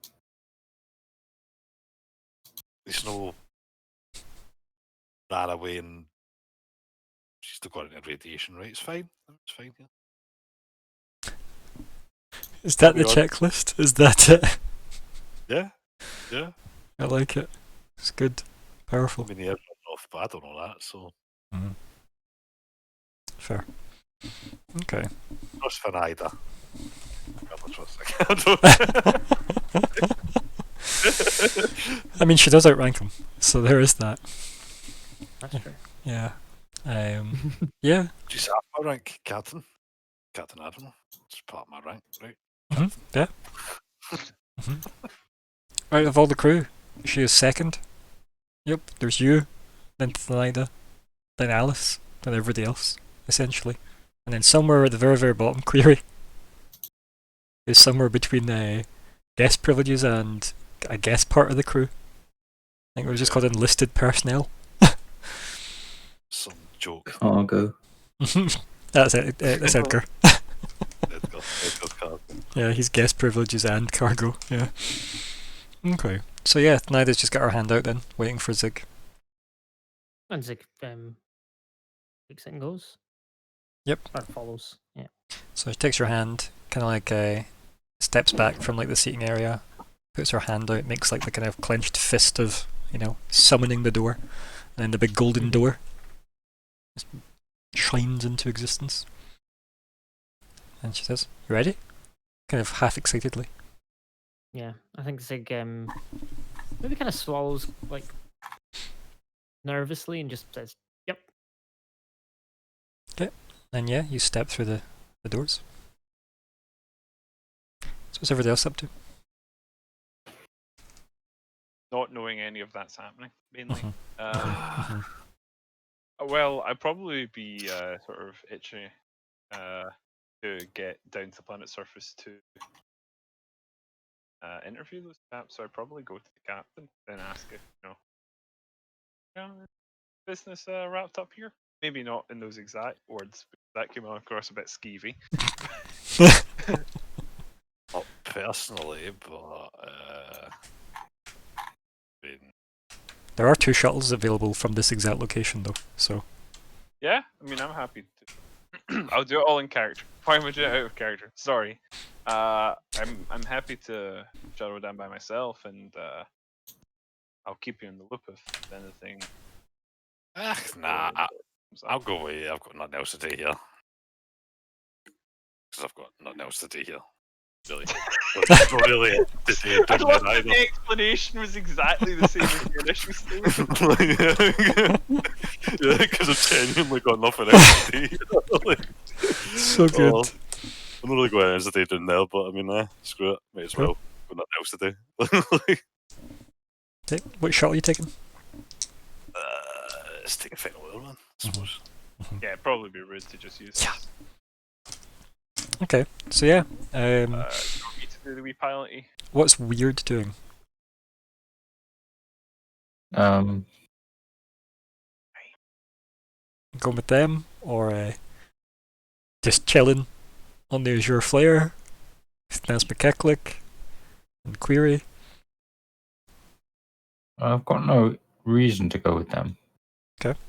There's no ran away and she's still got into radiation, right? It's fine. It's fine. Yeah. Is that the Carry on. checklist? Is that it? Yeah. Yeah. I like it. It's good. Powerful. I mean, the air's off, but I don't know that, so. Fair. Okay. Trust for either. I I mean, she does outrank him, so there is that. That's true. Yeah. Yeah. Just half my rank, Captain. Captain Admiral. It's part of my rank, right? Yeah. Out of all the crew, she is second. Yep. There's you, then Thanida, then Alice, then everybody else, essentially. And then somewhere at the very, very bottom, Query is somewhere between guest privileges and I guess part of the crew. I think it was just called enlisted personnel. Some joke. Cargo. That's it. That's Edgar. Edgar's card. Yeah, he's guest privileges and cargo. Yeah. Okay. So yeah, Nida's just got her hand out then, waiting for Zig. And Zig takes it and goes. Yep. Or follows. Yeah. So she takes her hand, kind of like steps back from like the seating area, puts her hand out, makes like the kind of clenched fist of, summoning the door, and then the big golden door just shines into existence. And she says, "You ready?" Kind of half excitedly. Yeah. I think Zig maybe kind of swallows like nervously and just says, "Yep." And yeah, you step through the doors. So what's everybody else up to? Not knowing any of that's happening, mainly. Mhm. Well, I'd probably be sort of itchy to get down to the planet's surface to interview those chaps, so I'd probably go to the captain and ask if, business wrapped up here. Maybe not in those exact words, because that came across a bit skeevy. Not personally, but I mean, There are 2 shuttles available from this exact location though, so. Yeah, I mean, I'm happy to. I'll do it all in character. Why would I do it out of character? Sorry. I'm happy to shadow down by myself, and I'll keep you in the loop if anything. nah, I'll go away. I've got nothing else to do here. Because I've got nothing else to do here. Really. Not really did they I didn't love it that the explanation was exactly the same as the initial statement. yeah, because I've genuinely got nothing else to do. Like, So good. oh, I'm not really going to hesitate doing there, but I mean, screw it, might as Cool. well. Got nothing else to do. Like, What shot are you taking? let's take a final oil run, I suppose. Yeah, it'd probably be rude to just use Yeah. this. Okay, so yeah. Do you want me to do the wee piloty? What's Weird doing? Um, Going with them, or just chilling on the Azure Flare, Nas McKechlick, and Query? I've got no reason to go with them. Okay.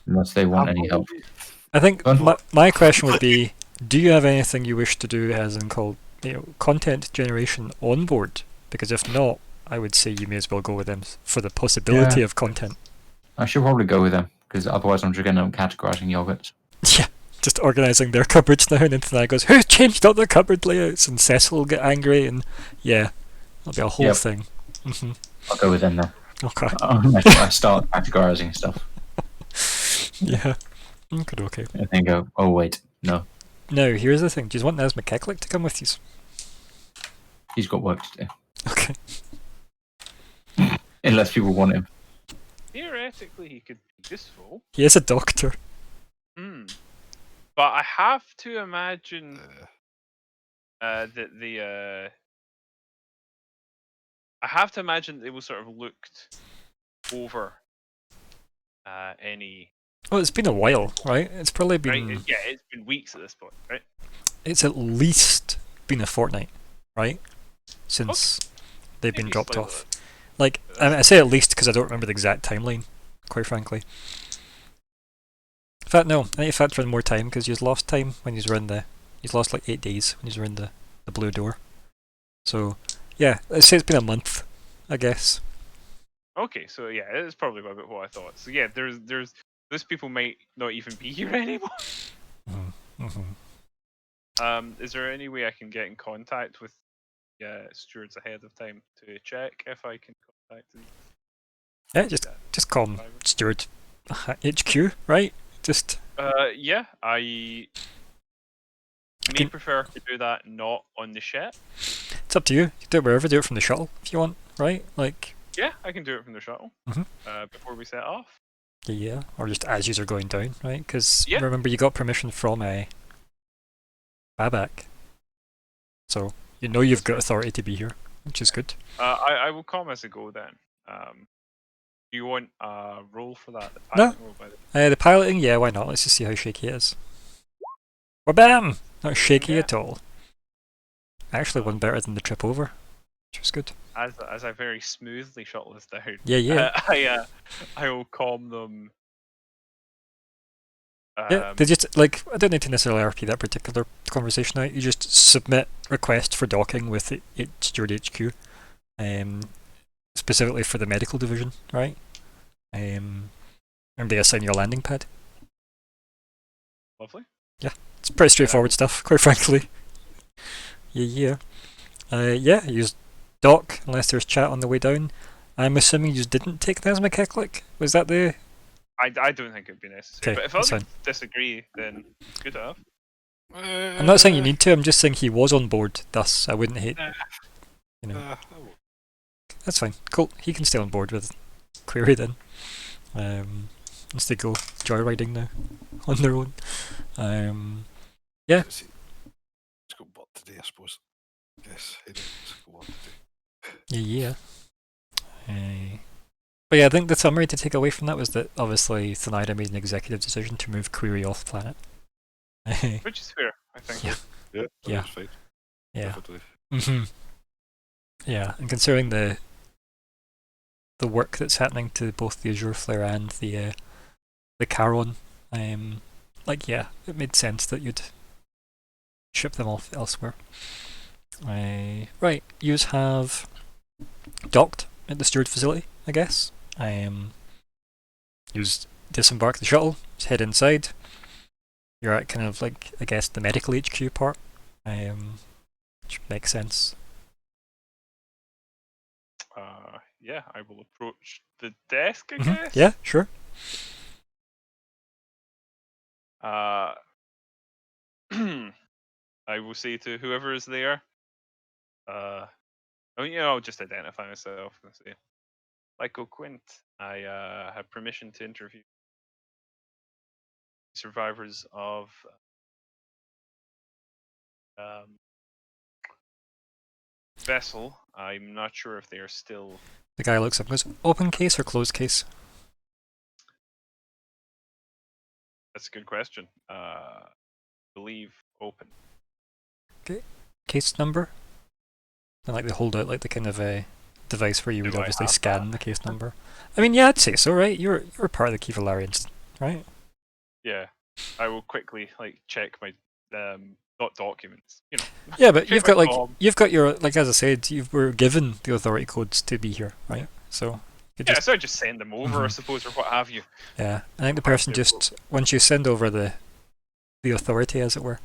Unless they want any help. I think Go my question would be, do you have anything you wish to do as in called content generation on board? Because if not, I would say you may as well go with them for the possibility of content. I should probably go with them, because otherwise I'm just going to end up categorizing yogurts. Yeah, just organising their cupboards now, and then tonight goes, who changed all the cupboard layouts? And Cecil will get angry, and yeah, that'll be a whole thing. I'll go with them then. Okay. I start categorizing stuff. Yeah. Okay. And then go, oh wait, no. Now, here's the thing. Do you want Nas McKechlick to come with you? He's got work to do. Okay. Unless people want him. Theoretically, he could be useful. He is a doctor. But I have to imagine that I have to imagine they will sort of looked over any. Well, it's been a while, right? It's probably been. Right? Yeah, it's been weeks at this point, right? It's at least been a fortnight, right? Since they've been Maybe dropped slightly off. Like, I say at least because I don't remember the exact timeline, quite frankly. In fact, no, I need to factor in more time because you've lost time when you were in the. You've lost like 8 days when you were in the blue door. So, yeah, let's say it's been a month, I guess. Okay, so yeah, it's probably about what I thought. So yeah, there's those people might not even be here anymore. Is there any way I can get in contact with stewards ahead of time to check if I can contact them? Yeah, just call them Steward HQ, right? Just. Yeah, I may prefer to do that not on the ship. It's up to you. You can do it wherever. Do it from the shuttle if you want, right? Like. Yeah, I can do it from the shuttle before we set off. Yeah, or just as you're going down, right? Because Yeah. remember, you got permission from Babak, so you know you've got authority to be here, which is good. I will come as I go then. Do you want a roll for that? The No. pilot roll, by the way? The piloting, yeah, why not? Let's just see how shaky it is. Wabam! Not shaky Yeah. at all. Actually, one better than the trip over, which was good. As I very smoothly shuttle this down. Yeah. I will calm them. Yeah, they just, like, I don't need to necessarily RP that particular conversation out. You just submit request for docking with Steward HQ, specifically for the medical division, right? And they assign your landing pad. Lovely. It's pretty straightforward stuff, quite frankly. Yeah, use dock unless there's chat on the way down. I'm assuming you didn't take Nas McKechlick? Was that the... I don't think it'd be necessary. Okay, But if that's others fine. disagree, then good enough. I'm not saying you need to, I'm just saying he was on board, thus I wouldn't hate... You know. That's fine. Cool. He can stay on board with Query then. Once they go joyriding now on their own. Yeah. Let's go work today, I suppose. Yes, let's go work today. Yeah. But yeah, I think the summary to take away from that was that obviously Thanaida made an executive decision to move Query off planet. Which is fair, I think. Yeah. Yeah, that's fine. Yeah. Definitely. Yeah, and considering the work that's happening to both the Azure Flare and the Charon, like yeah, it made sense that you'd ship them off elsewhere. Right, yous have docked at the steward facility, I guess. Yous disembark the shuttle, just head inside. You're at kind of like, I guess, the medical HQ part Which makes sense. Yeah, I will approach the desk, I Mhm, guess. yeah, sure. I will say to whoever is there, I'll just identify myself and say, Michael Quint, I have permission to interview survivors of Vessel. I'm not sure if they are still. The guy looks up and goes, open case or closed case? That's a good question. Believe open. Case number? And like they hold out like the kind of a device where you would Do I obviously have scan that? the case number. I mean, yeah, I'd say so, right? You're part of the Keevalarians, right? Yeah, I will quickly check my not documents. Yeah, but check you've my got com. your as I said, you were given the authority codes to be here, right? So you Yeah, just, so I just send them over, I Mhm. suppose, or what have you. yeah. I think the Quite person difficult. just once you send over the authority, as it were,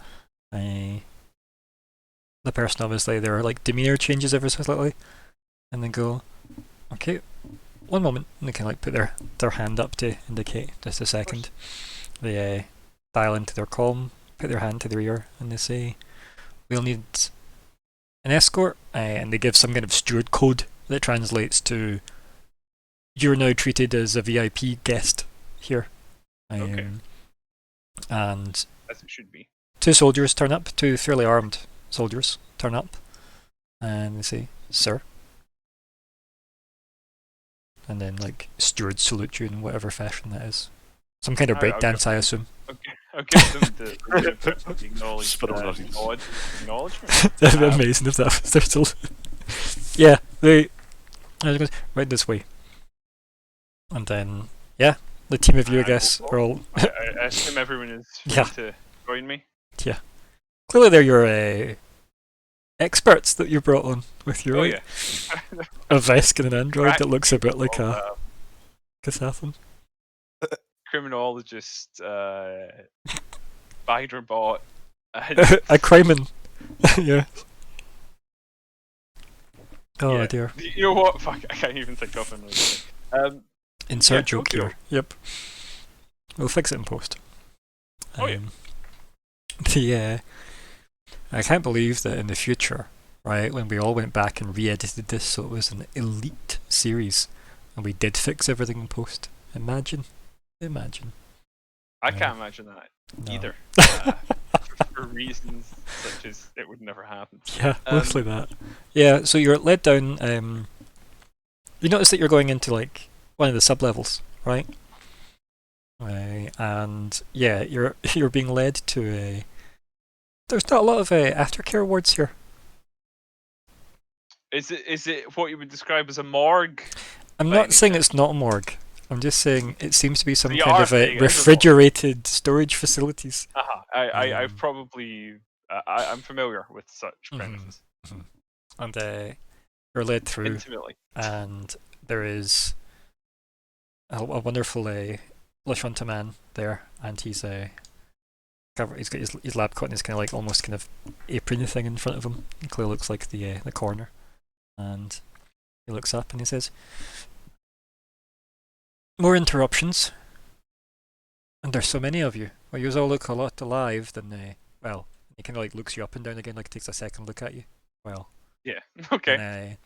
the person obviously their like demeanor changes ever so slightly, and then go, okay, one moment, and they can like put their hand up to indicate just a second. They dial into their comm, put their hand to their ear, and they say, we'll need an escort, and they give some kind of steward code that translates to, you're now treated as a VIP guest here. Okay. And As it should be. two soldiers turn up, two fairly armed soldiers turn up, and they say, sir. And then like stewards salute you in whatever fashion that is. Some kind of I'll give breakdance, I them- assume. I'll give them the benefit of the acknowledgement. That'd be amazing if that was their salute. Yeah, they goes, right this way. And then, yeah, the team of you, I guess, are all. I assume everyone is free Yeah. to join me. Clearly, they're your experts that you brought on with you, Oh right? yeah. A Vesk and an android Right. that looks a bit like Well, a Kasathan. criminologist, spider bot, and A crimeman. Yeah. Oh Yeah. dear. You know what? Fuck, I can't even think of him. Insert yeah, joke okay. here. Yep. We'll fix it in post. Oh, yeah. I can't believe that in the future, right, when we all went back and re-edited this so it was an elite series, and we did fix everything in post. Imagine. I can't imagine that No. either. For reasons such as it would never happen. Yeah, mostly that. Yeah, so you're led down. You notice that you're going into like one of the sub-levels, right? And yeah, you're being led to a. There's not a lot of aftercare wards here. Is it what you would describe as a morgue? I'm By not any saying chance? it's not a morgue. I'm just saying it seems to be some You kind are of saying it is a morgue. refrigerated storage facilities. I've probably I'm familiar with such Mhm. premises And you're led through, intimately. and there is a wonderful Lashunta man there, and he's he's got his lab coat and his kind of like almost kind of apron thing in front of him. It clearly looks like the coroner, and he looks up and he says, "More interruptions, and there's so many of you. Well, you all look a lot alive than well." He kind of like looks you up and down again, like takes a second look at you. Well, Yeah. Okay. and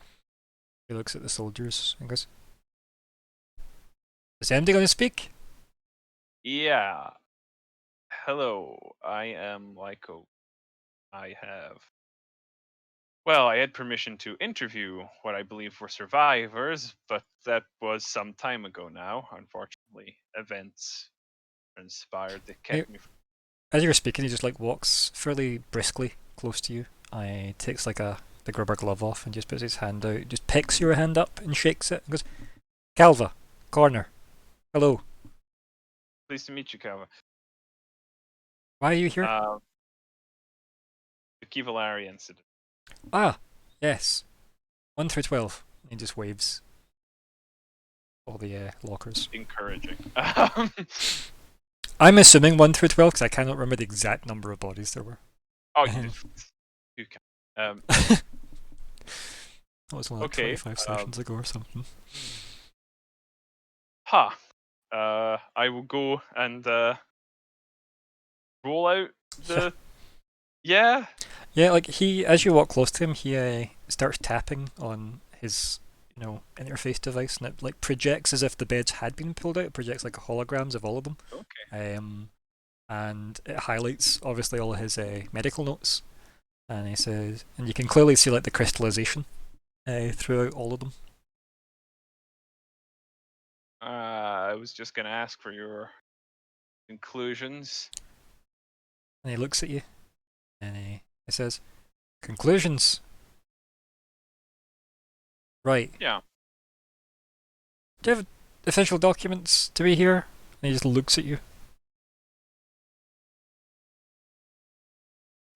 he looks at the soldiers and goes, "Is anybody going to speak?" Yeah. Hello, I am Lyko. I had permission to interview what I believe were survivors, but that was some time ago now. Unfortunately, events transpired that kept me. As you're speaking, he just like walks fairly briskly close to you. He takes like the rubber glove off and just puts his hand out, just picks your hand up and shakes it and goes, "Calva, corner, hello. Pleased to meet you, Calvin. Why are you here?" The Kivalari incident. Ah, yes, 1 through 12. He just waves all the lockers. Encouraging. I'm assuming 1 through 12 because I cannot remember the exact number of bodies there were. Oh, You can. That was only like Okay, 25 sessions ago or something. I will go and roll out the. Yeah. Yeah, like he, as you walk close to him, he starts tapping on his, interface device, and it like projects as if the beds had been pulled out. It projects like holograms of all of them. Okay. And it highlights obviously all of his medical notes, and he says, and you can clearly see like the crystallization throughout all of them. I was just gonna ask for your conclusions. And he looks at you, and he says, "Conclusions. Right. Yeah. Do you have official documents to be here?" And he just looks at you.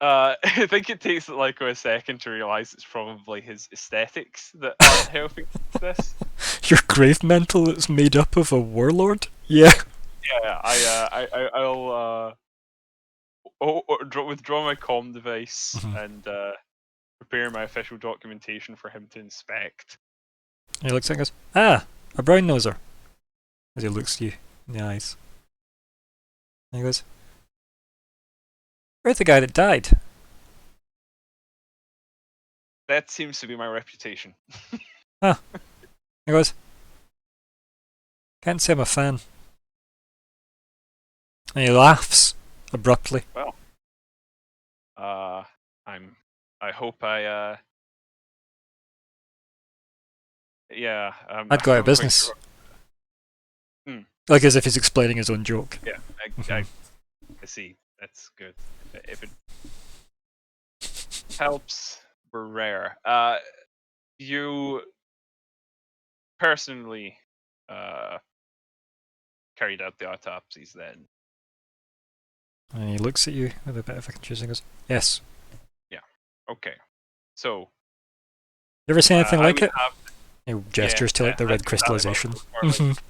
I think it takes like a second to realise it's probably his aesthetics that aren't helping this. Your grave mantle that's made up of a warlord? Yeah. Yeah, I'll withdraw my comm device and prepare my official documentation for him to inspect. And he looks at you and goes, "Ah, a brown noser." As he looks at you in the eyes. And he goes, "Where's the guy that died?" That seems to be my reputation. He goes, "Can't say I'm a fan." And he laughs abruptly. Well, I hope I yeah. I'd go out I'm of quite business. sure- Like as if he's explaining his own joke. Yeah, I see. That's good. If it helps, we're rare. You personally carried out the autopsies then? And he looks at you with a bit of a confusion and goes, "Yes." Okay. So You ever seen anything I like would it? have- He gestures to like the I red think that was crystallization. more like-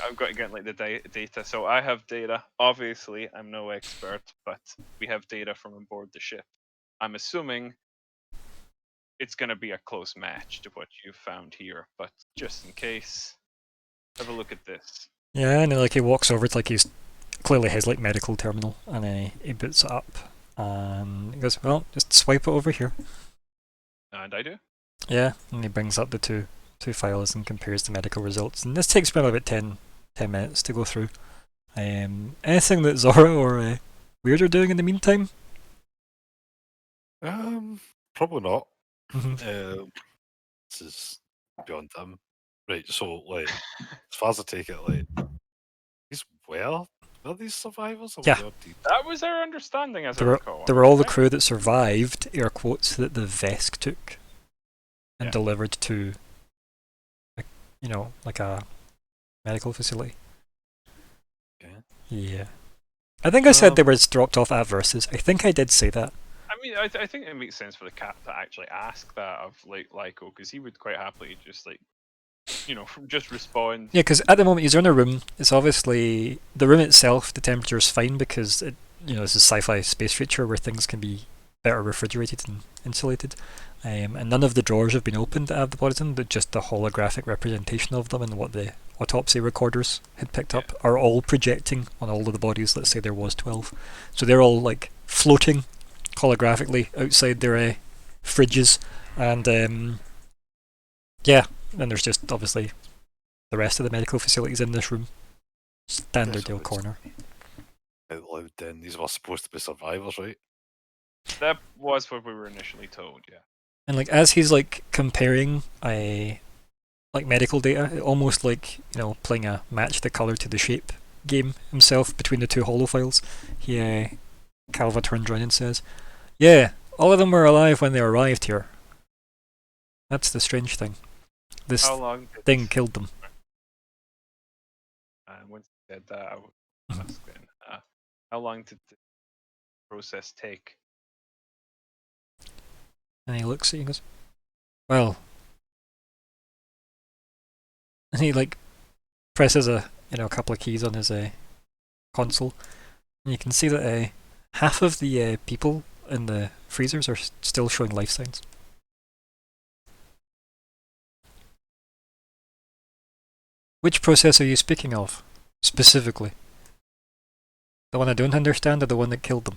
I've got to get like the data. So I have data. Obviously, I'm no expert, but we have data from aboard the ship. I'm assuming it's going to be a close match to what you found here, but just in case, have a look at this. Yeah, and then like he walks over to like he's clearly his like medical terminal, and then he boots it up, and he goes, "Well, just swipe it over here." And I do. Yeah, and he brings up the two files and compares the medical results, and this takes probably about 10 minutes to go through. Anything that Zora or Weird are doing in the meantime? Probably not. Mhm. This is beyond him. Right, so like as far as I take it, like these were these survivors? Or Yeah. were they That was our understanding, as I There recall. were all the right? crew that survived, air quotes, that the Vesk took and Yeah. delivered to, like a medical facility. Okay. Yeah. I think I said they were dropped off at Versus. I think I did say that. I mean, I think it makes sense for the cat to actually ask that of like Lyko, because he would quite happily just like, just respond. Yeah, because at the moment he's in a room. It's obviously the room itself. The temperature is fine because this is sci-fi space future where things can be better refrigerated and insulated. And none of the drawers have been opened that have the bodies in, but just the holographic representation of them and what the autopsy recorders had picked up are all projecting on all of the bodies. Let's say there was 12, so they're all like floating holographically outside their fridges, and then there's just obviously the rest of the medical facilities in this room. Standard Dale Corner. out loud then? These were supposed to be survivors, right? That was what we were initially told. Yeah. And like as he's like comparing medical data, almost like playing a match the color to the shape game himself between the two holofiles, Calva turns around and says, "Yeah, all of them were alive when they arrived here. That's the strange thing. This How long did thing killed them." once you said that, I would ask then, how long did the process take? And he looks at you and goes, "Well," and he like presses a couple of keys on his console, and you can see that half of the people in the freezers are still showing life signs. Which process are you speaking of, specifically? The one I don't understand or the one that killed them?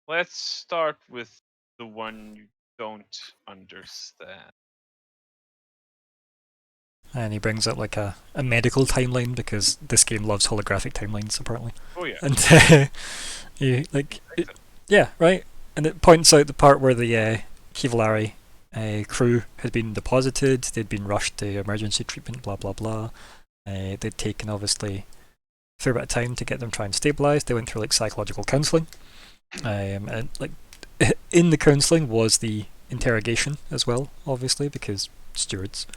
Let's start with the one you don't understand. And he brings up like a medical timeline because this game loves holographic timelines apparently. Oh yeah. And yeah, right. And it points out the part where the Kivallari crew had been deposited. They'd been rushed to emergency treatment. Blah blah blah. They'd taken obviously a fair bit of time to get them trying to stabilize. They went through like psychological counselling, and like in the counselling was the interrogation as well, obviously because stewards.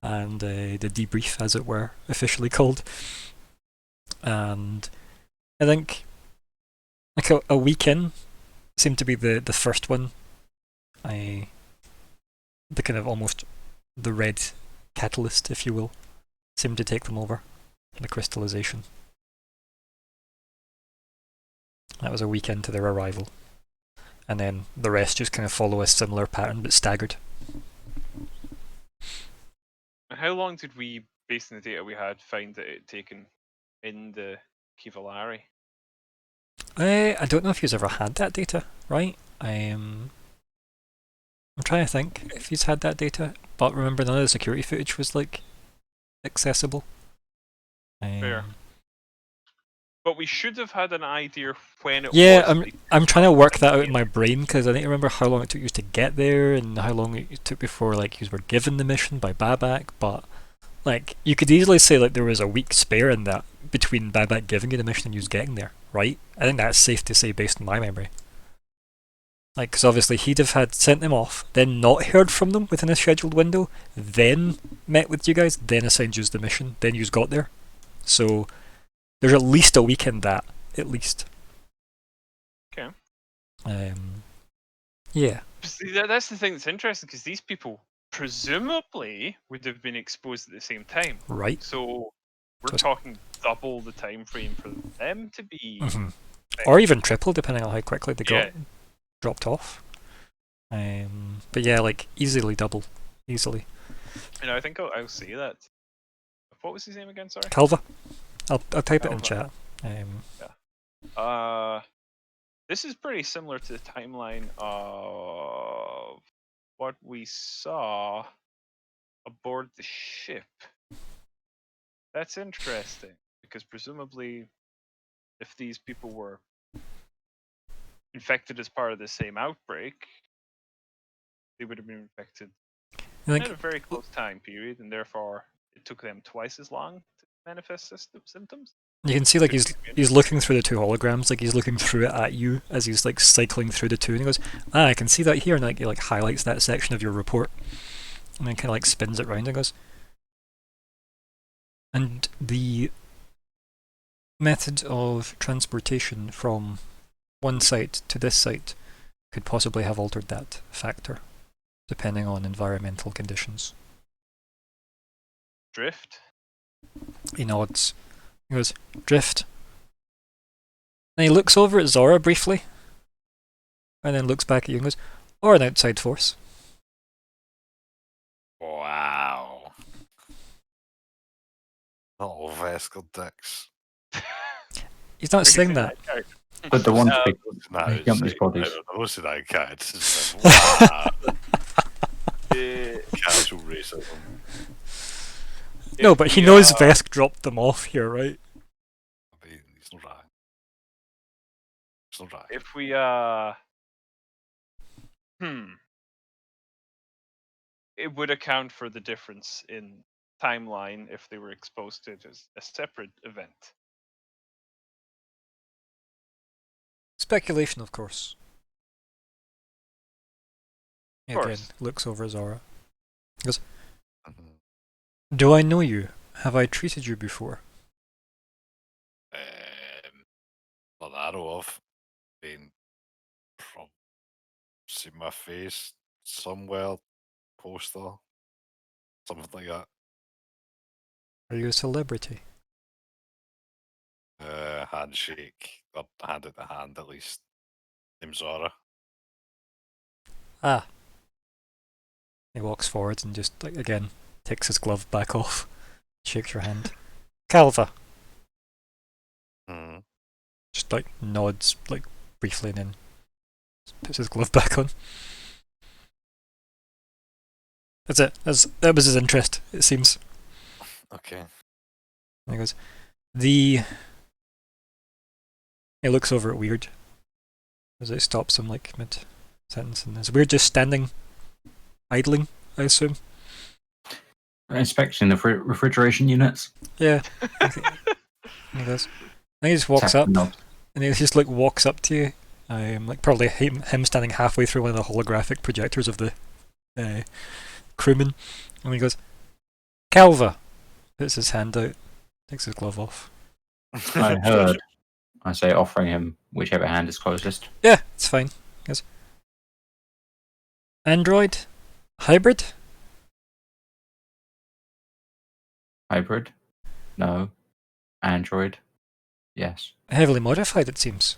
And the debrief, as it were, officially called. And I think like a week in seemed to be the first one. The kind of almost the red catalyst, if you will, seemed to take them over. The crystallization. That was a week into their arrival. And then the rest just kind of follow a similar pattern but staggered. How long did we, based on the data we had, find that it had taken in the Kivallari? I don't know if he's ever had that data, right? I'm trying to think if he's had that data, but remember none of the security footage was like accessible. Fair. But we should have had an idea when it Yeah, was. I'm trying to work that out in my brain because I need to remember how long it took you to get there and how long it took before like you were given the mission by Babak. But like you could easily say like there was a week spare in that between Babak giving you the mission and you getting there, right? I think that's safe to say based on my memory. Like, because obviously he'd have had sent them off, then not heard from them within a scheduled window, then met with you guys, then assigned you the mission, then you got there. So there's at least a week in that, at least. Okay. Yeah. See, that's the thing that's interesting because these people presumably would have been exposed at the same time. Right. So we're talking double the time frame for them to be. Mm-hmm. Or even triple, depending on how quickly they got dropped off. But yeah, like easily double. Easily. You know, I think I'll say that. What was his name again? Sorry. Calva. I'll type it in chat. This is pretty similar to the timeline of what we saw aboard the ship. That's interesting because presumably, if these people were infected as part of the same outbreak, they would have been infected in a very close time period, and therefore it took them twice as long to manifest symptoms. You can see like he's looking through the two holograms, like he's looking through it at you as he's like cycling through the two, and he goes, I can see that here, and like he like highlights that section of your report, and then kind of like spins it round and goes, and the method of transportation from one site to this site could possibly have altered that factor, depending on environmental conditions. Drift? He nods. He goes, drift. And he looks over at Zora briefly, and then looks back at you and goes, or an outside force. Wow. Little Vesker dicks. He's not saying that. But the one big No, company's bodies. I don't see that cat. It's just wow. Casual racism. No, but he knows Vesk dropped them off here, right? I mean, he's not right. He's not right. If we it would account for the difference in timeline if they were exposed to it as a separate event. Speculation, of course. Of course. Again, looks over Zora. Goes, do I know you? Have I treated you before? Not that I know of. Been see my face somewhere, poster, something like that. Are you a celebrity? Handshake. Or hand at the hand, at least. Name's Zora. Ah. He walks forwards and just, like, again, takes his glove back off, shakes your hand. Calva. Hmm. Just, like, nods, like, briefly and then puts his glove back on. That's it. That was his interest, it seems. Okay. And he goes, He looks over at Weird as it stops him, like, mid-sentence, and is Weird just standing, idling, I assume? Inspecting the refrigeration units. Yeah. And he goes, and he just walks Tap up, the knob. and he just, like, walks up to you. Like, probably him standing halfway through one of the holographic projectors of the crewman. And he goes, Calva! Puts his hand out, takes his glove off. I heard. I say, offering him whichever hand is closest. Yeah, it's fine. He goes, Android? Hybrid? Hybrid? No. Android? Yes. Heavily modified, it seems.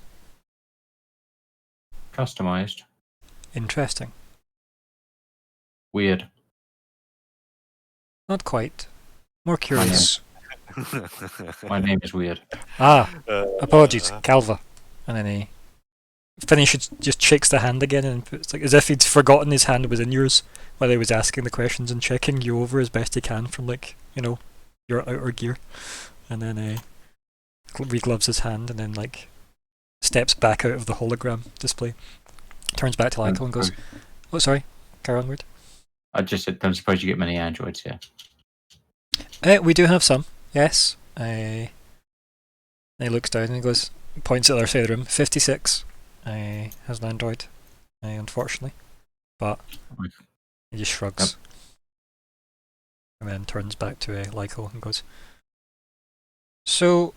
Customized? Interesting. Weird. Not quite. More curious. My name is weird. Ah, apologies, Calva. And then he finishes, just shakes the hand again, and puts, like, as if he'd forgotten his hand was in yours while he was asking the questions and checking you over as best he can from, like, your outer gear. And then regloves his hand and then, like, steps back out of the hologram display, turns back to Lyko and goes, "Oh, sorry, carry on, Weird." I just said, don't suppose you get many androids here. We do have some, yes. And he looks down and he goes, points at the other side of the room. 56 has an android, unfortunately, but he just shrugs, and then turns back to Lyko and goes, "So,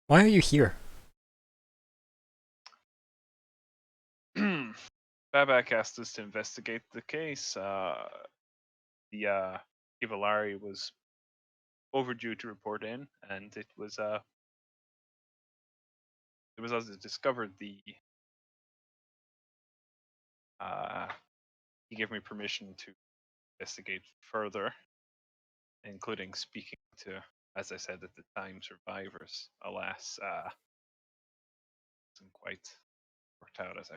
why are you here?" Babak asked us to investigate the case. The Kivalari was overdue to report in, and it was us that discovered the. He gave me permission to investigate further, including speaking to, as I said at the time, survivors. Alas, wasn't quite worked out as I.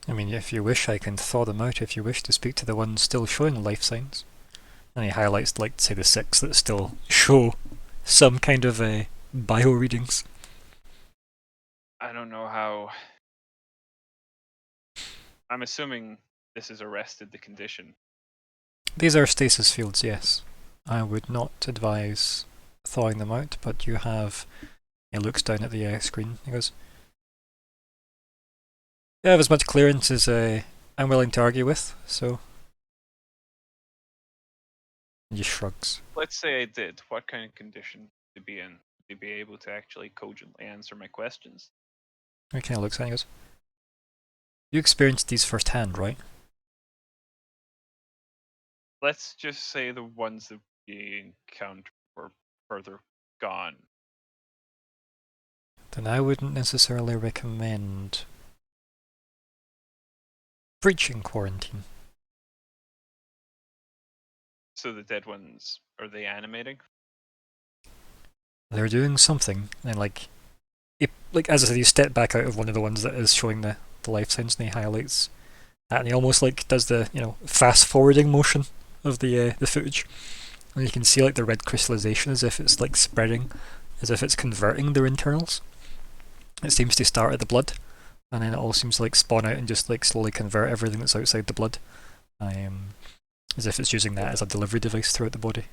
I mean, if you wish, I can thaw them out if you wish to speak to the ones still showing life signs. And he highlights, like, say, the 6 that still show some kind of bio readings. I don't know how. I'm assuming this has arrested the condition. These are stasis fields, yes. I would not advise thawing them out, but you have. He looks down at the screen. He goes, "You have as much clearance as I'm willing to argue with, so." He just shrugs. Let's say I did. What kind of condition to be in? To be able to actually cogently answer my questions? He kind of looks at it and goes, "You experienced these firsthand, right?" Let's just say the ones that we encountered were further gone. Then I wouldn't necessarily recommend breaching quarantine. So the dead ones, are they animating? They're doing something, and like as I said, you step back out of one of the ones that is showing the life signs, and he highlights that, and he almost like does the fast forwarding motion of the footage, and you can see like the red crystallization as if it's like spreading, as if it's converting their internals. It seems to start at the blood, and then it all seems to like spawn out and just like slowly convert everything that's outside the blood, as if it's using that as a delivery device throughout the body.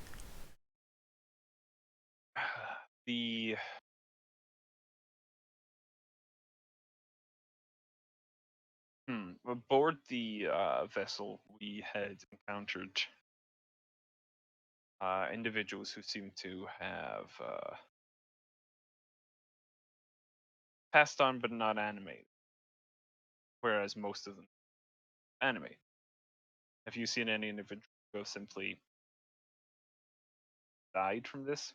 The aboard the vessel, we had encountered individuals who seem to have passed on but not animate, whereas most of them animate. Have you seen any individuals who have simply died from this?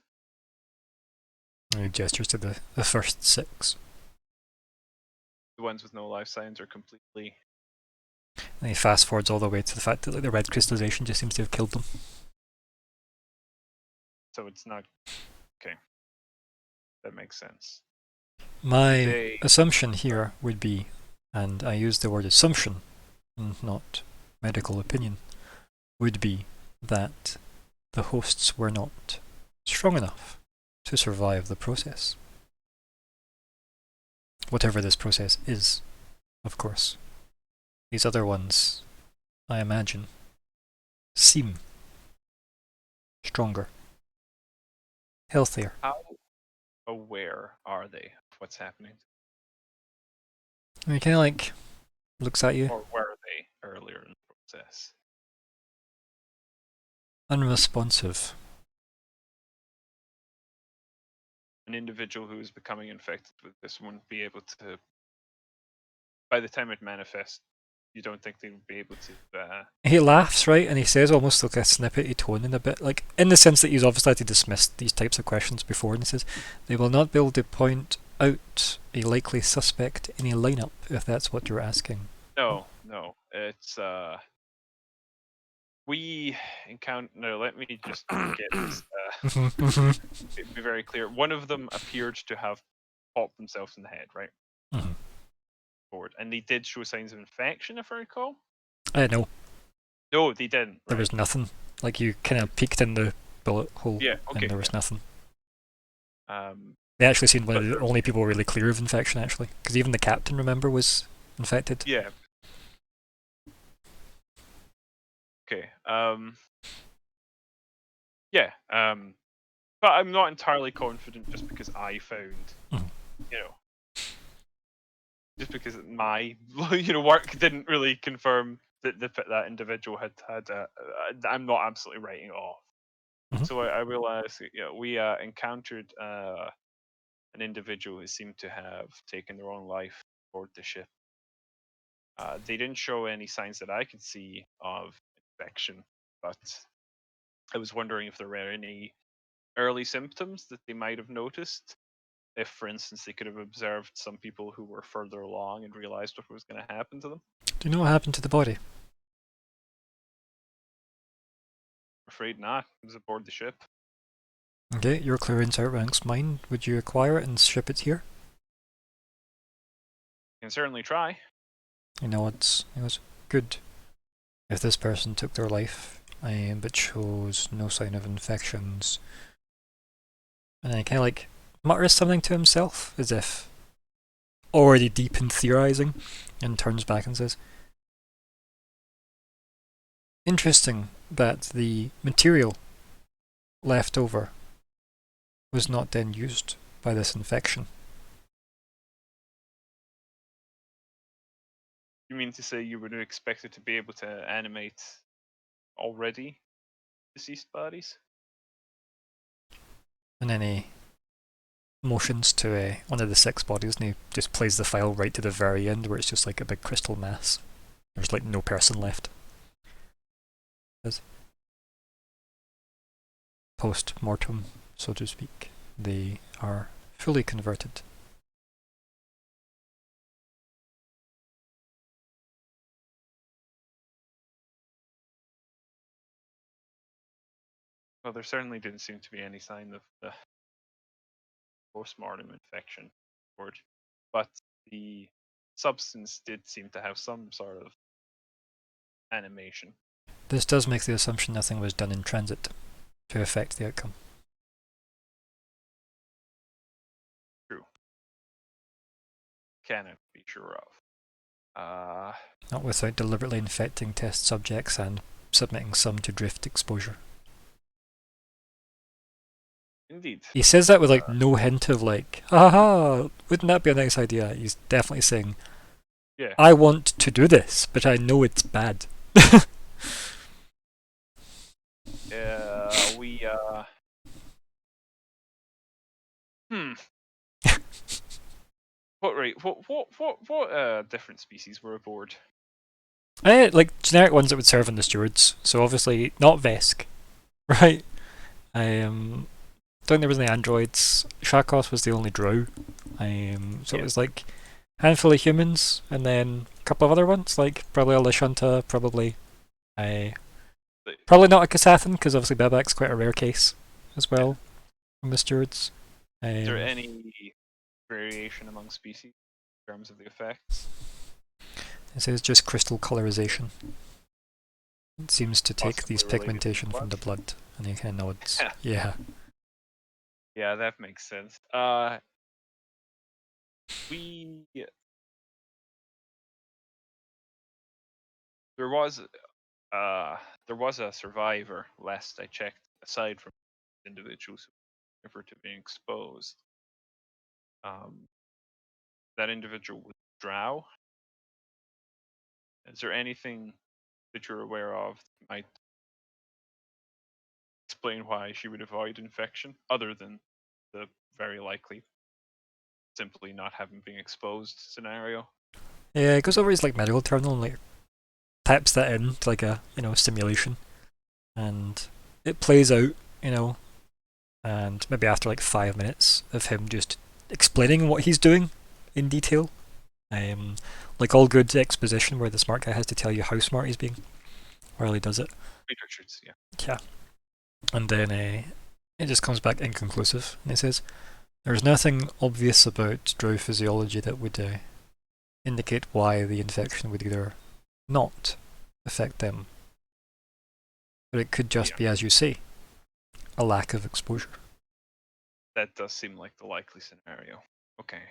And he gestures to the first 6. The ones with no life signs are completely. And he fast forwards all the way to the fact that like the red crystallization just seems to have killed them. So it's not. Okay. That makes sense. My They. assumption here would be, and I use the word assumption, and not medical opinion, would be that the hosts were not strong enough to survive the process. Whatever this process is, of course. These other ones, I imagine, seem stronger, healthier. How aware are they of what's happening? I mean, kind of like looks at you, Or were they earlier in the process? unresponsive. An individual who is becoming infected with this wouldn't be able to. By the time it manifests, you don't think they would be able to. He laughs, right, and he says almost like a snippety tone in a bit, like in the sense that he's obviously had to dismiss these types of questions before, and he says, they will not be able to point out a likely suspect in a lineup, if that's what you're asking. No. It's we encounter. No, let me just get this. Be very clear. One of them appeared to have popped themselves in the head, right? Forward, and they did show signs of infection, if I recall. No, No, they didn't. there Right? was nothing. Like you kind of peeked in the bullet hole, Yeah. Okay. and there was nothing. They actually seemed one of the only people really clear of infection, actually, because even the captain, remember, was infected. Yeah. Okay. Yeah. But I'm not entirely confident just because I found, you know, just because my work didn't really confirm that that individual had. I'm not absolutely writing it off. So I will say, we encountered an individual who seemed to have taken their own life aboard the ship. They didn't show any signs that I could see of infection, but I was wondering if there were any early symptoms that they might have noticed. If, for instance, they could have observed some people who were further along and realized what was going to happen to them. Do you know what happened to the body? I'm afraid not. It was aboard the ship. Okay, your clearance outranks mine. Would you acquire it and ship it here? Can certainly try. You know, it's good. If this person took their life, but shows no sign of infections, and then he kind of like mutters something to himself, as if already deep in theorizing, and turns back and says, interesting that the material left over was not then used by this infection. You mean to say you would have expected to be able to animate already deceased bodies? And then he motions to one of the 6 bodies, and he just plays the file right to the very end, where it's just like a big crystal mass. There's like no person left. Post-mortem, so to speak. They are fully converted. Well, there certainly didn't seem to be any sign of the post-mortem infection, but the substance did seem to have some sort of animation. This does make the assumption nothing was done in transit to affect the outcome. True. Cannot be sure of. Not without deliberately infecting test subjects and submitting some to drift exposure. Indeed. He says that with like no hint of like, haha, wouldn't that be a nice idea? He's definitely saying, Yeah. I want to do this, but I know it's bad. We What different species were aboard? Like generic ones that would serve in the stewards. So obviously not Vesk, right? think there was any androids. Shakos was the only drow. So it was like a handful of humans, and then a couple of other ones, like probably a Lashunta, probably probably not a Kasathan, because obviously Babak's quite a rare case as well from the stewards. Is there any variation among species in terms of the effects? It says just crystal colorization. It seems to take Possibly these related to pigmentation from blood? the blood, and he kind of nods. Yeah. Yeah. Yeah, that makes sense. We there was a survivor last I checked, aside from individuals who were to being exposed. That individual was Drow. Is there anything that you're aware of that might explain why she would avoid infection, other than the very likely simply not having been exposed scenario? Yeah, it goes over his like medical terminal and like types that in to like a simulation, and it plays out, and maybe after like 5 minutes of him just explaining what he's doing in detail, like all good exposition where the smart guy has to tell you how smart he's being while he does it. Reed Richards, yeah. Yeah, and then it just comes back inconclusive, and it says there's nothing obvious about drow physiology that would indicate why the infection would either not affect them, but it could just be, as you say, a lack of exposure. That does seem like the likely scenario. Okay.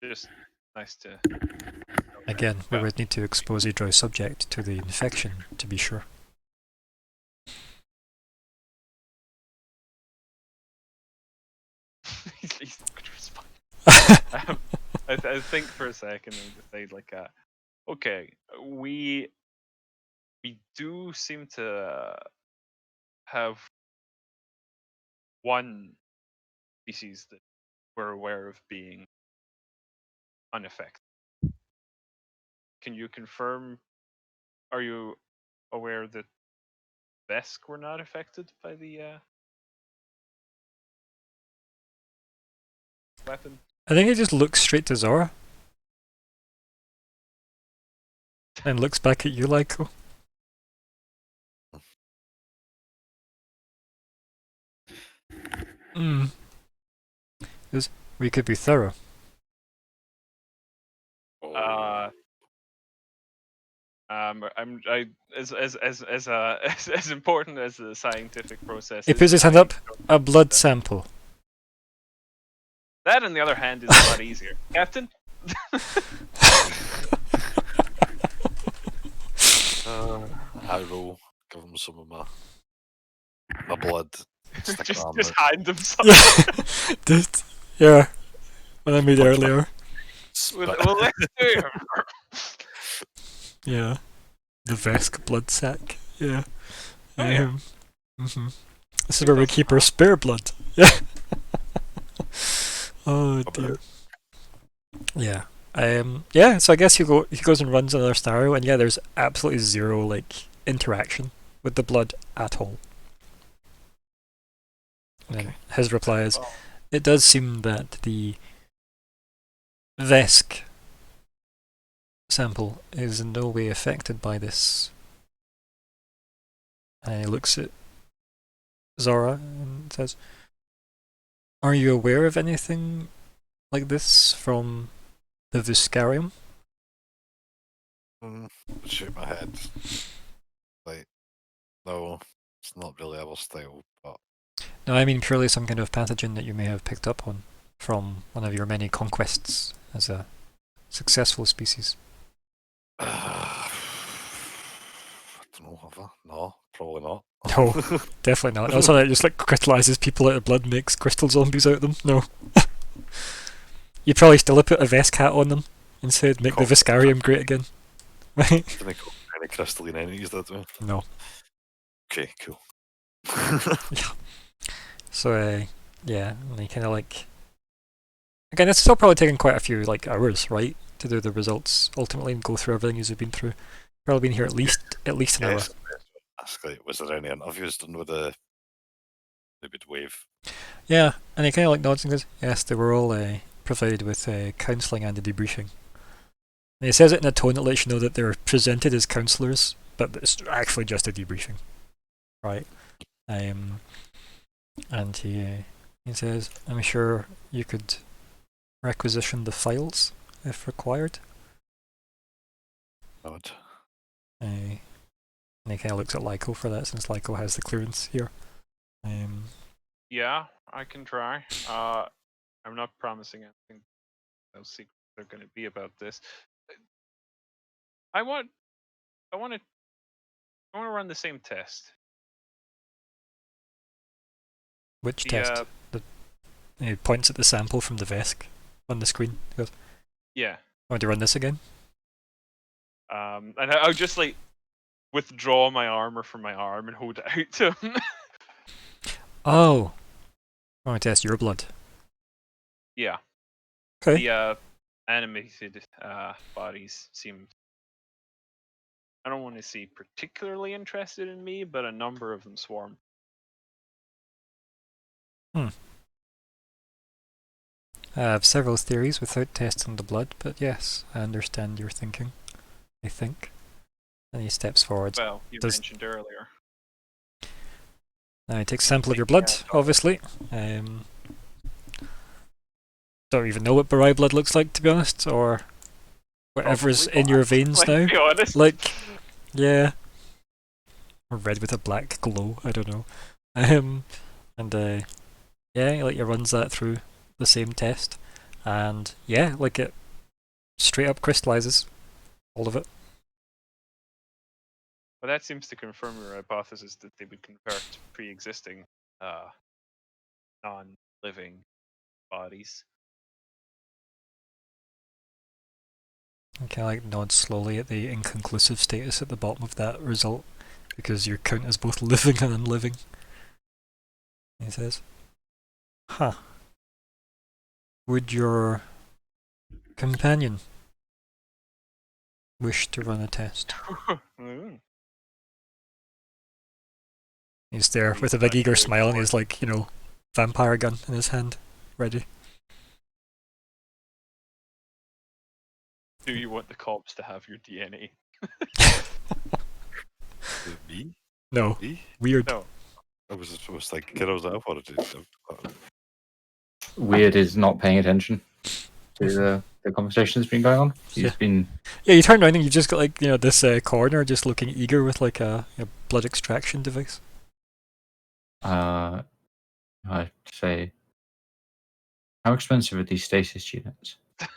Just nice to... Again, we would need to expose a drow subject to the infection to be sure. He's not going to respond. I think for a second and decide like, okay, we do seem to have one species that we're aware of being unaffected. Can you confirm? Are you aware that Vesk were not affected by the weapon? I think he just looks straight to Zora and looks back at you, Lyko. We could be thorough. As important as the scientific process. He is, puts his hand I up. don't A blood sample. That, on the other hand, is a lot easier. Captain? I roll. Give him some of my blood. Stick just it on just it. hand him something. Just, yeah. What I made Punch earlier. Well, let's do it. Yeah. The Vesk blood sack. Yeah. Oh, yeah. This is where we keep our spare blood. Yeah. Oh dear. Yeah. Yeah, so I guess he goes and runs another scenario, and yeah, there's absolutely zero like interaction with the blood at all. And then his reply is, it does seem that the Vesk sample is in no way affected by this. And he looks at Zora and says, are you aware of anything like this from the Viscarium? Shoot my head. Like, no, it's not really our style, but... No, I mean purely some kind of pathogen that you may have picked up on from one of your many conquests as a successful species. I don't know, have I? No, probably not. No, definitely not. Not something that just like crystallizes people out of blood, makes crystal zombies out of them. No. You'd probably still put a Vesk hat on them and said, make the Viscarium great again. Right? Didn't call any crystalline entities that way. No. Okay, cool. Yeah. So, yeah, and he kind of like... Again, it's still probably taking quite a few like hours, right, to do the results ultimately and go through everything you've been through. Probably been here at least an hour. Ask, like, was there any interviews done with the big wave? Yeah, and he kind of like nods and goes, yes, they were all provided with counselling and a debriefing. And he says it in a tone that lets you know that they're presented as counsellors, but it's actually just a debriefing, right? And he says, I'm sure you could requisition the files if required. God. And he kind of looks at Lyko for that, since Lyko has the clearance here. Yeah, I can try. I'm not promising anything. No secret they're going to be about this. I want to run the same test. Which The test? He points at the sample from the Vesk on the screen. He goes, yeah. want to run this again? And I'll just like withdraw my armor from my arm and hold it out to him. Oh, I want to test your blood. Yeah. Okay. The animated bodies seem. I don't want to say particularly interested in me, but a number of them swarm. I have several theories without testing the blood, but yes, I understand your thinking. I think. And he steps forward. Well, you mentioned earlier. Now he takes a sample of your blood, obviously. Don't even know what Barai blood looks like, to be honest, or whatever's in your veins now. Be honest. Like, yeah. Or red with a black glow, I don't know. Yeah, like it runs that through the same test. And yeah, like it straight up crystallizes. All of it. Well, that seems to confirm your hypothesis that they would convert pre-existing non-living bodies. Okay, like nod slowly at the inconclusive status at the bottom of that result, because your count is both living and unliving. He says, huh. Would your companion wish to run a test? He's there with a big eager smile and he's like, vampire gun in his hand, ready. Do you want the cops to have your DNA? Me? No. Me? Weird. No. I was thinking I was that for it. Weird is not paying attention to the conversation that's been going on. He's been. Yeah, you turn around and you've just got like this coroner just looking eager with like a blood extraction device. I'd say, how expensive are these stasis units? And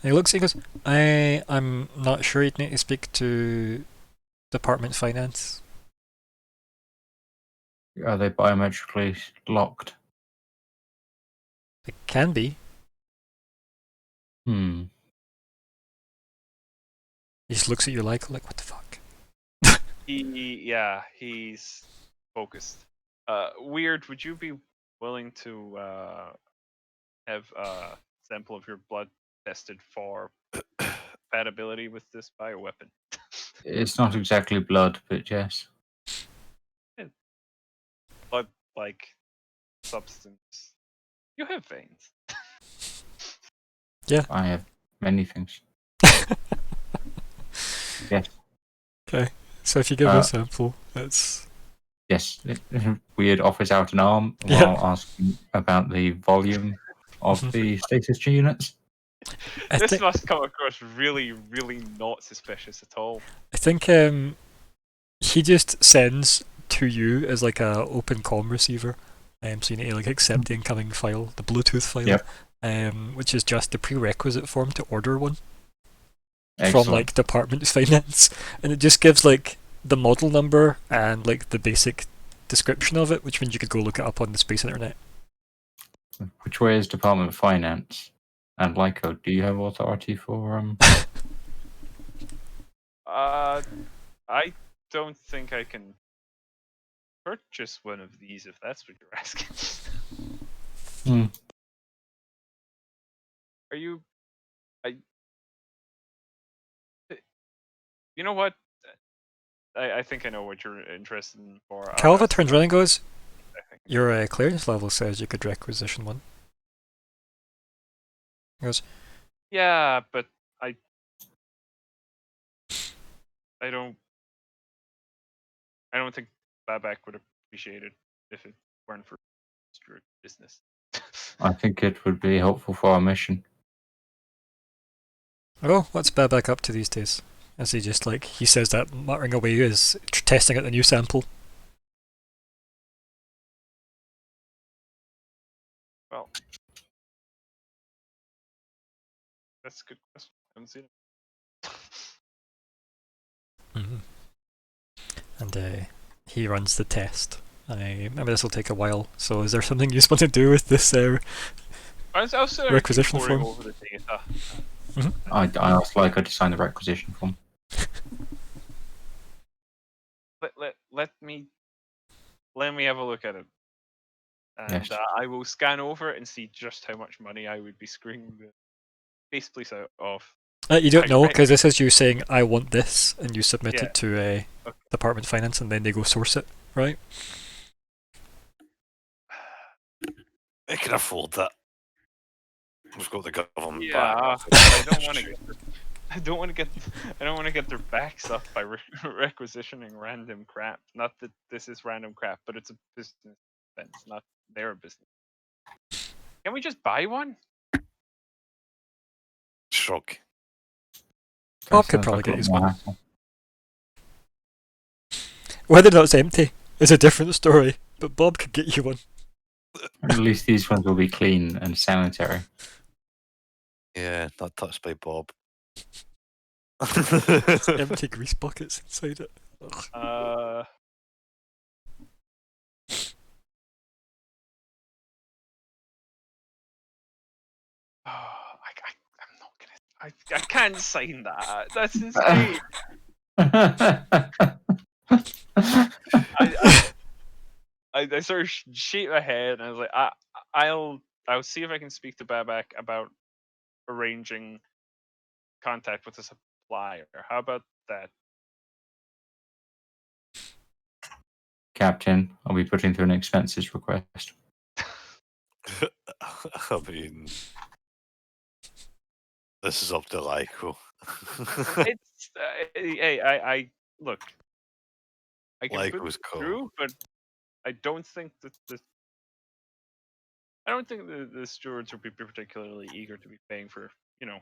he looks, he goes, I'm not sure, you'd need to speak to Department Finance. Are they biometrically locked? It can be. Hmm. He just looks at you like what the fuck? He's focused. Weird, would you be willing to have a sample of your blood tested for compatibility with this bioweapon? It's not exactly blood, but yes. Blood-like substance. You have veins. Yeah. I have many things. Yes. Okay. So if you give a sample, that's... Yes. Weird offers out an arm Yeah. while asking about the volume of the stasis units. This must come across really, really not suspicious at all. I think he just sends to you as like a open comm receiver, so you need to like accept the incoming file, the Bluetooth file, which is just the prerequisite form to order one. Excellent. From like Department of Finance, and it just gives like the model number and like the basic description of it, which means you could go look it up on the space internet. Which way is Department of Finance? And Lyco, do you have authority for I don't think I can purchase one of these if that's what you're asking. Are you? You know what? I think I know what you're interested in for. Calva turns around and goes, Your clearance level says you could requisition one. He goes, Yeah, but I don't think Babak would appreciate it if it weren't for Stuart business. I think it would be helpful for our mission. oh, what's Babak up to these days? As he just he says that muttering away as testing out the new sample. Well, that's a good question. I haven't seen it. And he runs the test. I remember this will take a while, so is there something you want to do with this I was sort of requisition poring form? over the data. I asked Leica to sign the requisition form. Let me have a look at it, and Yes. I will scan over it and see just how much money I would be screwing the base police out of. You don't know, Right. because this is you saying, I want this, and you submit Yeah. it to Department of Finance, and then they go source it, right? They can afford that. We've got the government Yeah, back. I don't want to get. I don't want to get their backs up by requisitioning random crap. Not that this is random crap, but it's a business expense, not their business. Can we just buy one? Shrug. Bob That could sounds probably like a get his lot more one. hassle. Whether or not it's empty is a different story, but Bob could get you one. At least these ones will be clean and sanitary. Yeah, not touched by Bob. Empty grease buckets inside it. Ugh. I'm not gonna. I can't sign that. That's insane. I sort of shake my head and I was like, I'll see if I can speak to Babak about arranging contact with a supplier. How about that? Captain, I'll be putting through an expenses request. I mean, this is up to Lyco. It's hey, I look. I can put Lyco's it cool. through, but I don't think that the stewards would be particularly eager to be paying for, No,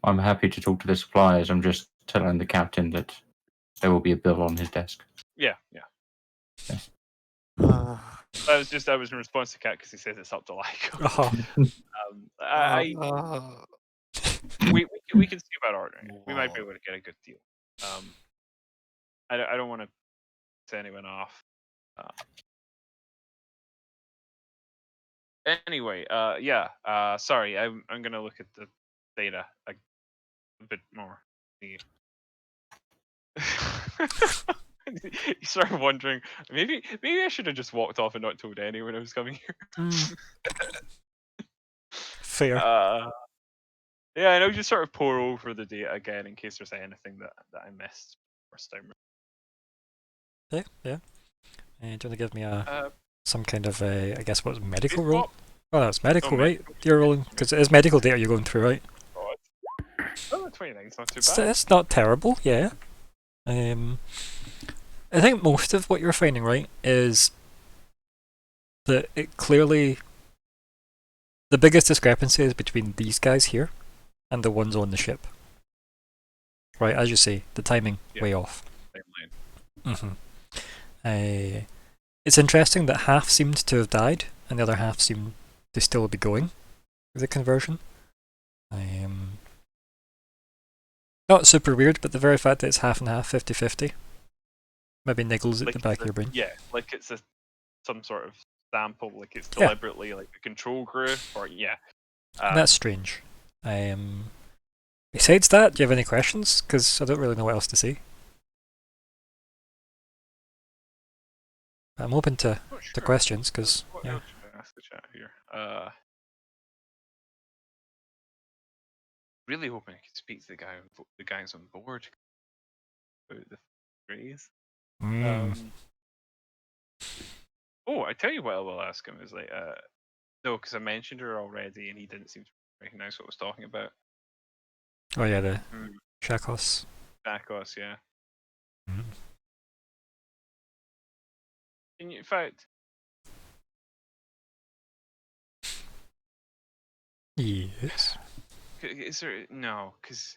I'm happy to talk to the suppliers. I'm just telling the captain that there will be a bill on his desk. Yeah. Yes. That was in response to Kat because he says it's up to Lyco. We can see about ordering it. We might be able to get a good deal. I don't want to piss anyone off. Anyway, sorry, I'm gonna look at the data a bit more. You start wondering, maybe I should have just walked off and not told anyone I was coming here. Fair. Yeah, and I'll just sort of pour over the data again in case there's anything that I missed first time. Yeah. Do you want to give me some kind of I guess what's medical Baseball? roll? Oh, that's medical, right? medical. You're rolling because it is medical data you're going through, right? Oh, 29 is not too It's, bad. it's not terrible, yeah. I think most of what you're finding, right, is that it clearly the biggest discrepancy is between these guys here and the ones on the ship. Right, as you say, the timing way off. It's interesting that half seemed to have died and the other half seemed to still be going with the conversion. Not super weird, but the very fact that it's half and half, 50-50, maybe niggles at the back of your brain. Yeah, like it's some sort of sample, like it's deliberately like a control group, or That's strange. Besides that, do you have any questions? Because I don't really know what else to say. I'm open to questions, because What else should I ask the chat here? Really hoping I could speak to the guys on board about the phrase. Oh, I tell you what I will ask him is like, no, because I mentioned her already, and he didn't seem to recognize what I was talking about. Oh yeah, the Hmm. Shakos. Tacos, yeah. Mhm. In fact, Yes. is there no? Because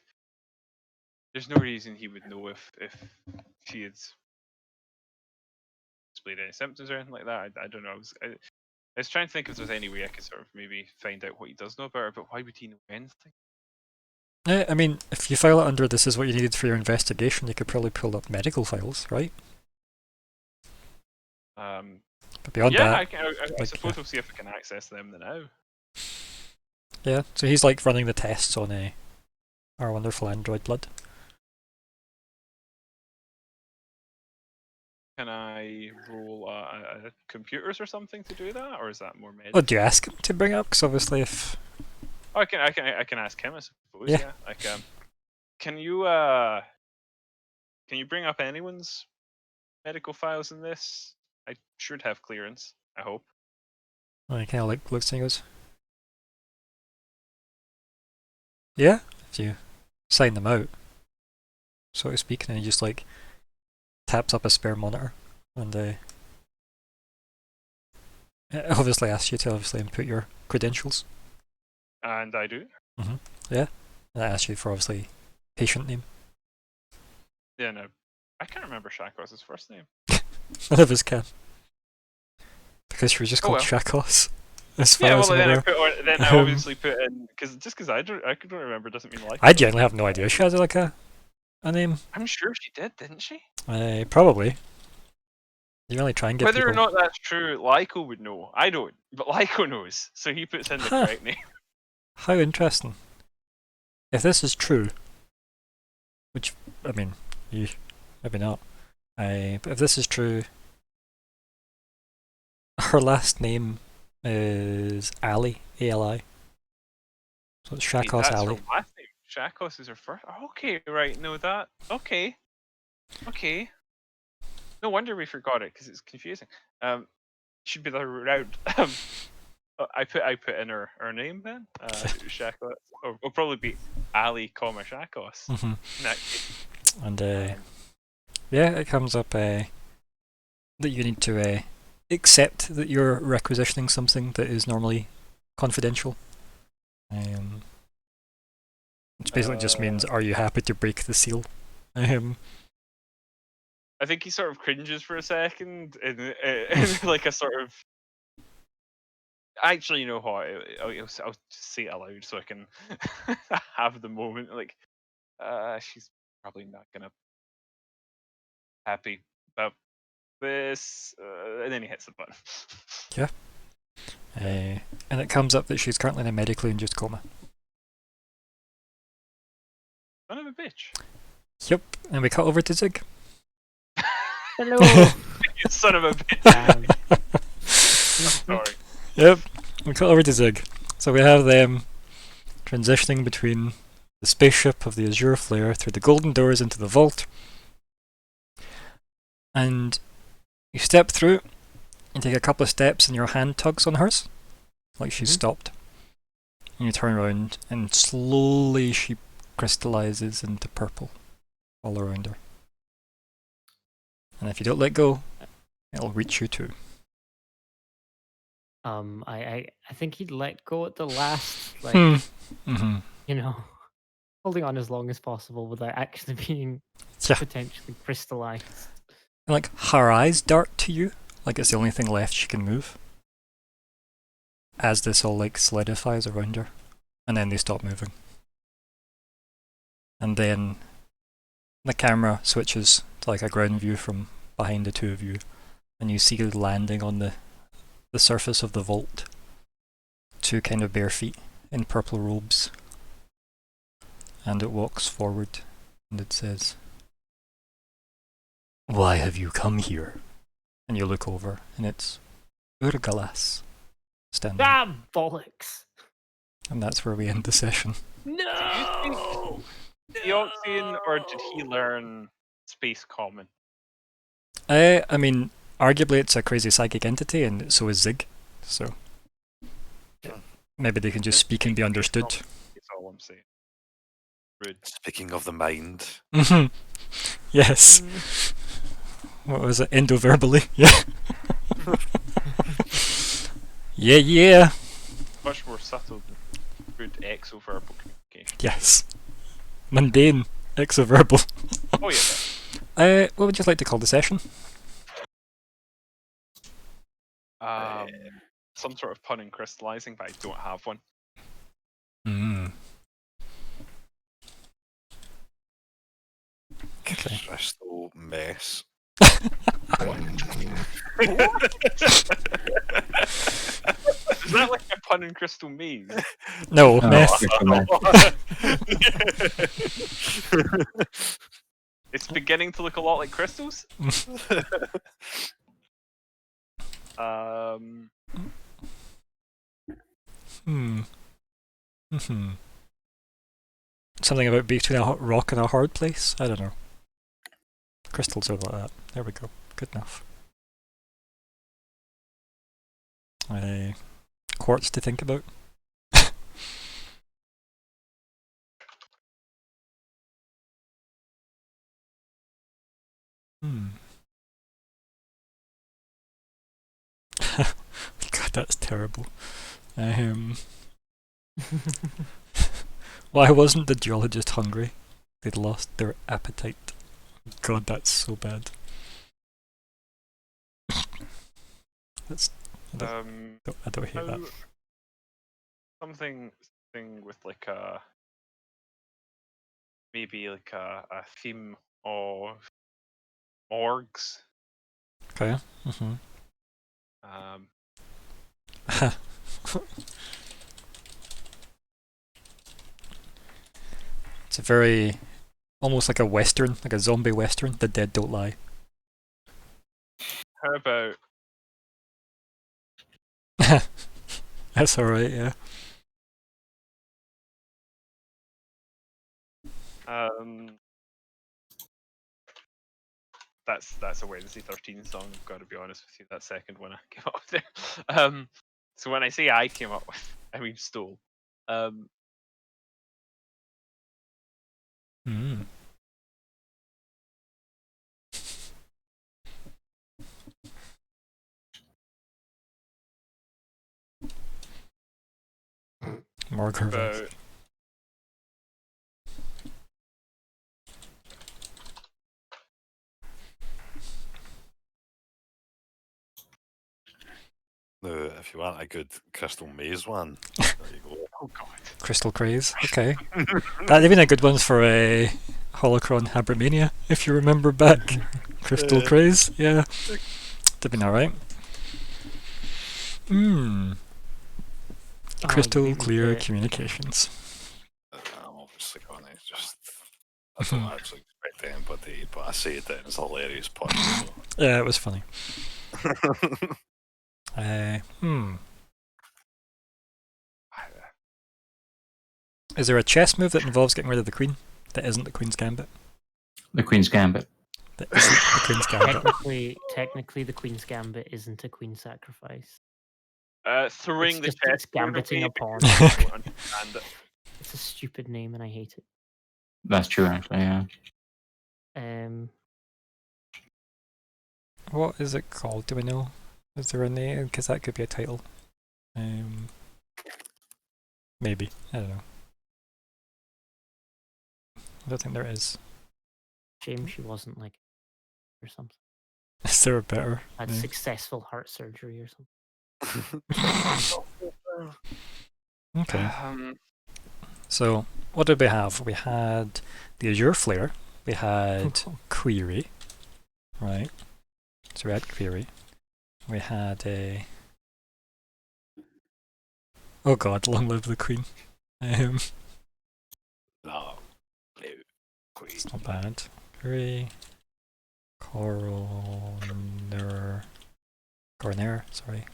there's no reason he would know if she had displayed any symptoms or anything like that. I don't know. I was trying to think if there's any way I could sort of maybe find out what he does know about her, but why would he know anything? I mean, if you file it under this is what you needed for your investigation, you could probably pull up medical files, right? But beyond Yeah, that, I suppose we'll see if I can access them now. yeah. So he's like running the tests on our wonderful android blood. Can I roll computers or something to do that, or is that more medical? Oh, do you ask him to bring it up? Because obviously, if Oh, I can ask him, I suppose. Yeah. Yeah. Like, can you bring up anyone's medical files in this? I should have clearance. I hope. he kind of like looks and he goes, "Yeah, if you sign them out, so to speak," and he just like taps up a spare monitor, and it obviously asks you to obviously input your credentials. And I do. Yeah, and it asks you for obviously patient name. Yeah, no, I can't remember Shakos' first name. None of us can, because she was just Oh, called well. Shakos. As far Yeah, as well, I'm then aware. I obviously put in because I don't remember doesn't mean like. I generally have no idea she has like a name. I'm sure she did, didn't she? Probably. You really try and get Whether people. or not that's true, Lyko would know. I don't, but Lyko knows, so he puts in the Huh. correct name. How interesting. If this is true, which I mean, maybe not. But if this is true, her last name is Ali, A-L-I. So it's Wait, Shakos that's Ali. her last name. Shakos is her first. Okay, right. No, that. Okay. No wonder we forgot it because it's confusing. Should be the other way around. I put in her name then. Shakos. Or it'll probably be Ali, Shakos. Mm-hmm. In that case. And yeah, it comes up that you need to accept that you're requisitioning something that is normally confidential. Which basically just means, are you happy to break the seal? I think he sort of cringes for a second, in like a sort of. Actually, you know what? I'll just say it aloud so I can have the moment. Like, she's probably not gonna happy about this, and then he hits the button. And it comes up that she's currently in a medically induced coma. Son of a bitch! Yep, and we cut over to Zig. Hello. You son of a bitch! Sorry. Yep, we cut over to Zig. So we have them transitioning between the spaceship of the Azure Flare through the golden doors into the vault. And you step through, you take a couple of steps and your hand tugs on hers, like she's stopped. And you turn around and slowly she crystallizes into purple all around her. And if you don't let go, it'll reach you too. I think he'd let go at the last, like, Mm-hmm. you know, holding on as long as possible without actually being Yeah. potentially crystallized. And like her eyes dart to you, like it's the only thing left she can move. As this all like solidifies around her. And then they stop moving. And then the camera switches to like a ground view from behind the two of you. And you see landing on the surface of the vault. Two kind of bare feet in purple robes. And it walks forward and it says, "Why have you come here?" And you look over and it's Urgalas standing. Ah, bollocks! And that's where we end the session. No! Deoxys, or did he learn Space Common? I mean, arguably it's a crazy psychic entity, and so is Zig. So maybe they can just speak and be understood. That's all I'm saying. Rude. Speaking of the mind, Yes. What was it? Endoverbally. Yeah. Yeah. Much more subtle than rude exoverbal communication. Yes. Mundane. Exoverbal. Oh yeah. What would you like to call the session? Some sort of pun and crystallizing, but I don't have one. Okay. crystal mess. Is that like a pun and crystal maze? No, Oh, meth. crystal meth. It's beginning to look a lot like crystals. Something about between a rock and a hard place? I don't know. Crystals are like that. There we go. Good enough. Quartz to think about. God, that's terrible. Why wasn't the geologist hungry? They'd lost their appetite. God, that's so bad. That's. I don't hate that. Something with like a maybe like a theme of morgues. Okay. It's a very, almost like a western, like a zombie western. The dead don't lie. How about That's alright, yeah. that's a Wednesday 13 song. I've got to be honest with you. That second one I came up with there. So when I say I came up with, I mean stole. Morgue. About Now, if you want a good crystal maze one, there you go. oh god. Crystal Craze. Okay. That'd been a good one for a Holocron Habramania, if you remember back. Crystal Craze, yeah. That'd been alright. Crystal clear communications. I'm obviously going to just. I don't actually expect anybody, but I say it and it's a hilarious pun. Yeah, it was funny. Is there a chess move that involves getting rid of the queen that isn't the Queen's Gambit? The Queen's Gambit. That isn't the Queen's Gambit. Technically, the Queen's Gambit isn't a queen sacrifice. Throwing the It's chess board gambiting away a pawn. because I don't understand it. It's a stupid name, and I hate it. That's true, actually, yeah. What is it called? Do we know? Is there a name? Because that could be a title. Maybe. I don't know. I don't think there is. Shame she wasn't like or something. Is there a better? Had name? successful heart surgery or something. Okay. So, what did we have? We had the Azure Flare. We had Query. Right. So we had Query. We had a. Oh god, long live the Queen. No. It's not bad. Query. Coroner. Sorry.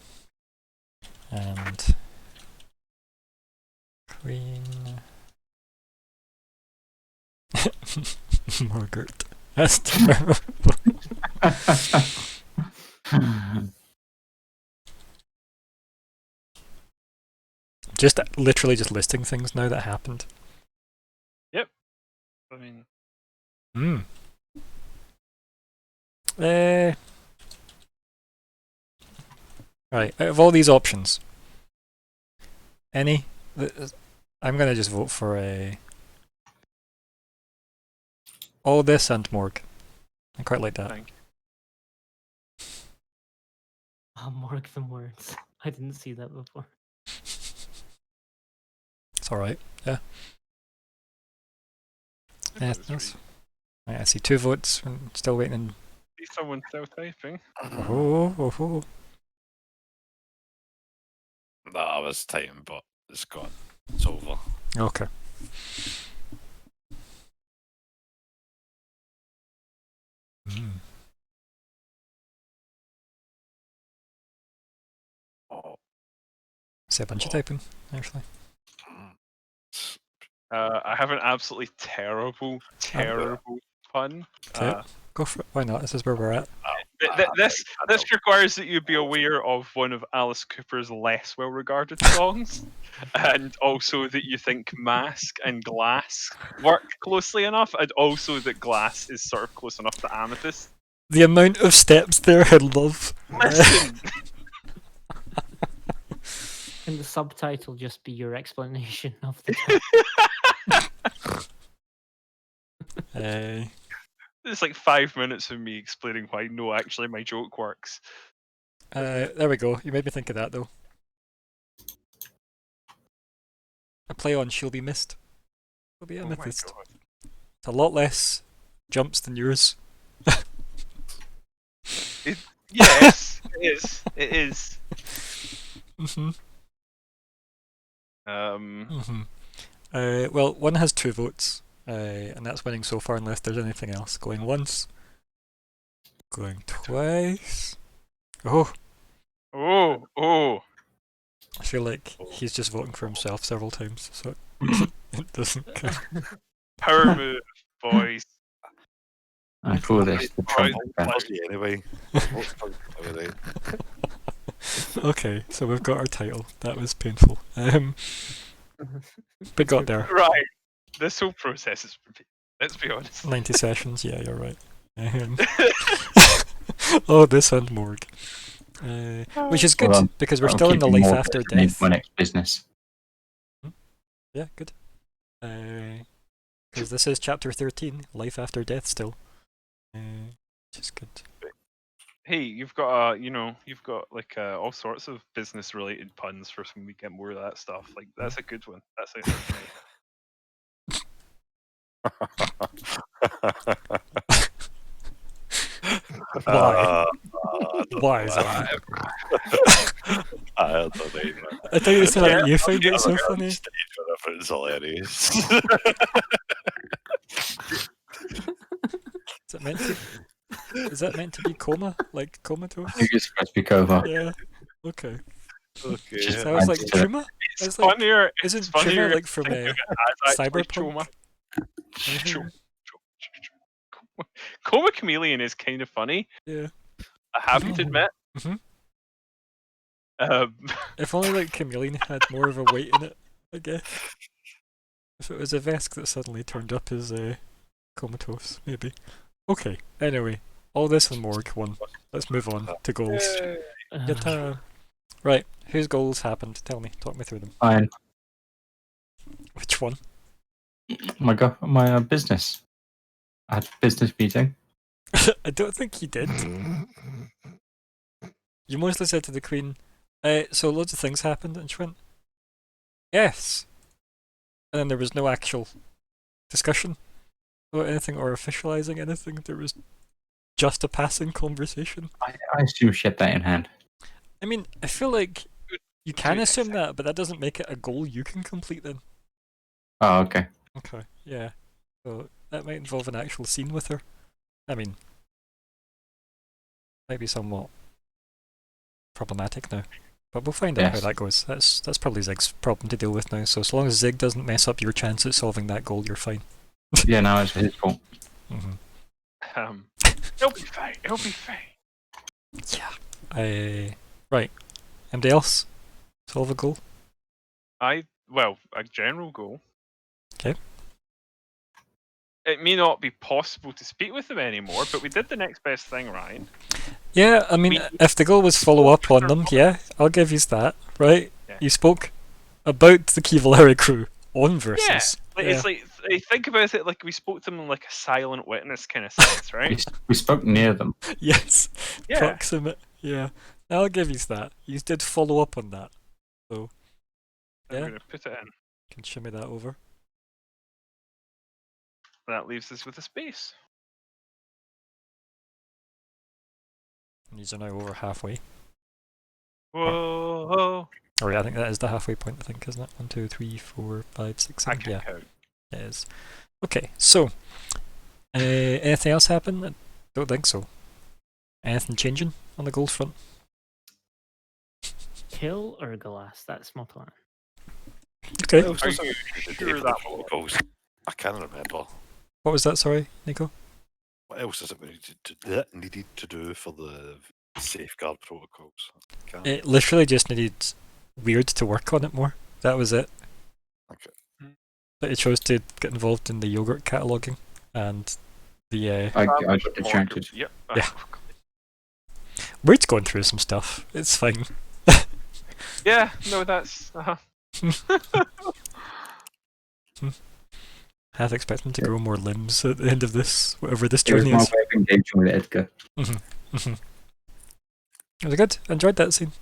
And. Queen. Margaret. That's terrible. Just literally just listing things now that happened. I mean, Hmm. Right, out of all these options, any? I'm gonna just vote for all this and Morgue. I quite like that. thank you. Oh, Morgue the words. I didn't see that before. It's alright, yeah. That Yeah, was that's, really- right, I see 2 votes. We're still waiting. See someone still typing. Oh. No, I was typing, but it's gone. It's over. Okay. Mm. Oh. See a bunch of typing, actually. I have an absolutely terrible pun. Okay. Go for it. Why not? This is where we're at. This requires that you be aware of one of Alice Cooper's less well-regarded songs, and also that you think Mask and Glass work closely enough, and also that Glass is sort of close enough to Amethyst. The amount of steps there, I love. Listen, Can the subtitle just be your explanation of the it's like 5 minutes of me explaining why no, actually my joke works. There we go. You made me think of that, though. A play on She'll Be Missed. She'll be Oh my Amethyst. god. It's a lot less jumps than yours. Yes, it is. Mm-hmm. Um, Well, one has 2 votes, and that's winning so far unless there's anything else. Going once. Going twice. Oh, oh. I feel like he's just voting for himself several times, so it doesn't count. Power move, boys. I call this the Trump effect. Fuzzy anyway. What's fuzzy anyway? Okay, so we've got our title. That was painful. But got there. Right. This whole process is, let's be honest. 90 sessions, yeah, you're right. Oh, this and Morgue. Which is good, Well, because we're I'll still in keep the you life more after posted in death. my next business. Yeah, good. Because this is chapter 13, life after death still. Which is good. Hey, you've got like all sorts of business related puns for when we get more of that stuff. Like that's a good one. That's a Why? don't Why know. is that? I don't know. I think it's like you find Yeah, it so like, funny. stage whatever, it's hilarious. Is that meant to be coma? Like comatose? I think it's supposed to be Kova. Yeah. Okay. Okay. Just So I was like, adds to- Truma? It's like, funnier. Isn't It's funnier Truma like from Cyberpunk? Choma. Coma Chameleon is kind of funny. Yeah. I have to admit. Mhm. Um, If only like Chameleon had more of a weight in it, I guess. If it was a Vesk that suddenly turned up as comatose, maybe. Okay, anyway. All this and Morgue won. Let's move on to goals. Yatta. Right, whose goals happened? Tell me, talk me through them. Fine. Which one? My business. I had a business meeting. I don't think you did. You mostly said to the Queen, so loads of things happened, and she went, yes. And then there was no actual discussion about anything or officializing anything. There was just a passing conversation. I assume she had that in hand. I mean, I feel like you can assume that, but that doesn't make it a goal you can complete then. Oh, okay. Okay, yeah. So that might involve an actual scene with her. I mean, might be somewhat problematic now. But we'll find out how Yes. that goes. That's probably Zig's problem to deal with now. So as long as Zig doesn't mess up your chance at solving that goal, you're fine. Yeah, no, it's his fault. Mm-hmm. it'll be fine. It'll be fine. Yeah. Right. Anybody else? Solve a goal? A general goal. 'Kay. It may not be possible to speak with them anymore, but we did the next best thing, Ryan. Yeah, I mean, We if the goal was follow spoke up to on their them, yeah, I'll give you that, right? Yeah. You spoke about the Kivalaria crew on Versus. It's like think about it like we spoke to them in like a silent witness kind of sense, right? We spoke near them. Yes, Yeah. proximate. Yeah, I'll give you that. You did follow up on that, so I'm yeah. going to put it in. Can shimmy that over. That leaves us with a space. These are now over halfway. Whoa! Or I think that is the halfway point. I think, isn't it? 1, 2, 3, 4, 5, 6, I 7. can Yeah, count. it is. Okay, so anything else happen? I don't think so. Anything changing on the goals front? Kill Urgalas, that's my plan. Okay. What else Are was you it the sure day for the that protocols? I can't remember. What was that? Sorry, Nico. What else is it we needed to do for the safeguard protocols? Can't It literally just needed Weird to work on it more. That was it. Okay. But it chose to get involved in the yogurt cataloguing and the I got distracted. Yep. Yeah. Weird's going through some stuff. It's fine. Yeah. No, that's. Half expect him to grow more limbs at the end of this, whatever this It was journey my is. way of engaging with Edgar. It was good. I enjoyed that scene.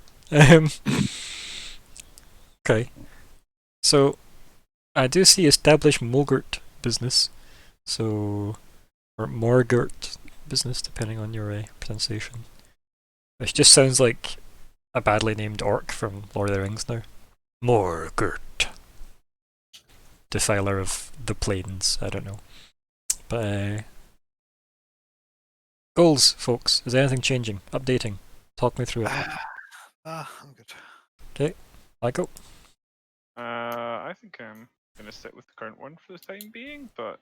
Okay. So, I do see established Mogurt business. So, or Morgurt business, depending on your pronunciation. Which just sounds like a badly named orc from Lord of the Rings now. Morgurt. Defiler of the plains, I don't know. But, goals, folks. Is anything changing? Updating? Talk me through it. I'm good. Michael? I think I'm going to stick with the current one for the time being, but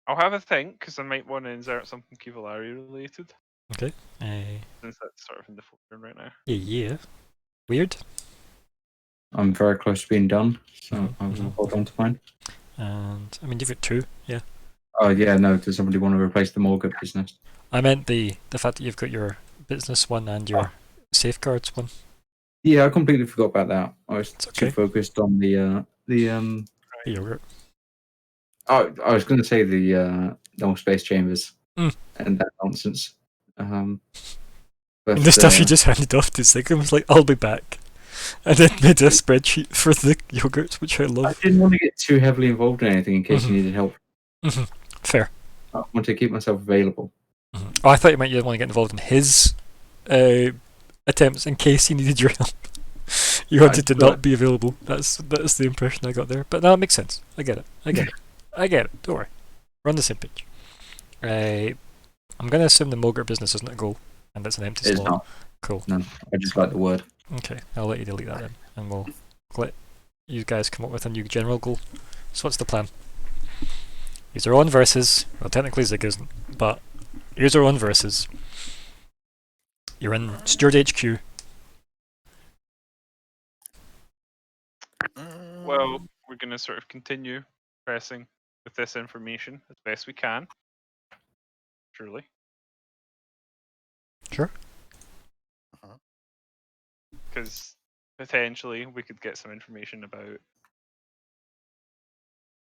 I'll have a think because I might want to insert something Kivalaria related Okay. since that's sort of in the forefront right now. Yeah. Weird. I'm very close to being done, so I will hold on to mine. And, I mean, you've got 2, yeah. Oh yeah, no. Does somebody want to replace the Morgue business? I meant the fact that you've got your business one and your safeguards one. Yeah, I completely forgot about that. I was It's too okay. focused on the The yogurt. Oh, I was going to say the null space chambers Mm. and that nonsense. But And the stuff you just handed off to Sigurd was like, I'll be back. And then made a spreadsheet for the yogurts, which I I love. didn't want to get too heavily involved in anything in case you needed help. Fair. I want to keep myself available. Oh, I thought you might want to get involved in his attempts in case he needed your help. You wanted to not be available. That's the impression I got there. But no, it makes sense. I get it. I get it. Don't worry. We're on the same page. I'm going to assume the Mogurt business isn't a goal, and it's an empty It's slot. not. Cool. No, I just like the word. Okay, I'll let you delete that then, and we'll let you guys come up with a new general goal. So what's the plan? These are on versus. Well, technically Zig isn't, but here's our own versus. You're in Steward HQ. Well, we're going to sort of continue pressing with this information as best we can. Surely. Sure. Because potentially we could get some information about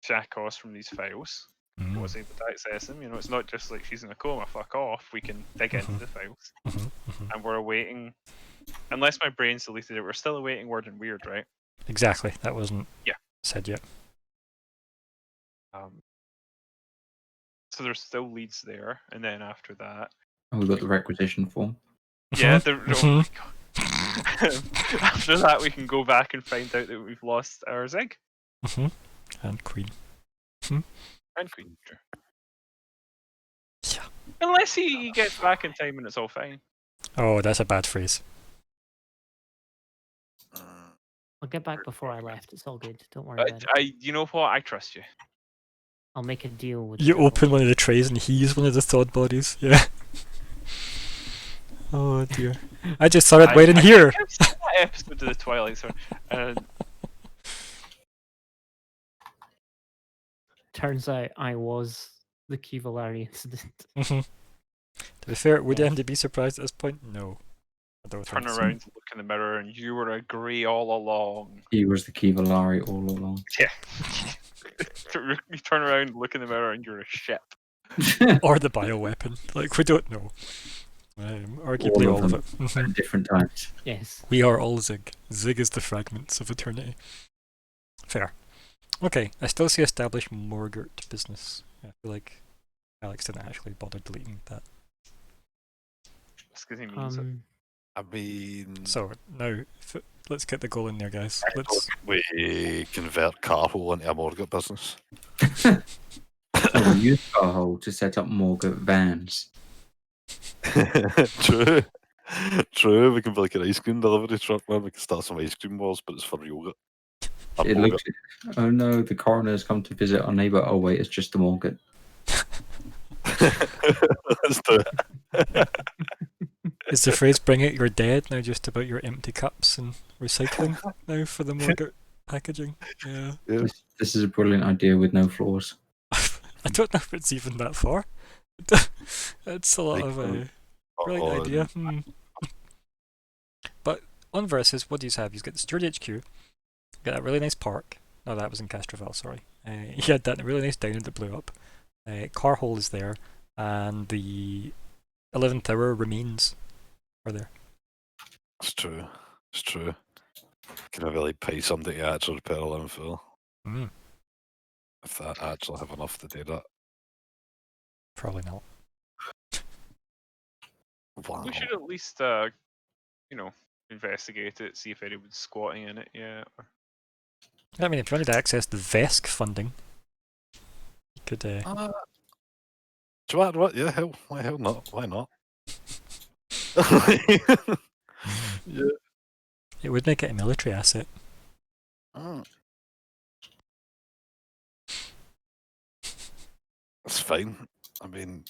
Shakos from these files. I was able to access them. You know, it's not just like she's in a coma, fuck off. We can dig into the files. And we're awaiting, unless my brain's deleted it, we're still awaiting word and weird, right? Exactly. That wasn't said yet. So there's still leads there, and then after that, And we've got the requisition form. yeah, oh my god. After that, we can go back and find out that we've lost our Zig And Queen. and Queen. Sure. Yeah. Unless he gets back in time and it's all fine. Oh, that's a bad phrase. I'll get back before I left. It's all good. Don't worry about it. You know what? I trust you. I'll make a deal with You the devil. open one of the trays and he's one of the thawed bodies. Yeah. Oh dear. I just saw it right in I here. think I've seen that episode of the Twilight Zone. Turns out I was the Kivalari incident. To be fair, would Yeah. Andy be surprised at this point? No. I don't Turn think so. around, look in the mirror, and you were a grey all along. He was the Kivalari all along. Yeah. You turn around, look in the mirror, and you're a ship. Or the bioweapon. Like, we don't know. Arguably all of them it. Mhm. at different times. Yes. We are all Zig. Zig is the fragments of eternity. Fair. Okay, I still see established Morgurt business. I feel like Alex didn't actually bother deleting that. That's because he means it. I mean, So, now, let's get the goal in there, guys. Let's. we convert Carhole into a mortgage business. So we use Carhole to set up Morgue vans. True. True, we can be like an ice cream delivery truck, man. We can start some ice cream wars, but it's for yogurt. Or It yogurt. looks. Oh no, the coroner's come to visit our neighbour. Oh wait, it's just the Morgue. Let's do it. Is the phrase "bring out your dead" now just about your empty cups and recycling now for the Morgurt packaging? Yeah. This is a brilliant idea with no flaws. I don't know if it's even that far. It's a lot of a brilliant idea. But on Versus, what do you have? You've got the Sturdy HQ, you got that really nice park. No, that was in Castrovel, sorry. You had that really nice diner that blew up. Carhole is there, and the 11th Tower remains are there. It's true. It's true. Can I really pay somebody to actually repair a landfill? If I actually have enough to do that. Probably not. Wow. We should at least, investigate it, see if anyone's squatting in it. Yeah. I mean, if you wanted to access the VESC funding, you could. Do you want what? Yeah, why hell not? Why not? Yeah. It would make it a military asset. It's fine. I mean,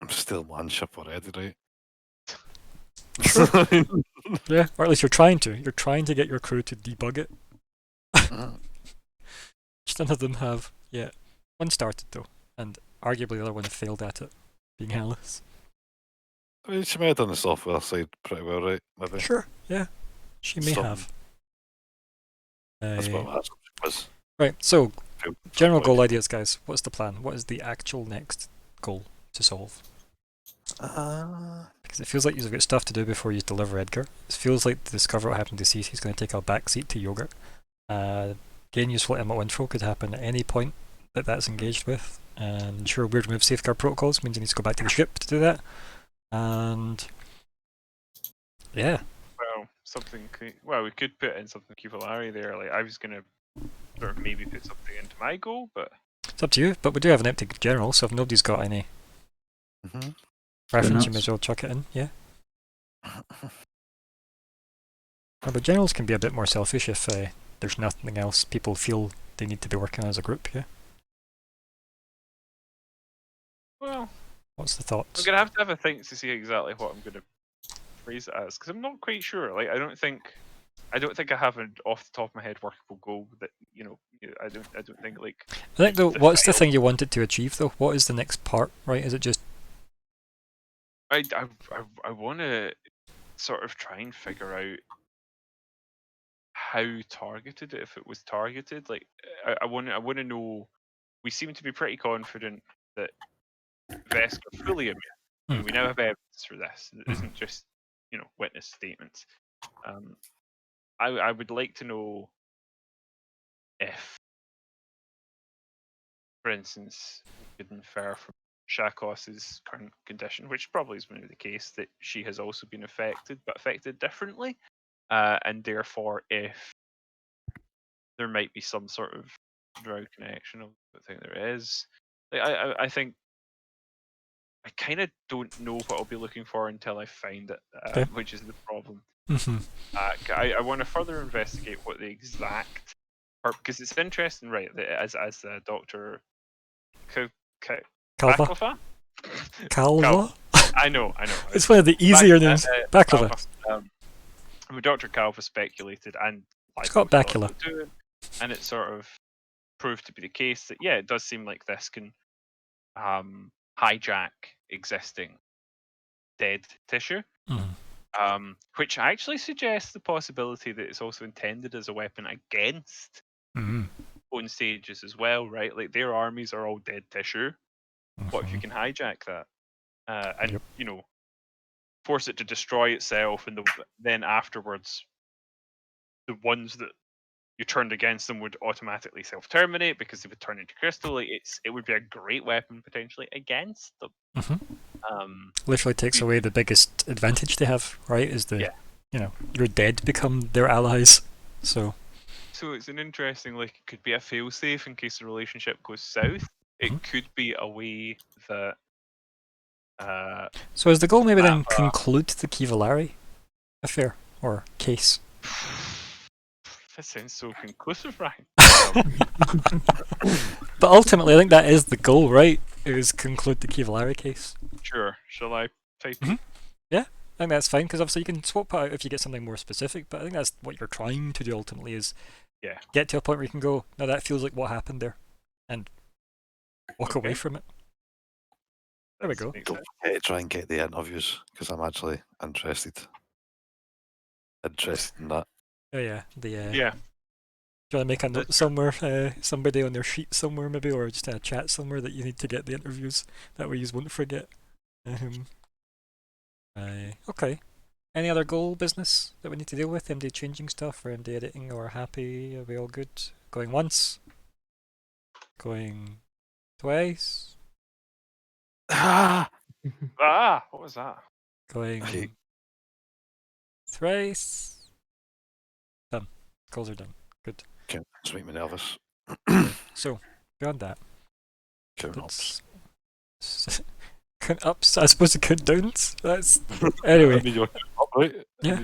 I'm still one ship already, right? Yeah, or at least you're trying to. You're trying to get your crew to debug it. Which none of them have yet. One started though, and arguably the other one failed at it, being Alice. I mean, she may have done the software side pretty well, right? Maybe. Sure, yeah. She may have. That's what my was. Right, so, general goal ideas, guys. What's the plan? What is the actual next goal to solve? Because it feels like you've got stuff to do before you deliver Edgar. It feels like to discover what happened to Cece is going to take a backseat to Yogurt. Gain useful MO info could happen at any point that that's engaged with. And ensure weird remove safeguard protocols means you need to go back to the ship to do that. And yeah. Well, we could put in something Kivalari there. Like I was gonna sort of maybe put something into my goal, but it's up to you. But we do have an empty general, so if nobody's got any reference, you may as well chuck it in. Yeah. But generals can be a bit more selfish if there's nothing else people feel they need to be working on as a group. Yeah. Well, what's the thoughts? I'm gonna have to have a think to see exactly what I'm gonna phrase it as, because I'm not quite sure. Like I don't think I have an off the top of my head workable goal that I don't think like. I think though, what's the thing you wanted to achieve though? What is the next part? Right? Is it just? I want to sort of try and figure out how targeted, if it was targeted. Like I want to know. We seem to be pretty confident that Vesk are fully immune. And we now have evidence for this. It isn't just witness statements. I would like to know if, for instance, we could infer from Shakos's current condition, which probably is going to be the case, that she has also been affected, but affected differently, and therefore if there might be some sort of drug connection. I don't think there is. Like, I think I kind of don't know what I'll be looking for until I find it, which is the problem. I want to further investigate what the exact, because it's interesting, right? That as Dr. Kalfa Calva? I know. It's one of the easier names. Bacula. Dr. Calva speculated, and It's got Lyco thought Bacula. so too, and it sort of proved to be the case that yeah, it does seem like this can hijack existing dead tissue, which actually suggests the possibility that it's also intended as a weapon against own stages as well, right? Like their armies are all dead tissue. What if you can hijack that and you know force it to destroy itself, and then afterwards, the ones that you turned against them would automatically self-terminate because they would turn into crystal. Like it would be a great weapon potentially against them. Literally takes away the biggest advantage they have, right? Is the your dead become their allies. So it's an interesting, like, it could be a failsafe in case the relationship goes south. It could be a way that. So is the goal maybe then conclude the Kivalari affair or case? That sounds so conclusive, Ryan. But ultimately, I think that is the goal, right? Is conclude the Kivalari case. Sure. Shall I type it? Yeah, I think that's fine because obviously you can swap out if you get something more specific. But I think that's what you're trying to do ultimately is get to a point where you can go, now that feels like what happened there, and walk away from it. There we go. Don't forget to try and get the interviews because I'm actually interested in that. Oh yeah, the yeah. Do you want to make a note somewhere, somebody on their sheet somewhere maybe, or just in a chat somewhere that you need to get the interviews? That way you won't forget. Okay. Any other goal business that we need to deal with? MD changing stuff or MD editing or happy? Are we all good? Going once? Going twice? What was that? Going thrice? Done. Goals are done. Good. Okay, it's making me nervous. So, beyond that, Count ups. Count ups, I suppose the countdowns. That's anyway. I mean, you're counting up, right? Yeah.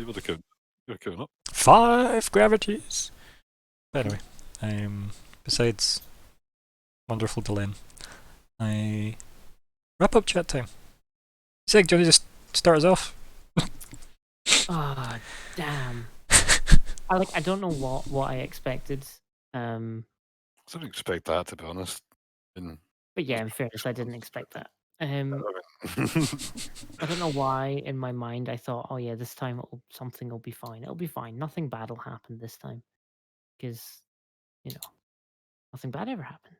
You're counting up. 5 gravities. But anyway, besides wonderful Delenn, I wrap up chat time. Sig, do you want to just start us off? Ah, damn. I don't know what I expected. I didn't expect that, to be honest. But yeah, in fairness, I didn't expect that. I don't know why in my mind I thought, oh yeah, this time something will be fine. It'll be fine. Nothing bad will happen this time, because nothing bad ever happens.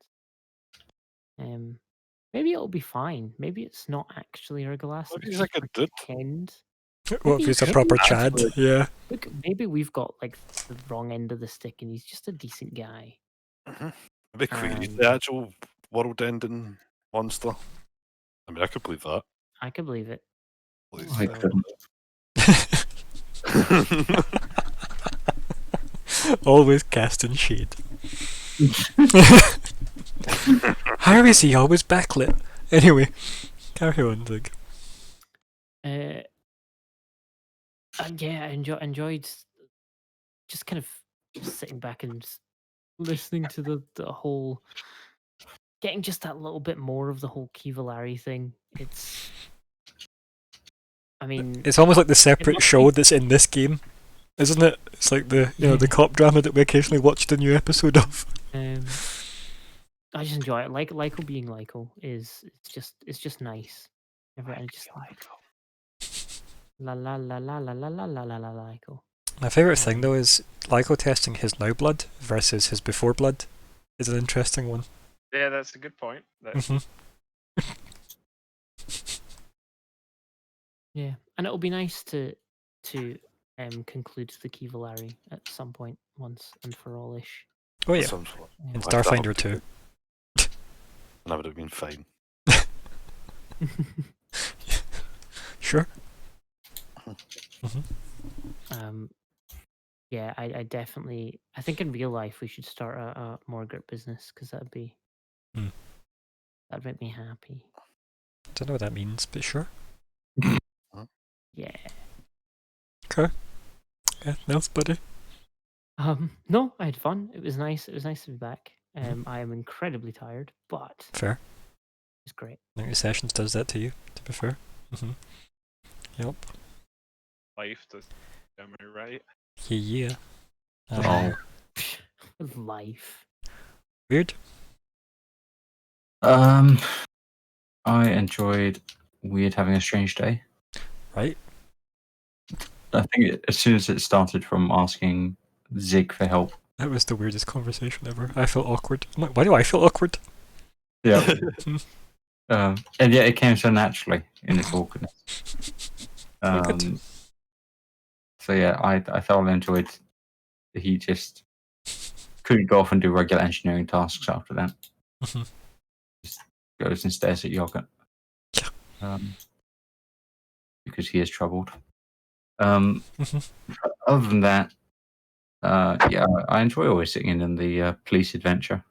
Maybe it'll be fine. Maybe it's not actually Ergalas. Maybe It's he's just like a dude. pretend. What if he's a proper Chad? Yeah. Look, maybe we've got like the wrong end of the stick, and he's just a decent guy. Maybe Queenie's the actual world-ending monster. I mean, I could believe that. I could believe it. I couldn't. Always casting shade. How is he always backlit? Anyway, carry on, Doug. Yeah, I enjoyed just kind of sitting back and listening to the whole, getting just that little bit more of the whole Kivalari thing. It's almost like the separate show that's in this game, isn't it? It's like the the cop drama that we occasionally watch the new episode of. I just enjoy it. Like Lyco being Lyco it's just nice. Everyone just la la la la la la la la la la Lyco. My favourite thing though is Lyco testing his now blood versus his before blood is an interesting one. Yeah, that's a good point. Yeah, and it'll be nice to conclude the Kivalari at some point, once and for all-ish. Oh yeah, in Starfinder too. And that would have been fine. Sure. Yeah, I definitely. I think in real life we should start a Morgue business, because that'd make me happy. Don't know what that means, but sure. Yeah. Okay. Yeah, else, buddy. No, I had fun. It was nice. It was nice to be back. I am incredibly tired, but fair. It's great. 90 Sessions does that to you, to be fair. Yep. Life does. Am I right? Yeah. Oh. Life. Weird. I enjoyed Weird having a strange day. Right? I think as soon as it started from asking Zig for help. That was the weirdest conversation ever. I felt awkward. I'm like, why do I feel awkward? Yeah. And yet it came so naturally in its awkwardness. Very good. So yeah, I thoroughly enjoyed that he just couldn't go off and do regular engineering tasks after that. Mhm. Just goes and stares at yogurt. Yeah. Because he is troubled. Mhm. Other than that, yeah, I enjoy always sitting in the police adventure.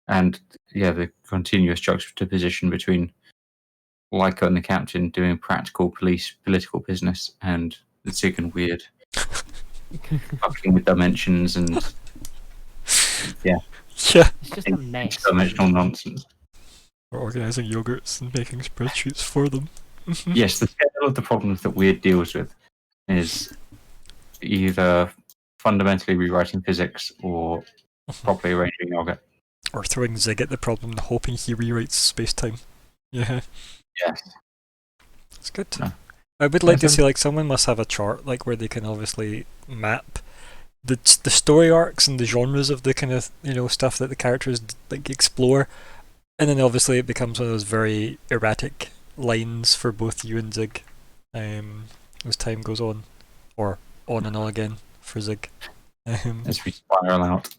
And yeah, the continuous juxtaposition between Lyco and the captain doing practical police political business and the Zig and Weird fucking with dimensions and Yeah. It's just a mess. dimensional nonsense. We're organising yogurts and making spreadsheets for them. Yes, the scale of the problems that Weird deals with is either fundamentally rewriting physics or properly arranging yogurt. Or throwing Zig at the problem and hoping he rewrites space-time. Yeah. Yes. It's good. No. I would like to see, like, someone must have a chart, like, where they can obviously map the story arcs and the genres of the kind of, you know, stuff that the characters, like, explore. And then obviously it becomes one of those very erratic lines for both you and Zig as time goes on. Or on and on again for Zig. As we spiral out.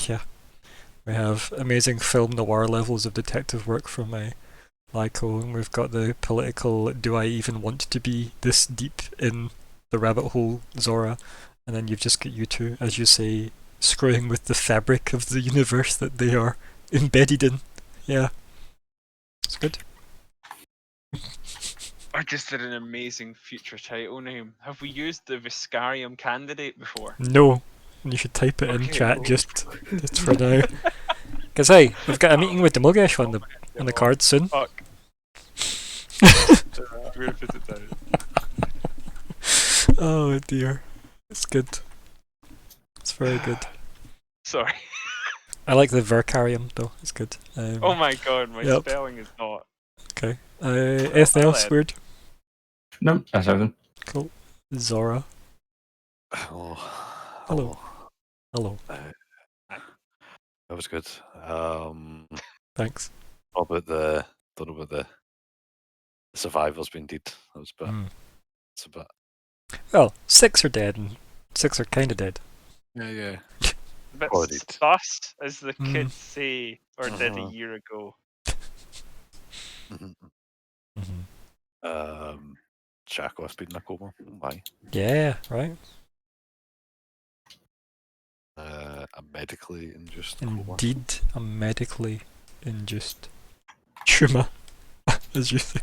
Yeah. We have amazing film noir levels of detective work from Lyco, and we've got the political, do I even want to be this deep in the rabbit hole Zora, and then you've just got you two, as you say, screwing with the fabric of the universe that they are embedded in. Yeah. It's good. I just did an amazing future title name. Have we used the Viscarium candidate before? No. And you should type it in Okay, chat cool. just for now. Because hey, we've got a meeting with the Mugesh on the cards soon. Fuck. We're gonna put it down. Oh dear. It's good. It's very good. Sorry. I like the Vercarium though, it's good. Oh my god, my Yep. spelling is not. Okay. Anything else I'll weird? No, that's everything. Cool. Zora. Oh, Hello. Hello. That was good. Thanks. Don't know about the survivors being dead. That was a bit. It's a bit. Well, 6 are dead and 6 are kinda dead. Yeah. A bit Oh, dude. sus, as the kids say, or did a Uh-huh. year ago. Chekhov's been in a coma. Why? Yeah, right. A medically induced coma. Indeed, a medically induced tumor, as you say.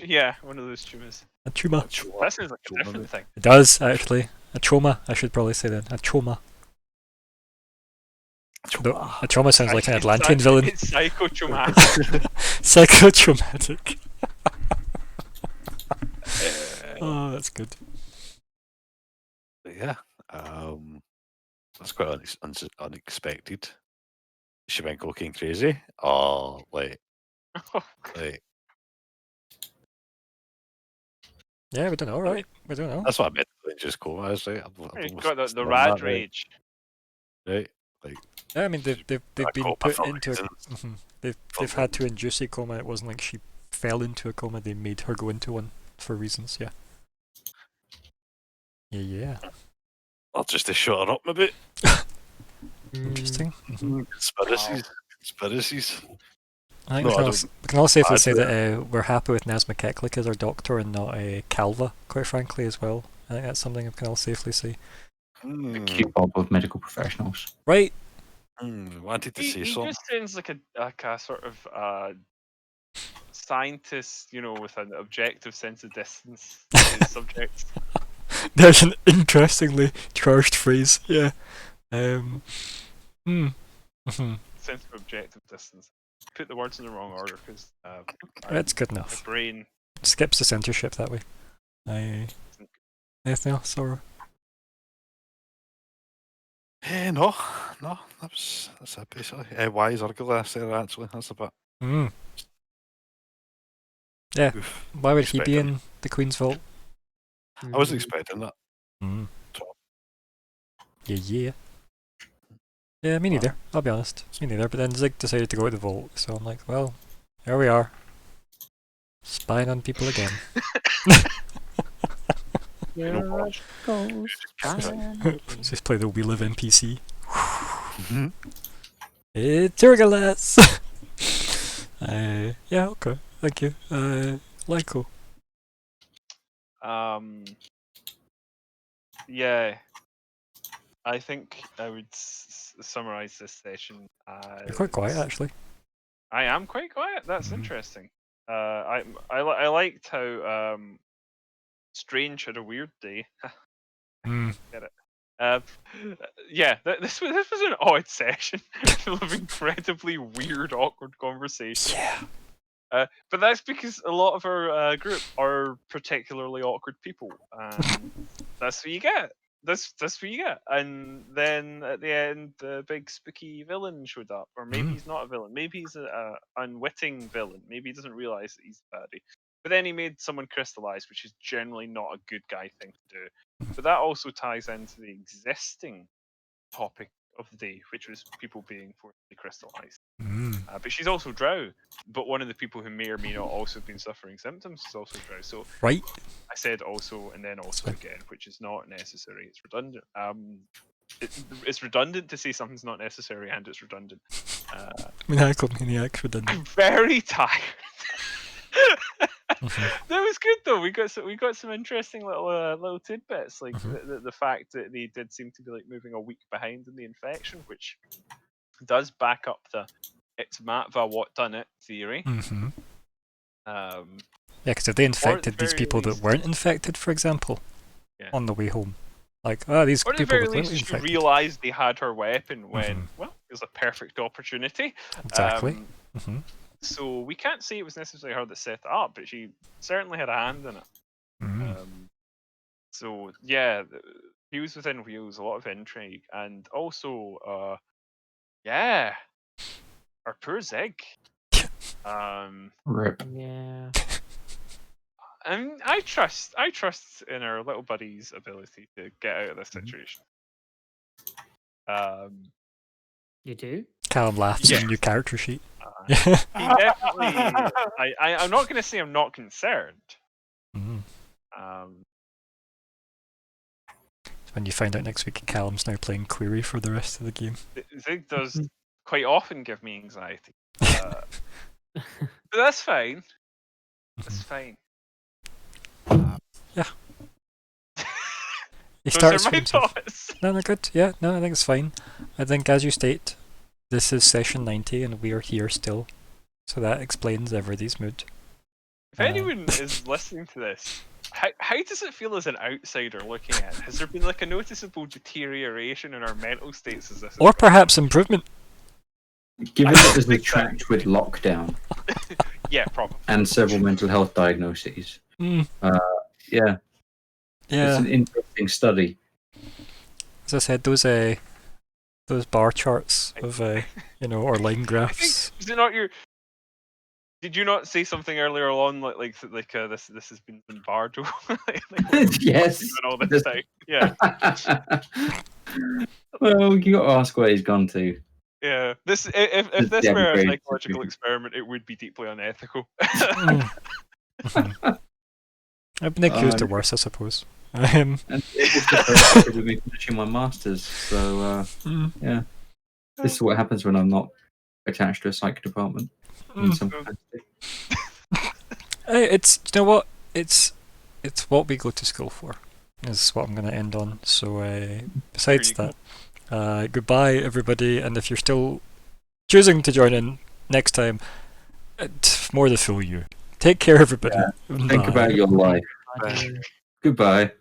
Yeah, one of those tumors. A tumor. That sounds like a different thing. It does, actually. A trauma, I should probably say then. A trauma. Though, a trauma sounds like an Atlantean villain. It's psychotraumatic. Psychotraumatic. Oh, that's good. Yeah. That's quite unexpected. She went cocaine crazy. Oh, like. Yeah, we don't know, right? We don't know. That's what I meant. Just coma. Is right. You've got the rad rage. Right. Like. Yeah, I mean they've been coma put for into reasons. they've had to induce a coma. It wasn't like she fell into a coma. They made her go into one for reasons. Yeah. Yeah. I'll just to shut her up a bit. Interesting. Conspiracies. I think we can all safely say that we're happy with Nazma Keklik as our doctor and not Calva, quite frankly, as well. I think that's something we can all safely say. The cute bob of medical professionals. Right. Wanted to say He something. just sounds like a sort of scientist, you know, with an objective sense of distance to his subjects. There's an interestingly charged phrase. Yeah. sense of objective distance. Put the words in the wrong order because That's good my enough. brain. Skips the censorship that way. Anything else, or No, that's it basically. Why is Argyle there actually? That's a bit. Yeah. Oof. Why would he be Expecting. in the Queen's Vault? I wasn't expecting that. Yeah. Yeah, me neither. I'll be honest. Me neither. But then Zig decided to go to the Vault, so I'm like, well, here we are. Spying on people again. Just play the We Live NPC. It's Urgalas! Yeah, okay. Thank you. Lyko. Yeah. I think I would summarize this session as... You're quite quiet, actually. I am quite quiet. That's interesting. I liked how Strange had a weird day. Get it? Yeah, this was an odd session full of incredibly weird, awkward conversations. Yeah. But that's because a lot of our group are particularly awkward people, and that's what you get. That's what you get. And then at the end, the big spooky villain showed up, or maybe he's not a villain. Maybe he's a unwitting villain. Maybe he doesn't realize that he's a baddie. But then he made someone crystallize, which is generally not a good guy thing to do. But that also ties into the existing topic of the day, which was people being forcibly crystallized. But she's also Drow. But one of the people who may or may not also have been suffering symptoms is also Drow. So right. I said also and then also again, which is not necessary. It's redundant. It's redundant to say something's not necessary, and it's redundant. Maniac redundant. I'm very tired. That was good though. We got some interesting little tidbits, like the fact that they did seem to be like moving a week behind in the infection, which does back up the it's Matva what done it theory. Yeah, because if they infected these people that weren't infected, for example, on the way home, like these or at people the very that weren't least, she infected. realized they had her weapon when well, it was a perfect opportunity. Exactly. So we can't say it was necessarily her that set it up, but she certainly had a hand in it. So yeah, Views Within Wheels, a lot of intrigue, and also, yeah, our poor Zig. Rip. Yeah. And I trust in our little buddy's ability to get out of this situation. You do? Callum laughs Yeah. in your character sheet. He definitely. I'm not going to say I'm not concerned. When you find out next week, Callum's now playing Query for the rest of the game. Zig does quite often give me anxiety, but that's fine. That's fine. Yeah. He Those are starts my for himself. thoughts. No, they're good. Yeah, no, I think it's fine. I think, as you state, this is session 90 and we are here still. So that explains everybody's mood. If anyone is listening to this, how does it feel as an outsider looking at it? Has there been like a noticeable deterioration in our mental states as this? Or perhaps improvement. Given that there's a tract with lockdown Yeah, probably. and several mental health diagnoses, yeah, it's an interesting study. As I said, those bar charts of or line graphs. Is it not your? Did you not say something earlier on like this has been Bardo? Yes. All this time. Yeah. Well, you got to ask where he's gone to. Yeah. This if this were a psychological experiment, it would be deeply unethical. I've been accused of worse, I suppose. And it's with me finishing my masters, so yeah. This is what happens when I'm not attached to a psych department. In some capacity. Hey, it's you know what? It's what we go to school for. Is what I'm going to end on. So besides that, goodbye everybody. And if you're still choosing to join in next time, more the fool you. Take care, everybody. Yeah. Think about your life. Goodbye.